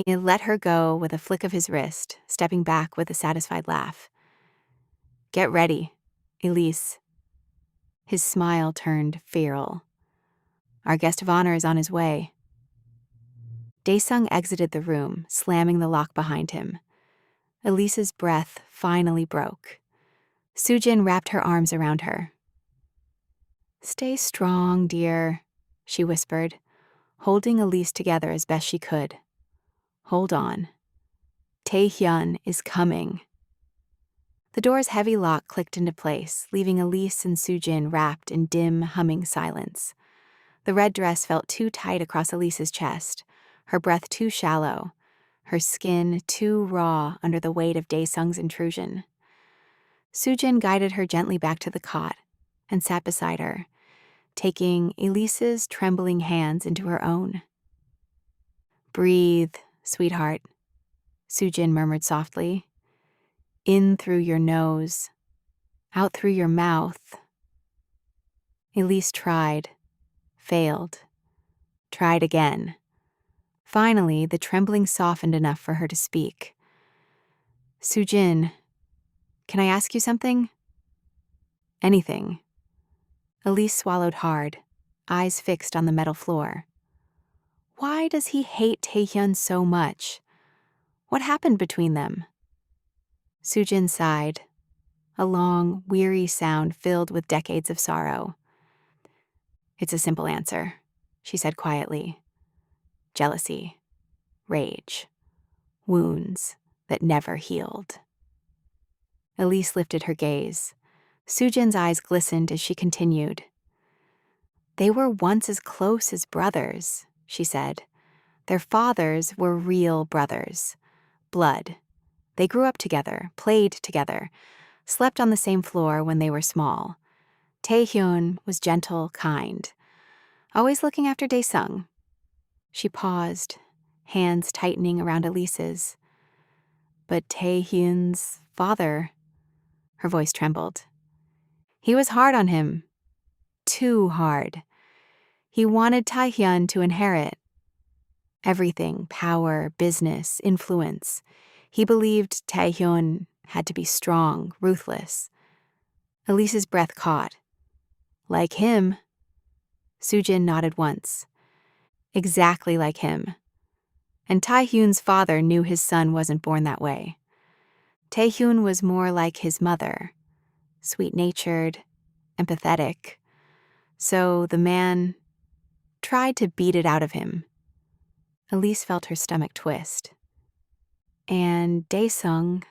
He let her go with a flick of his wrist, stepping back with a satisfied laugh. "Get ready, Elise." His smile turned feral. "Our guest of honor is on his way." Daesung exited the room, slamming the lock behind him. Elise's breath finally broke. Sujin wrapped her arms around her. "Stay strong, dear," she whispered, holding Elise together as best she could. "Hold on. Taehyun is coming." The door's heavy lock clicked into place, leaving Elise and Sujin wrapped in dim, humming silence. The red dress felt too tight across Elise's chest, her breath too shallow, her skin too raw under the weight of Daesung's intrusion. Sujin guided her gently back to the cot and sat beside her, taking Elise's trembling hands into her own. "Breathe, sweetheart," Sujin murmured softly. "In through your nose, out through your mouth." Elise tried, failed, tried again. Finally, the trembling softened enough for her to speak. "Sujin, can I ask you something?" "Anything." Elise swallowed hard, eyes fixed on the metal floor. Why does he hate Taehyun so much? What happened between them? Sujin sighed, a long, weary sound filled with decades of sorrow. "It's a simple answer," she said quietly. "Jealousy, rage, wounds that never healed." Elise lifted her gaze. Sujin's eyes glistened as she continued. "They were once as close as brothers," she said. "Their fathers were real brothers. Blood. They grew up together, played together, slept on the same floor when they were small. Taehyun was gentle, kind, always looking after Daesung." She paused, hands tightening around Elise's. "But Taehyun's father," her voice trembled. "He was hard on him. Too hard. He wanted Taehyun to inherit everything, power, business, influence. He believed Taehyun had to be strong, ruthless." Elise's breath caught. "Like him." Sujin nodded once. "Exactly like him. And Taehyun's father knew his son wasn't born that way. Taehyun was more like his mother, sweet-natured, empathetic. So the man tried to beat it out of him." Elise felt her stomach twist. "And Daesung,"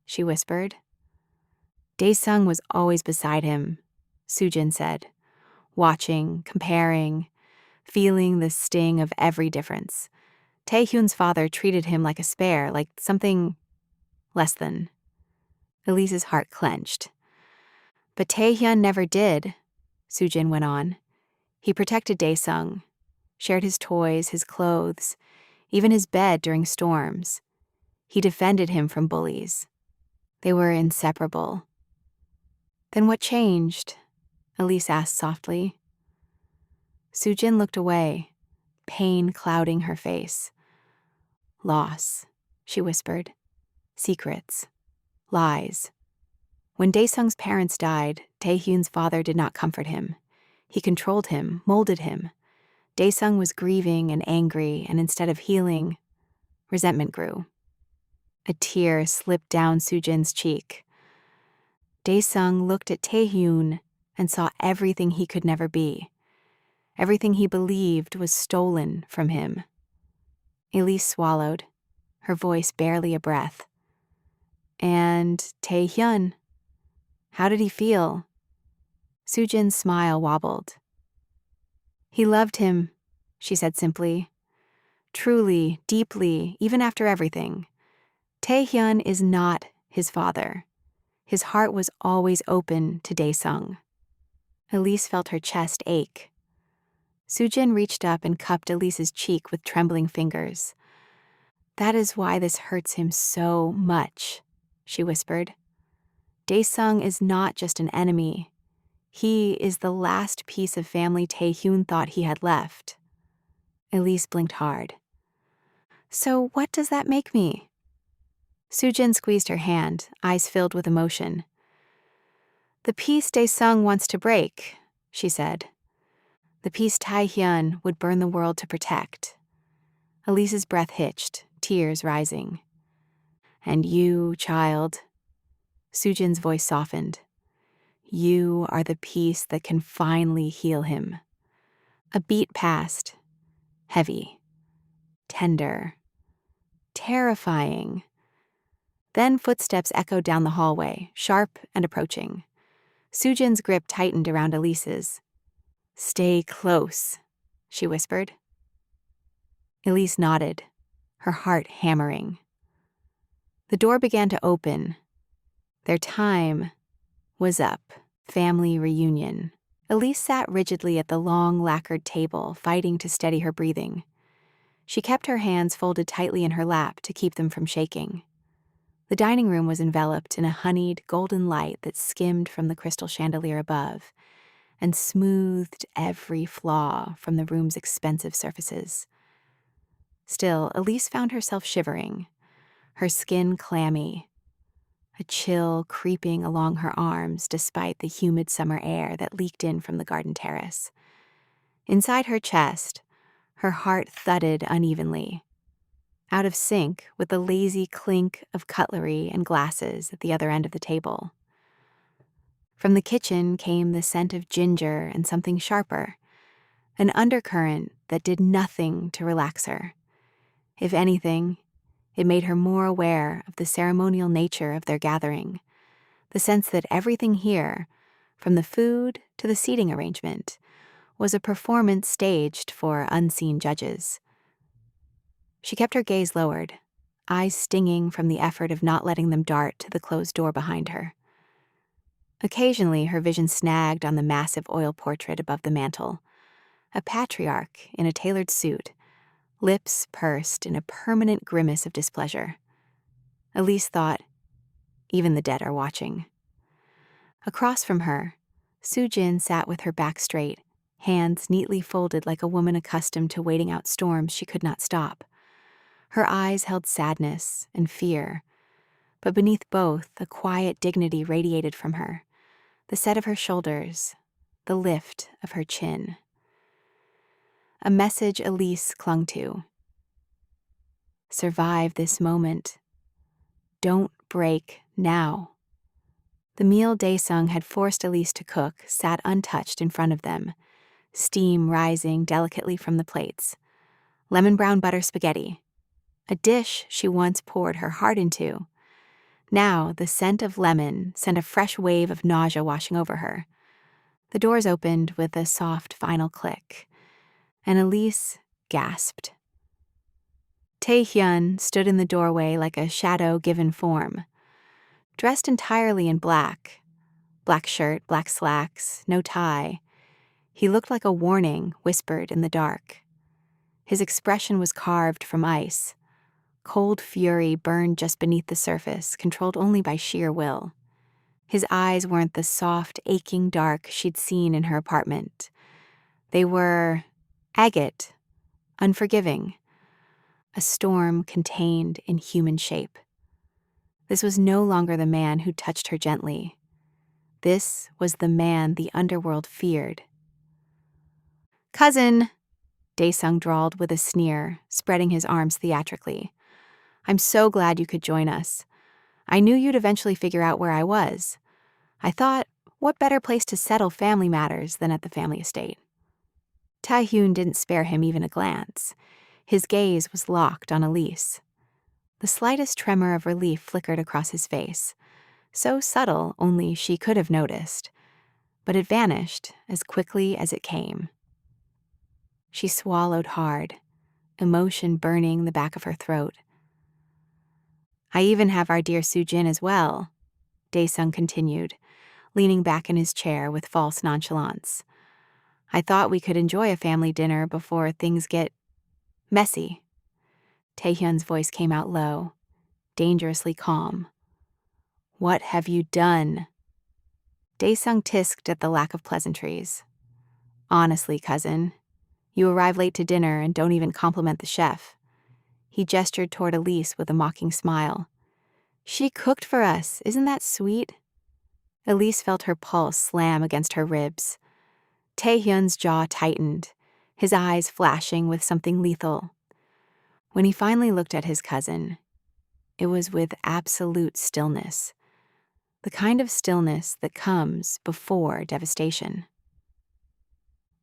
she whispered. "Daesung was always beside him," Sujin said, watching, comparing, feeling the sting of every difference. Taehyun's father treated him like a spare, like something less than. Elise's heart clenched. "But Taehyun never did," Sujin went on. "He protected Daesung, shared his toys, his clothes, even his bed during storms. He defended him from bullies. They were inseparable." "Then what changed?" Elise asked softly. Sujin looked away, pain clouding her face. "Loss," she whispered. "Secrets. lies. When Daesung's parents died, Taehyun's father did not comfort him. He controlled him, molded him. Daesung was grieving and angry, and instead of healing, resentment grew. A tear slipped down Sujin's cheek. Daesung looked at Taehyun and saw everything he could never be. Everything he believed was stolen from him. Elise swallowed, her voice barely a breath. And Taehyun, how did he feel? Sujin's smile wobbled. He loved him, she said simply. Truly, deeply, even after everything. Taehyun is not his father. His heart was always open to Daesung. Elise felt her chest ache. Sujin reached up and cupped Elise's cheek with trembling fingers. That is why this hurts him so much, she whispered. Daesung is not just an enemy. He is the last piece of family Taehyun thought he had left. Elise blinked hard. So what does that make me? Sujin squeezed her hand, eyes filled with emotion. The peace Daesung wants to break, she said. The peace Taehyun would burn the world to protect. Elise's breath hitched, tears rising. And you, child, Sujin's voice softened. You are the peace that can finally heal him. A beat passed, heavy, tender, terrifying. Then footsteps echoed down the hallway, sharp and approaching. Sujin's grip tightened around Elise's. Stay close, she whispered. Elise nodded, her heart hammering. The door began to open. Their time was up. Family reunion. Elise sat rigidly at the long, lacquered table, fighting to steady her breathing. She kept her hands folded tightly in her lap to keep them from shaking. The dining room was enveloped in a honeyed, golden light that skimmed from the crystal chandelier above and smoothed every flaw from the room's expensive surfaces. Still, Elise found herself shivering, her skin clammy, a chill creeping along her arms despite the humid summer air that leaked in from the garden terrace. Inside her chest, her heart thudded unevenly, out of sync with the lazy clink of cutlery and glasses at the other end of the table. From the kitchen came the scent of ginger and something sharper, an undercurrent that did nothing to relax her. If anything, it made her more aware of the ceremonial nature of their gathering, the sense that everything here, from the food to the seating arrangement, was a performance staged for unseen judges. She kept her gaze lowered, eyes stinging from the effort of not letting them dart to the closed door behind her. Occasionally, her vision snagged on the massive oil portrait above the mantel, a patriarch in a tailored suit, lips pursed in a permanent grimace of displeasure. Elise thought, even the dead are watching. Across from her, Sujin sat with her back straight, hands neatly folded like a woman accustomed to waiting out storms she could not stop. Her eyes held sadness and fear, but beneath both, a quiet dignity radiated from her, the set of her shoulders, the lift of her chin. A message Elise clung to. Survive this moment. Don't break now. The meal Daesung had forced Elise to cook sat untouched in front of them, steam rising delicately from the plates. Lemon brown butter spaghetti, a dish she once poured her heart into. Now the scent of lemon sent a fresh wave of nausea washing over her. The doors opened with a soft final click, and Elise gasped. Taehyun stood in the doorway like a shadow given form. Dressed entirely in black shirt, black slacks, no tie, he looked like a warning whispered in the dark. His expression was carved from ice. Cold fury burned just beneath the surface, controlled only by sheer will. His eyes weren't the soft, aching dark she'd seen in her apartment. They were agate, unforgiving, a storm contained in human shape. This was no longer the man who touched her gently. This was the man the underworld feared. "Cousin," Daesung drawled with a sneer, spreading his arms theatrically. "I'm so glad you could join us. I knew you'd eventually figure out where I was. I thought, what better place to settle family matters than at the family estate?" Hyun didn't spare him even a glance. His gaze was locked on Elise. The slightest tremor of relief flickered across his face, so subtle only she could have noticed, but it vanished as quickly as it came. She swallowed hard, emotion burning the back of her throat. "I even have our dear Soo-jin as well," Daesung continued, leaning back in his chair with false nonchalance. "I thought we could enjoy a family dinner before things get messy." Taehyun's voice came out low, dangerously calm. "What have you done?" Daesung tisked at the lack of pleasantries. "Honestly, cousin, you arrive late to dinner and don't even compliment the chef." He gestured toward Elise with a mocking smile. "She cooked for us, isn't that sweet?" Elise felt her pulse slam against her ribs. Taehyun's jaw tightened, his eyes flashing with something lethal. When he finally looked at his cousin, it was with absolute stillness, the kind of stillness that comes before devastation.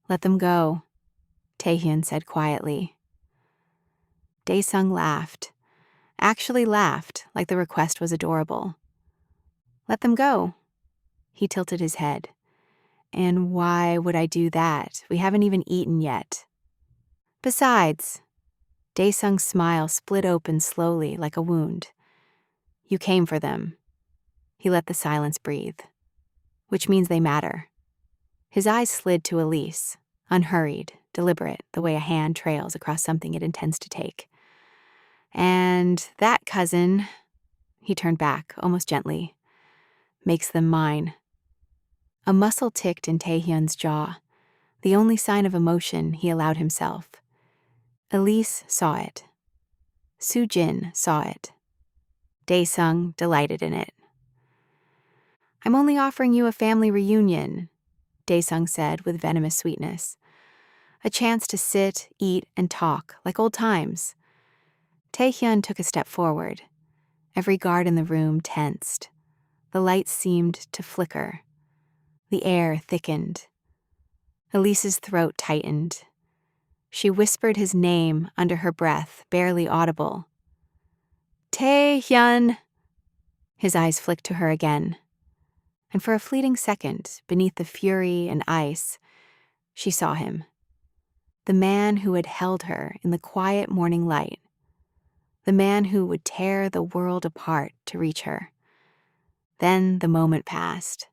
"Let them go," Taehyun said quietly. Daesung laughed, actually laughed like the request was adorable. "Let them go." He tilted his head. "And why would I do that? We haven't even eaten yet." "Besides," Daesung's smile split open slowly like a wound. "You came for them." He let the silence breathe. "Which means they matter." His eyes slid to Elise, unhurried, deliberate, the way a hand trails across something it intends to take. "And that, cousin," he turned back, almost gently, "makes them mine." A muscle ticked in Taehyun's jaw, the only sign of emotion he allowed himself. Elise saw it. Soo-jin saw it. Daesung delighted in it. "I'm only offering you a family reunion," Daesung said with venomous sweetness. "A chance to sit, eat, and talk like old times." Taehyun took a step forward. Every guard in the room tensed. The lights seemed to flicker. The air thickened. Elise's throat tightened. She whispered his name under her breath, barely audible. "Taehyun!" His eyes flicked to her again. And for a fleeting second, beneath the fury and ice, she saw him. The man who had held her in the quiet morning light. The man who would tear the world apart to reach her. Then the moment passed.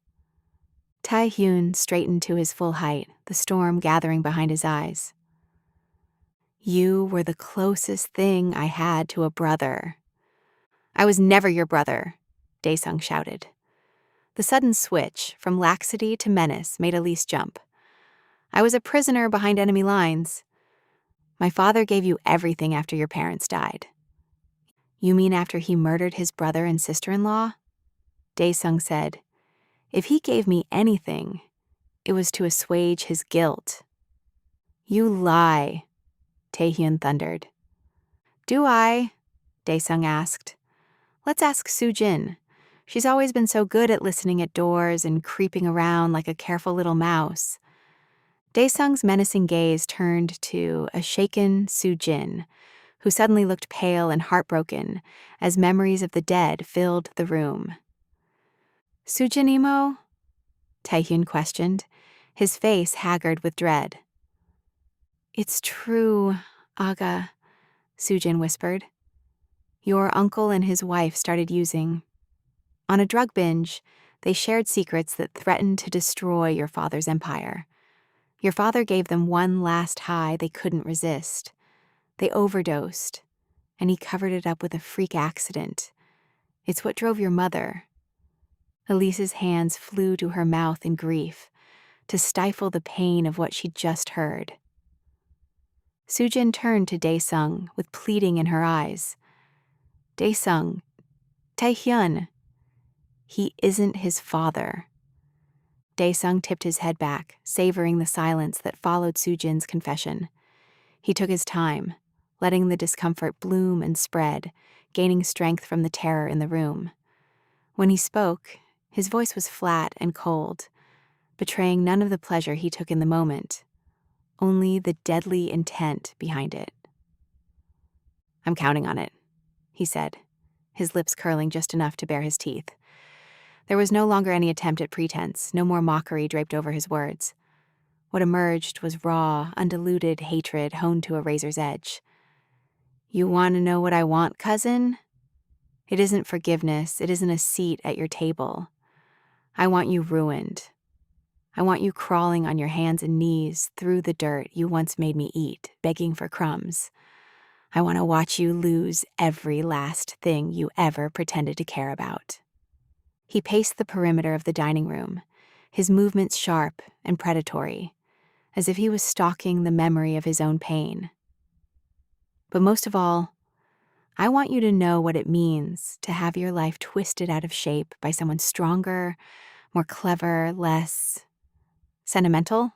Taehyun straightened to his full height, the storm gathering behind his eyes. "You were the closest thing I had to a brother." "I was never your brother," Daesung shouted. The sudden switch from laxity to menace made Elise jump. "I was a prisoner behind enemy lines. My father gave you everything after your parents died." "You mean after he murdered his brother and sister-in-law?" Daesung said, "If he gave me anything, it was to assuage his guilt." "You lie," Taehyun thundered. "Do I?" Daesung asked. "Let's ask Soo-jin. She's always been so good at listening at doors and creeping around like a careful little mouse." Daesung's menacing gaze turned to a shaken Soo-jin, who suddenly looked pale and heartbroken as memories of the dead filled the room. "Soo-jin Imo?" Taehyun questioned, his face haggard with dread. "It's true, Aga," Soo-jin whispered. "Your uncle and his wife started using. On a drug binge, they shared secrets that threatened to destroy your father's empire. Your father gave them one last high they couldn't resist. They overdosed, and he covered it up with a freak accident. It's what drove your mother." Elise's hands flew to her mouth in grief, to stifle the pain of what she'd just heard. Soo-jin turned to Daesung with pleading in her eyes. "Daesung, Taehyun, he isn't his father. Daesung tipped his head back, savoring the silence that followed Soojin's confession. He took his time, letting the discomfort bloom and spread, gaining strength from the terror in the room. When he spoke, his voice was flat and cold, betraying none of the pleasure he took in the moment, only the deadly intent behind it. "I'm counting on it," he said, his lips curling just enough to bare his teeth. There was no longer any attempt at pretense, no more mockery draped over his words. What emerged was raw, undiluted hatred honed to a razor's edge. "You want to know what I want, cousin? It isn't forgiveness, it isn't a seat at your table. I want you ruined. I want you crawling on your hands and knees through the dirt you once made me eat, begging for crumbs. I want to watch you lose every last thing you ever pretended to care about." He paced the perimeter of the dining room, his movements sharp and predatory, as if he was stalking the memory of his own pain. "But most of all, I want you to know what it means to have your life twisted out of shape by someone stronger, more clever, less sentimental."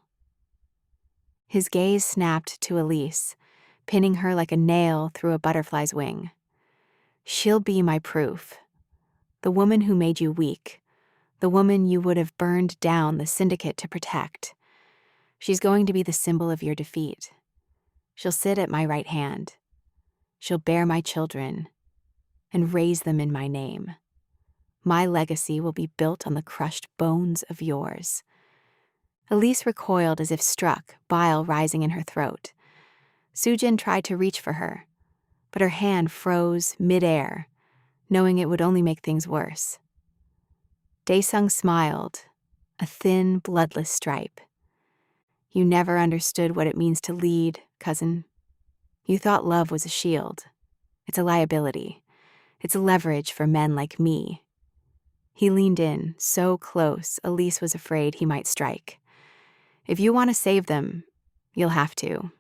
His gaze snapped to Elise, pinning her like a nail through a butterfly's wing. "She'll be my proof. The woman who made you weak. The woman you would have burned down the syndicate to protect. She's going to be the symbol of your defeat. She'll sit at my right hand. She'll bear my children and raise them in my name. My legacy will be built on the crushed bones of yours." Elise recoiled as if struck, bile rising in her throat. Soojin tried to reach for her, but her hand froze midair, knowing it would only make things worse. Daesung smiled, a thin, bloodless stripe. "You never understood what it means to lead, cousin. You thought love was a shield. It's a liability. It's a leverage for men like me." He leaned in, so close Elise was afraid he might strike. "If you want to save them, you'll have to.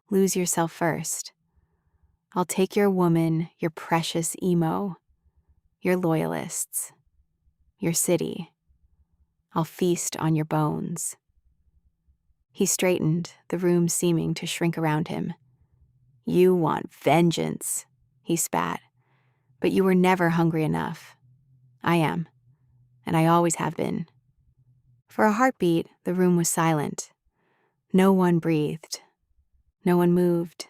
Lose yourself first. I'll take your woman, your precious emo, your loyalists, your city. I'll feast on your bones." He straightened, the room seeming to shrink around him. "You want vengeance," he spat. "But you were never hungry enough. I am, and I always have been." For a heartbeat, the room was silent. No one breathed. No one moved.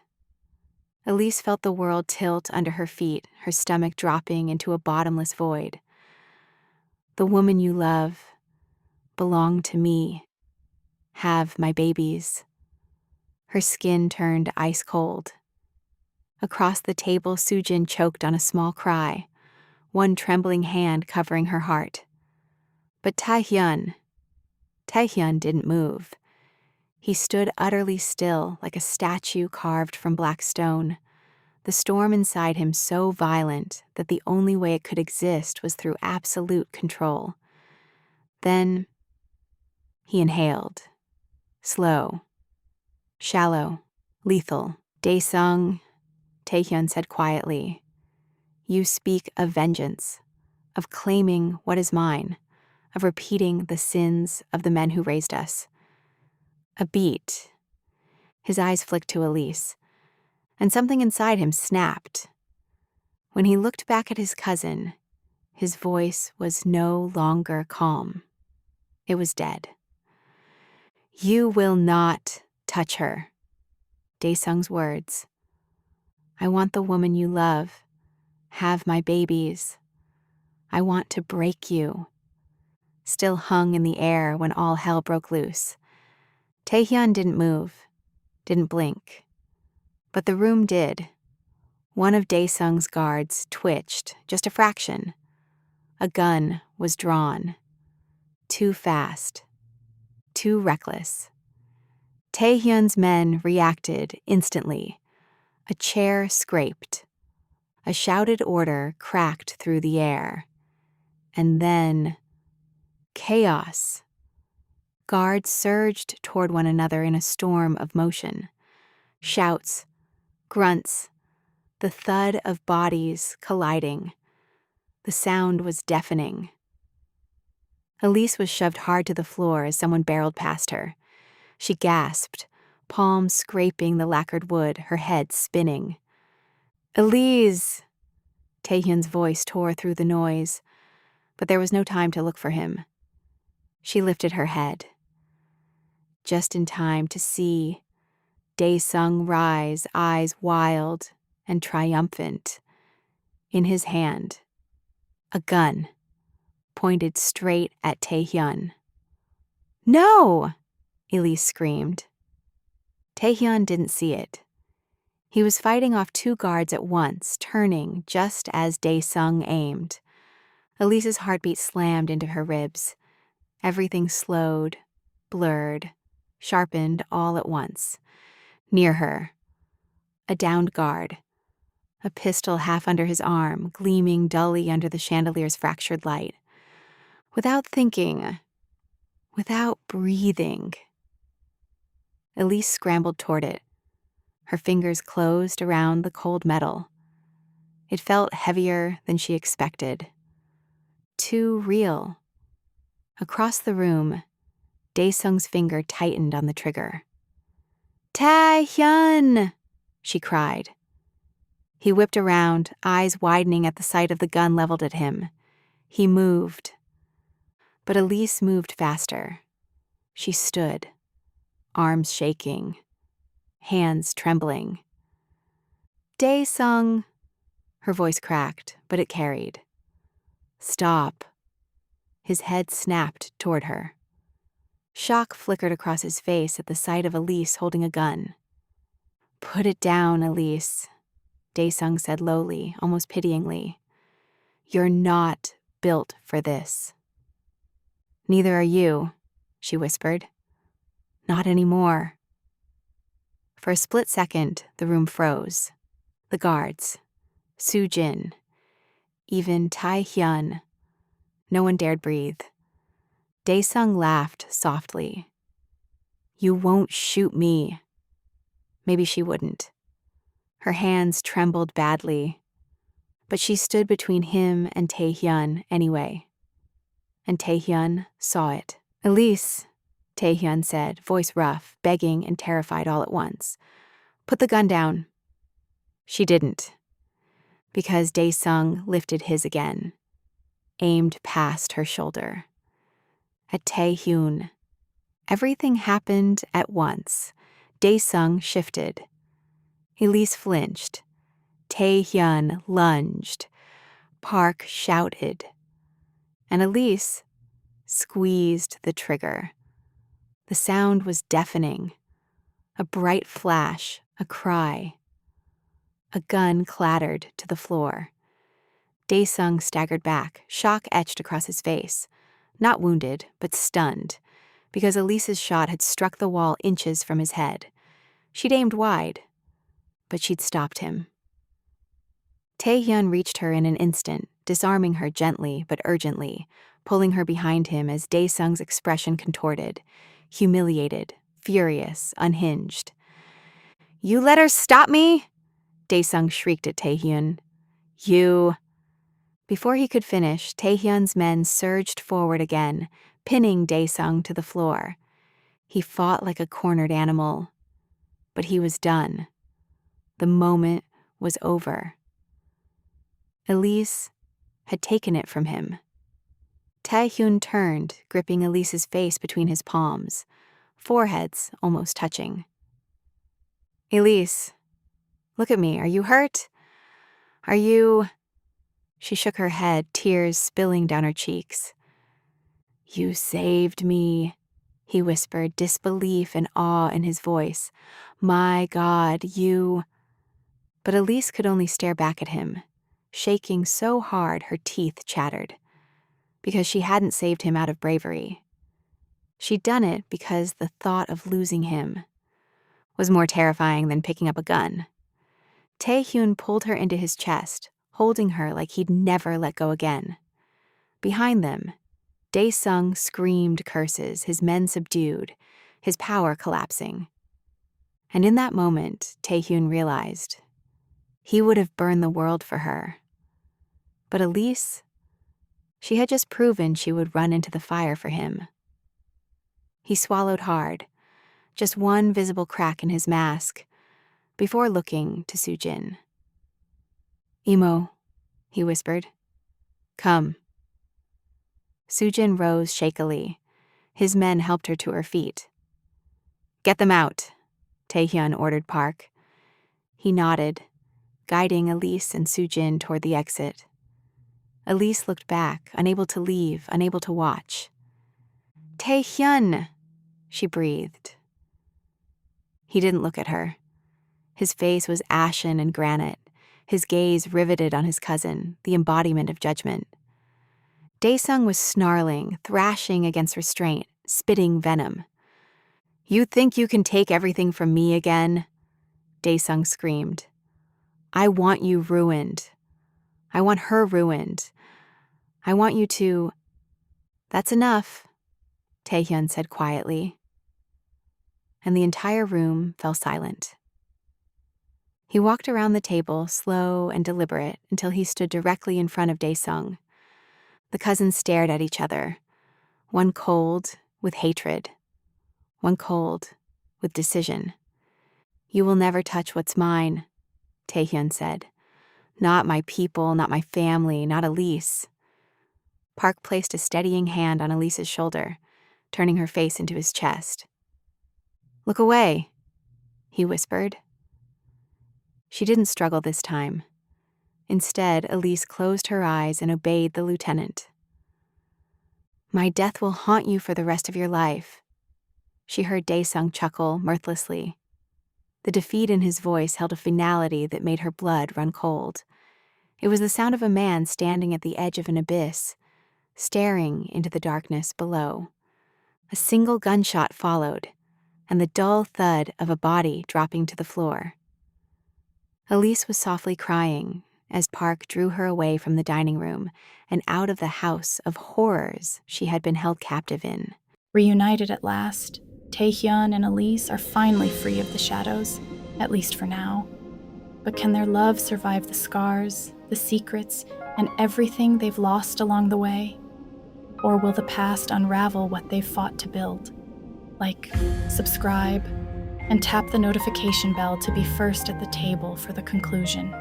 Elise felt the world tilt under her feet, her stomach dropping into a bottomless void. "The woman you love belong to me. Have my babies." Her skin turned ice cold. Across the table, Soojin choked on a small cry, one trembling hand covering her heart. But Taehyun didn't move. He stood utterly still, like a statue carved from black stone, the storm inside him so violent that the only way it could exist was through absolute control. Then he inhaled. Slow, shallow, lethal. "Daesung," Taehyun said quietly, "you speak of vengeance, of claiming what is mine, of repeating the sins of the men who raised us." A beat. His eyes flicked to Elise, and something inside him snapped. When he looked back at his cousin, his voice was no longer calm. It was dead. "You will not touch her." Daesung's words. "I want the woman you love. Have my babies. I want to break you." Still hung in the air when all hell broke loose. Taehyun didn't move, didn't blink. But the room did. One of Daesung's guards twitched, just a fraction. A gun was drawn. Too fast. Too reckless. Taehyun's men reacted instantly. A chair scraped. A shouted order cracked through the air. And then chaos. Guards surged toward one another in a storm of motion. Shouts, grunts, the thud of bodies colliding. The sound was deafening. Elise was shoved hard to the floor as someone barreled past her. She gasped, palms scraping the lacquered wood, her head spinning. "Elise!" Taehyun's voice tore through the noise, but there was no time to look for him. She lifted her head, just in time to see Dae-sung rise, eyes wild and triumphant. In his hand, a gun, pointed straight at Taehyun. "No!" Elise screamed. Taehyun didn't see it. He was fighting off two guards at once, turning just as Dae-sung aimed. Elise's heartbeat slammed into her ribs. Everything slowed, blurred, sharpened all at once. Near her, a downed guard, a pistol half under his arm, gleaming dully under the chandelier's fractured light. Without thinking, without breathing, Elise scrambled toward it. Her fingers closed around the cold metal. It felt heavier than she expected. Too real. Across the room, Dae-sung's finger tightened on the trigger. "Tae-hyun!" she cried. He whipped around, eyes widening at the sight of the gun leveled at him. He moved. But Elise moved faster. She stood, arms shaking, hands trembling. "Dae-sung," her voice cracked, but it carried. "Stop." His head snapped toward her. Shock flickered across his face at the sight of Elise holding a gun. "Put it down, Elise," Dae-sung said lowly, almost pityingly. "You're not built for this." "Neither are you," she whispered. "Not anymore." For a split second, the room froze. The guards, Soo-jin, even Tae-hyun. No one dared breathe. Dae-sung laughed softly. "You won't shoot me." Maybe she wouldn't. Her hands trembled badly, but she stood between him and Tae-hyun anyway. And Tae-hyun saw it. "Elise," Tae-hyun said, voice rough, begging and terrified all at once. "Put the gun down." She didn't, because Dae-sung lifted his again, aimed past her shoulder. At Tae-hyun. Everything happened at once. Dae-sung shifted. Elise flinched. Tae-hyun lunged. Park shouted. And Elise squeezed the trigger. The sound was deafening. A bright flash, a cry. A gun clattered to the floor. Dae-sung staggered back, shock etched across his face. Not wounded, but stunned, because Elise's shot had struck the wall inches from his head. She'd aimed wide, but she'd stopped him. Tae-hyun reached her in an instant, disarming her gently but urgently, pulling her behind him as Dae-sung's expression contorted, humiliated, furious, unhinged. "You let her stop me?" Dae-sung shrieked at Tae-hyun. "You..." Before he could finish, Tae-hyun's men surged forward again, pinning Dae-sung to the floor. He fought like a cornered animal, but he was done. The moment was over. Elise had taken it from him. Tae-hyun turned, gripping Elise's face between his palms, foreheads almost touching. "Elise, look at me. Are you hurt? Are you..." She shook her head, tears spilling down her cheeks. "You saved me," he whispered, disbelief and awe in his voice. "My God, you..." But Elise could only stare back at him, shaking so hard her teeth chattered, because she hadn't saved him out of bravery. She'd done it because the thought of losing him was more terrifying than picking up a gun. Tae-hyun pulled her into his chest, holding her like he'd never let go again. Behind them, Dae-sung screamed curses, his men subdued, his power collapsing. And in that moment, Tae-hyun realized he would have burned the world for her. But Elise She had just proven she would run into the fire for him. He swallowed hard, just one visible crack in his mask, before looking to Soo-jin. "Imo," he whispered. "Come." Soo-jin rose shakily. His men helped her to her feet. "Get them out," Tae-hyun ordered Park. He nodded, guiding Elise and Soo-jin toward the exit. Elise looked back, unable to leave, unable to watch. "Tae-hyun," she breathed. He didn't look at her. His face was ashen and granite, his gaze riveted on his cousin, the embodiment of judgment. Daesung was snarling, thrashing against restraint, spitting venom. "You think you can take everything from me again?" Daesung screamed. "I want you ruined. I want her ruined. I want you to—" "That's enough," Tae-hyun said quietly. And the entire room fell silent. He walked around the table, slow and deliberate, until he stood directly in front of Daesung. The cousins stared at each other, one cold with hatred, one cold with decision. "You will never touch what's mine," Tae-hyun said. "Not my people, not my family, not Elise." Park placed a steadying hand on Elise's shoulder, turning her face into his chest. "Look away," he whispered. She didn't struggle this time. Instead, Elise closed her eyes and obeyed the lieutenant. "My death will haunt you for the rest of your life," she heard Daesung chuckle mirthlessly. The defeat in his voice held a finality that made her blood run cold. It was the sound of a man standing at the edge of an abyss, staring into the darkness below. A single gunshot followed, and the dull thud of a body dropping to the floor. Elise was softly crying as Park drew her away from the dining room and out of the house of horrors she had been held captive in. Reunited at last, Tae-hyun and Elise are finally free of the shadows, at least for now. But can their love survive the scars, the secrets, and everything they've lost along the way? Or will the past unravel what they've fought to build? Like, subscribe, and tap the notification bell to be first at the table for the conclusion.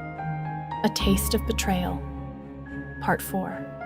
A Taste of Betrayal, Part 4.